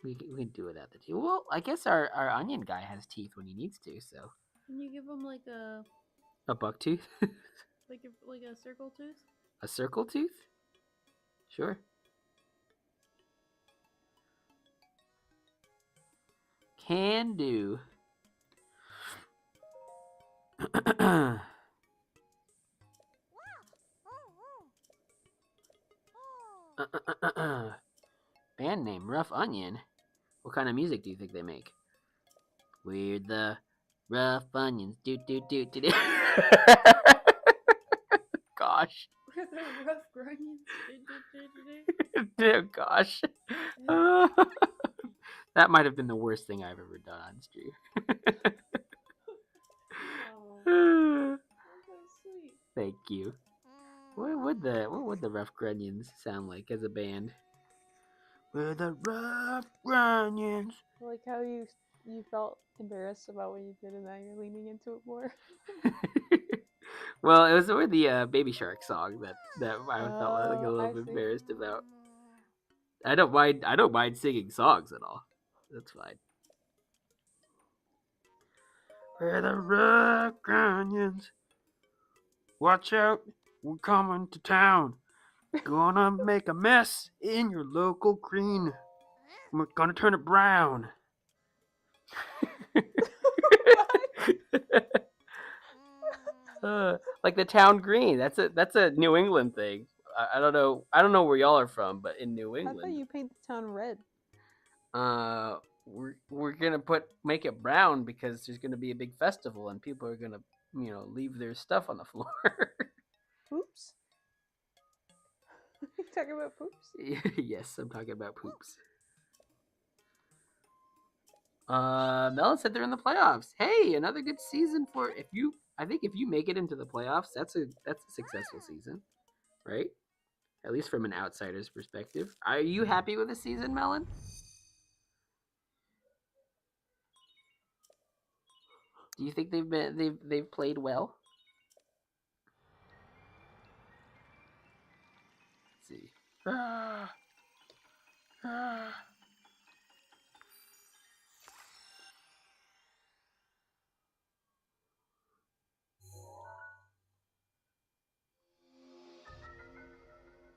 we can do without the teeth. Well, I guess our onion guy has teeth when he needs to, so. Can you give him like A buck tooth? like a circle tooth? A circle tooth? Sure. Can do. Band name Rough Onion. What kind of music do you think they make? We're the Rough Onions. Do do do do do. Gosh. We're the rough grunions. Oh, gosh. That might have been the worst thing I've ever done on stream. Oh, that's so sweet. Thank you. What would the Rough Grunions sound like as a band? We're the Rough Grunions. I like how you felt embarrassed about what you did, and now you're leaning into it more. Well, it was more the Baby Shark song that I felt like a I little bit see. embarrassed about. I don't mind singing songs at all. That's fine. We're the Rough Grunions. Watch out, we're coming to town. Gonna make a mess in your local green. We're gonna turn it brown. Like the town green. That's a New England thing. I don't know. I don't know where y'all are from, but in New I thought England, you paint the town red. we're gonna make it brown because there's gonna be a big festival and people are gonna leave their stuff on the floor. Poops? You talking about poops? Yes, I'm talking about poops. Melon said they're in the playoffs. Hey, another good season for if you. I think if you make it into the playoffs, that's a successful season, right? At least from an outsider's perspective. Are you happy with the season, Melon? Do you think they've played well? Let's see.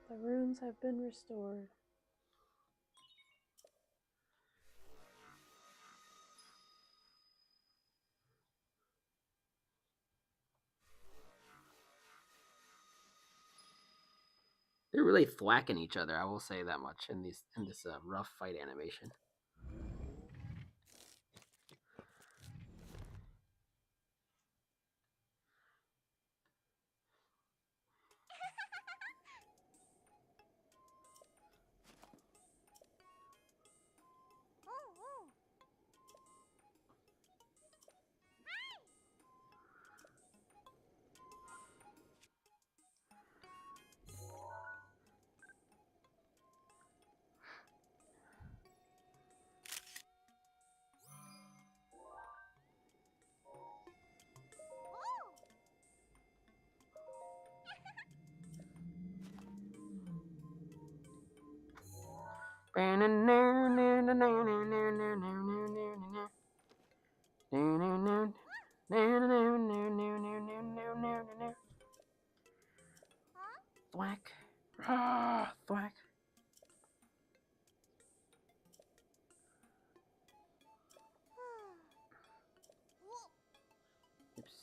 The runes have been restored. They're really thwacking each other. I will say that much in this rough fight animation. Thwack. Thwack. Oops.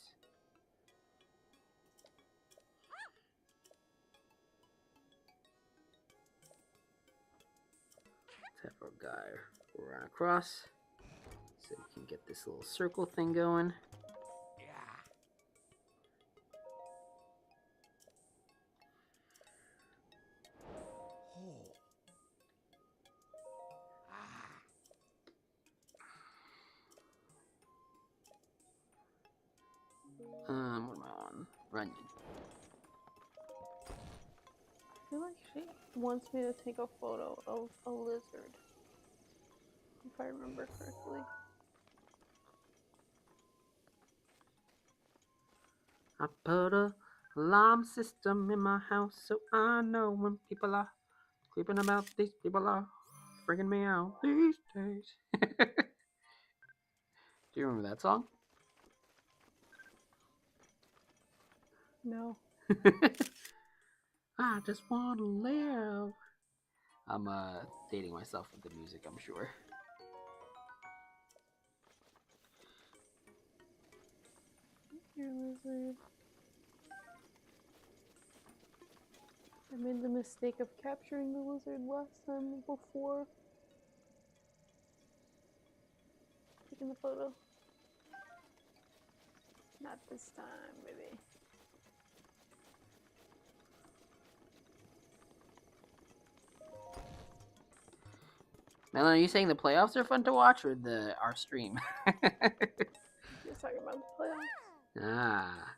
Let's have our guy run across so we can get this little circle thing going. What am I on? Runyon. I feel like she wants me to take a photo of a lizard, if I remember correctly. I put a alarm system in my house so I know when people are creeping about. These people are freaking me out these days. Do you remember that song? No. I just want to live. I'm dating myself with the music, I'm sure. Your lizard. I made the mistake of capturing the lizard last time before taking the photo. Not this time, baby. Melon, are you saying the playoffs are fun to watch or our stream? Just talking about the playoffs. Ah.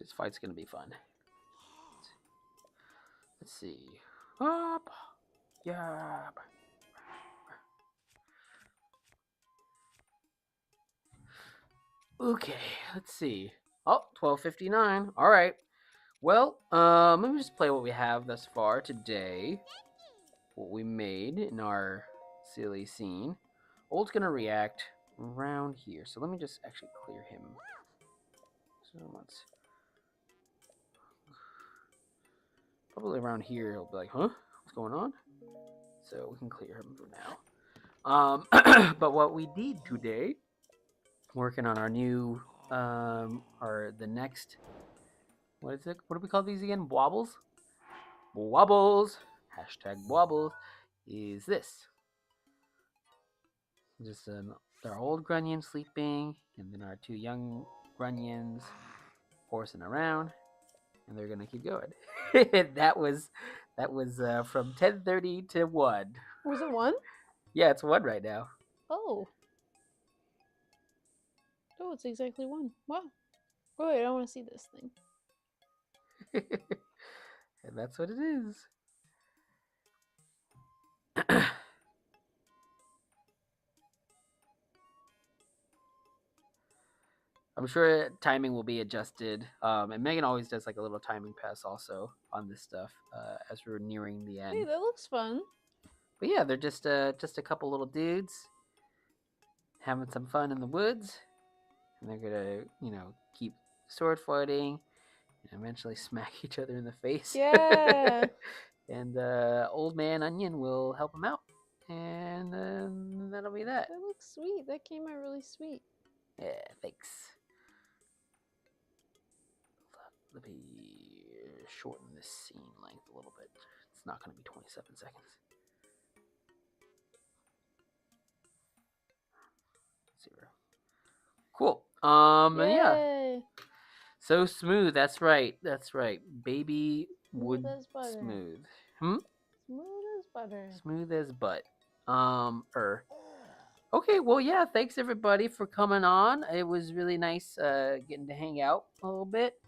This fight's gonna be fun. Let's see. Up. Yeah. Okay, let's see. Oh, 12:59. All right. Well, let me just play what we have thus far today. What we made in our silly scene. Old's gonna react around here. So let me just actually clear him. So let's probably around here he'll be like, huh? What's going on? So we can clear him for now. But what we did today, working on our new or the next, what is it? What do we call these again? Wobbles? Wobbles. Hashtag wobbles is this. Just our old grunion sleeping, and then our two young grunions horsing around, and they're gonna keep going. that was from 10:30 to 1. Was it 1? Yeah, it's 1 right now. Oh. Oh, it's exactly 1. Wow. Oh, wait, I don't want to see this thing. And that's what it is. I'm sure timing will be adjusted. And Megan always does like a little timing pass also on this stuff as we're nearing the end. Hey, that looks fun. But yeah, they're just a couple little dudes having some fun in the woods, and they're gonna keep sword fighting and eventually smack each other in the face. Yeah. And Old Man Onion will help them out, and that'll be that. That looks sweet. That came out really sweet. Yeah, thanks. Let me shorten this scene length a little bit. It's not going to be 27 seconds. 0. Cool. Yeah. So smooth. That's right. Baby wood Smooth as butter. smooth. Smooth as butter. Smooth as butt. Okay, well, yeah, thanks everybody for coming on. It was really nice getting to hang out a little bit.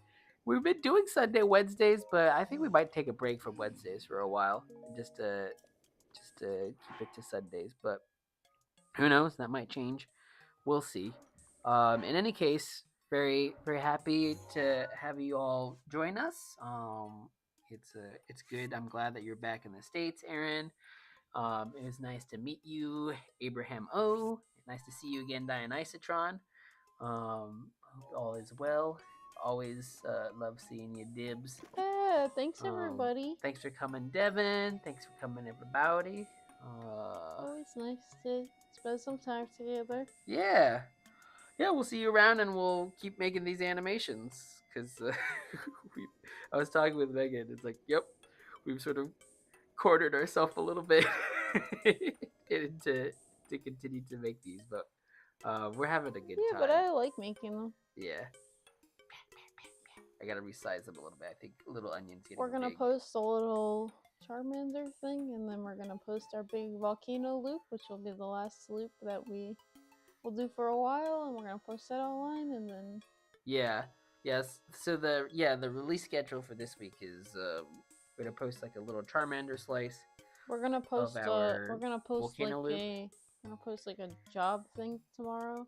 We've been doing Sunday, Wednesdays, but I think we might take a break from Wednesdays for a while, just to keep it to Sundays. But who knows? That might change. We'll see. In any case, very very happy to have you all join us. It's good. I'm glad that you're back in the States, Aaron. It was nice to meet you, Abraham O. Nice to see you again, Dionycitron. Hope all is well. Always love seeing you, Dibs. Yeah, thanks everybody. Thanks for coming, Devin. Thanks for coming, everybody. Always nice to spend some time together. Yeah. Yeah, we'll see you around, and we'll keep making these animations. Because I was talking with Megan. It's like, yep, we've sort of cornered ourselves a little bit to continue to make these, but we're having a good time. Yeah, but I like making them. Yeah. I gotta resize them a little bit. I think Little Onion's getting We're gonna big. post a little Charmander thing, and then we're gonna post our big volcano loop, which will be the last loop that we will do for a while, and we're gonna post that online, and then Yes. So the release schedule for this week is we're gonna post like a little Charmander slice. We're gonna post like a job thing tomorrow.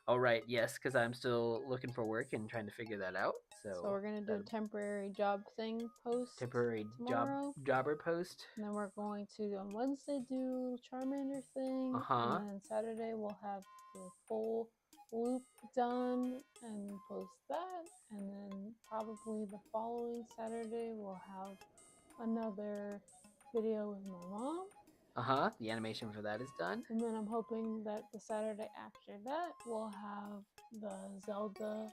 Oh right, yes, because I'm still looking for work and trying to figure that out. So we're gonna do a temporary job thing post. Temporary tomorrow. jobber post. And then we're going to on Wednesday do Charmander thing. And then Saturday we'll have the full loop done and post that. And then probably the following Saturday we'll have another video with my mom. The animation for that is done. And then I'm hoping that the Saturday after that we'll have the Zelda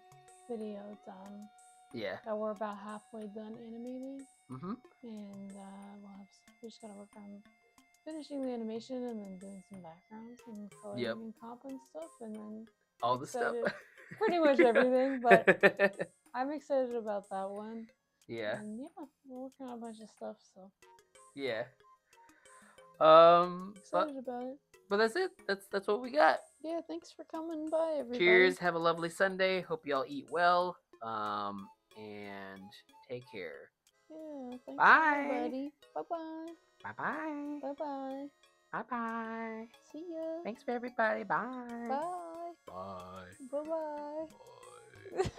video done. Yeah. That we're about halfway done animating. And we just gotta work on finishing the animation and then doing some backgrounds and coloring and comp and stuff, and then all the stuff. Pretty much everything, but I'm excited about that one. Yeah. And yeah, we're working on a bunch of stuff, so. Yeah. Excited about it. But that's it. That's what we got. Yeah, thanks for coming by, everybody. Cheers. Have a lovely Sunday. Hope y'all eat well. and take care. Yeah, thanks Bye. everybody. Bye-bye. Bye-bye. Bye-bye. Bye-bye. See ya. Thanks for everybody. Bye. Bye. Bye. Bye-bye. Bye.